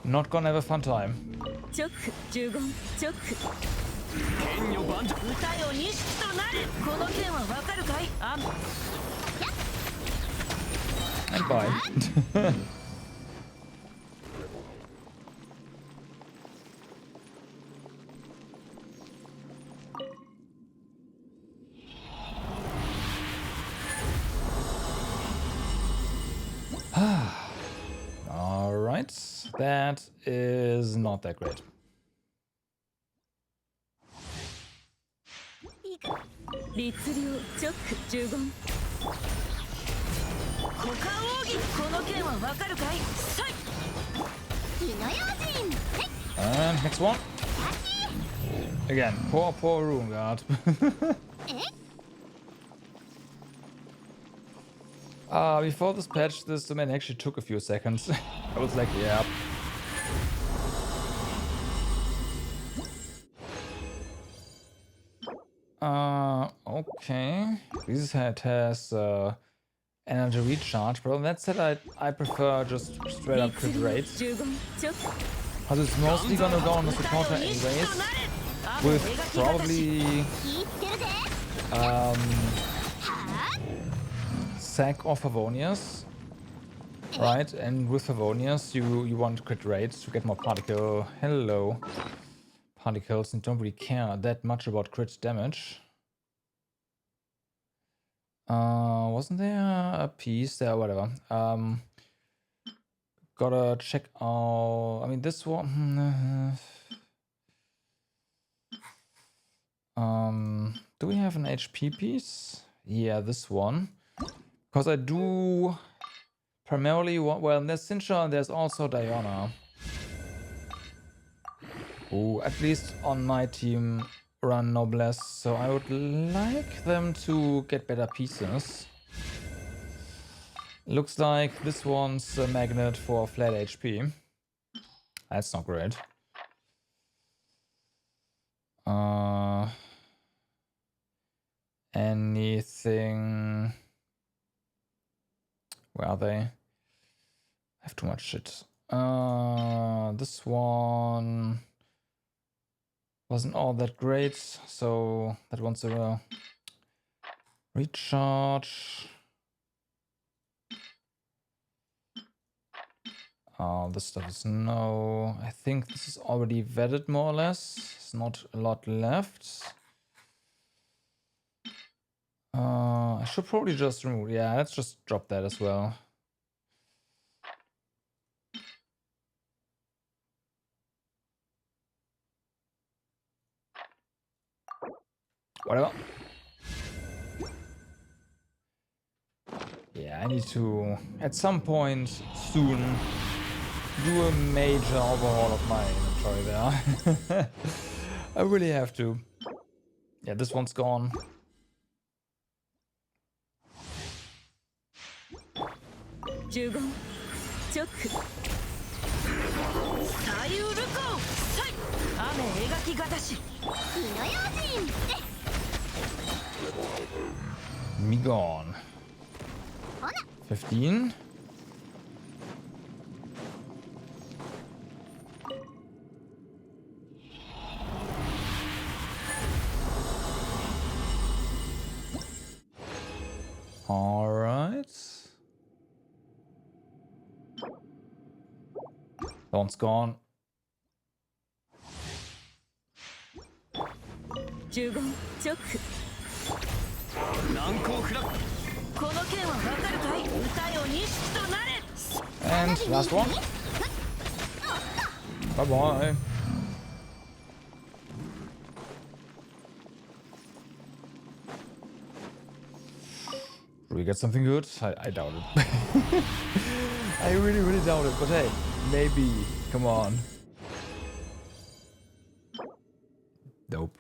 not gonna have a fun time. And bye. All right, that is not that great. And next one. Again, poor rune guard. Before this patch, this domain actually took a few seconds. I was like, yeah. Okay. This head has energy recharge, but on that said, I prefer just straight up crit rates. Because it's mostly gonna go on the supporter anyways. With probably sack of Favonius. Right, and with Favonius you want crit rates to get more particles and don't really care that much about crit damage. Wasn't there a piece there? Whatever. Gotta check out. I mean, this one. Do we have an HP piece? Yeah, this one. Because I do primarily want. Well, there's Sincha and there's also Diana. Who, at least on my team, run Noblesse, so I would like them to get better pieces. Looks like this one's a magnet for flat HP. That's not great. Anything? Where are they? I have too much shit. This one wasn't all that great, so that one's a recharge. This stuff is no. I think this is already vetted more or less. There's not a lot left. I should probably just remove. Yeah, let's just drop that as well. Whatever. Yeah, I need to, at some point soon, do a major overhaul of my inventory there. I really have to. Yeah, this one's gone. Me gone. 15. All right. That one's gone. 10言直難攻不落この剣はわかるかい歌よ錦となれ And last one. Bye bye. Do we get something good? I doubt it. I really doubt it, but hey, maybe. Come on. Nope.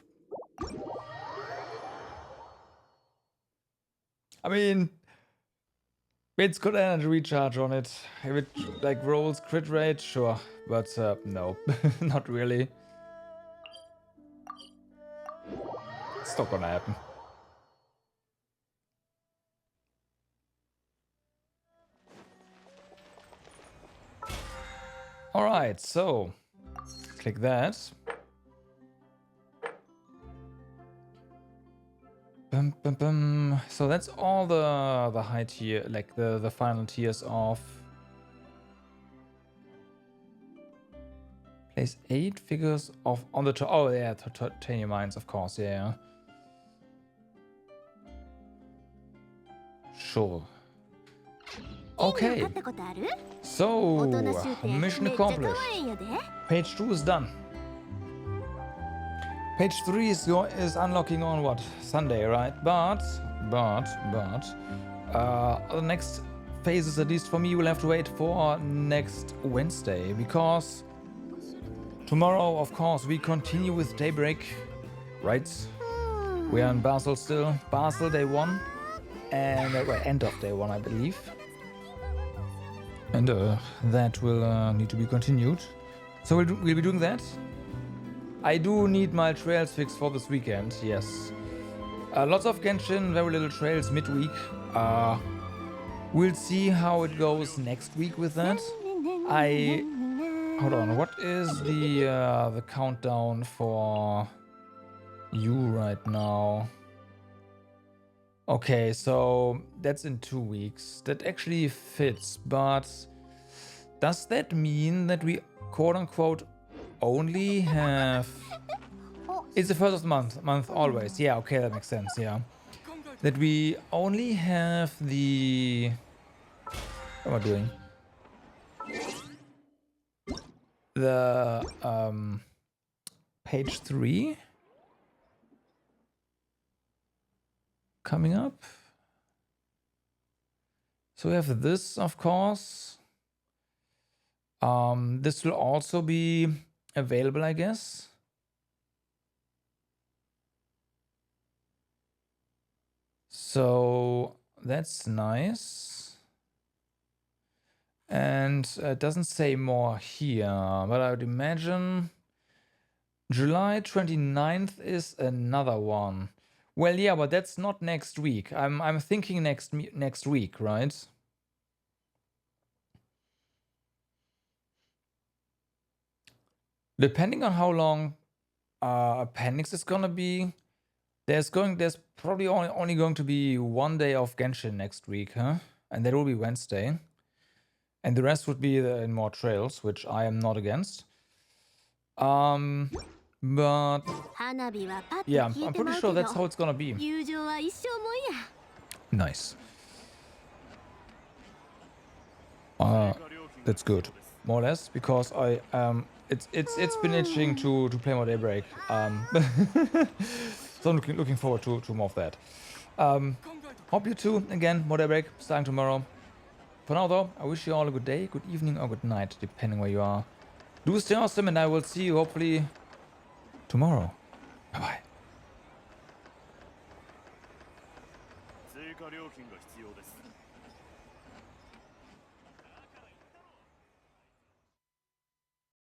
I mean, it's good energy recharge on it. If it like rolls crit rate, sure, but no, not really. It's not gonna happen. All right, so click that. Bum, bum, bum. So that's all the high tier, like the final tiers of. Place 8 figures of on the top. Oh yeah, titanium mines, of course. Yeah. Sure. Okay. So mission accomplished. Page 2 is done. Page 3 is unlocking on what? Sunday, right? But the next phases, at least for me, will have to wait for next Wednesday, because tomorrow, of course, we continue with Daybreak, right? We are in Basel still. Basel day 1 and end of day 1, I believe. And that will need to be continued. So we'll be doing that. I do need my trails fixed for this weekend, yes. Lots of Genshin, very little trails midweek. We'll see how it goes next week with that. Hold on, what is the countdown for you right now? Okay, so that's in 2 weeks. That actually fits, but does that mean that we quote-unquote only have... It's the first of the month always. Yeah, okay, that makes sense, yeah. That we only have the... What am I doing? The page 3 coming up. So we have this, of course. This will also be available, I guess. So that's nice. And it doesn't say more here, but I would imagine July 29th is another one. Well, yeah, but that's not next week. I'm thinking next week, right? Depending on how long Appendix is gonna be, there's probably only going to be one day of Genshin next week, huh? And that will be Wednesday. And the rest would be in more trails, which I am not against. But yeah, I'm pretty sure that's how it's gonna be. Nice. That's good, more or less, because I it's been itching to play more Daybreak. So I'm looking forward to more of that. Hope you too. Again, more Daybreak starting tomorrow. For now though, I wish you all a good day, good evening, or good night, depending where you are. Do stay awesome, and I will see you hopefully tomorrow. Bye bye.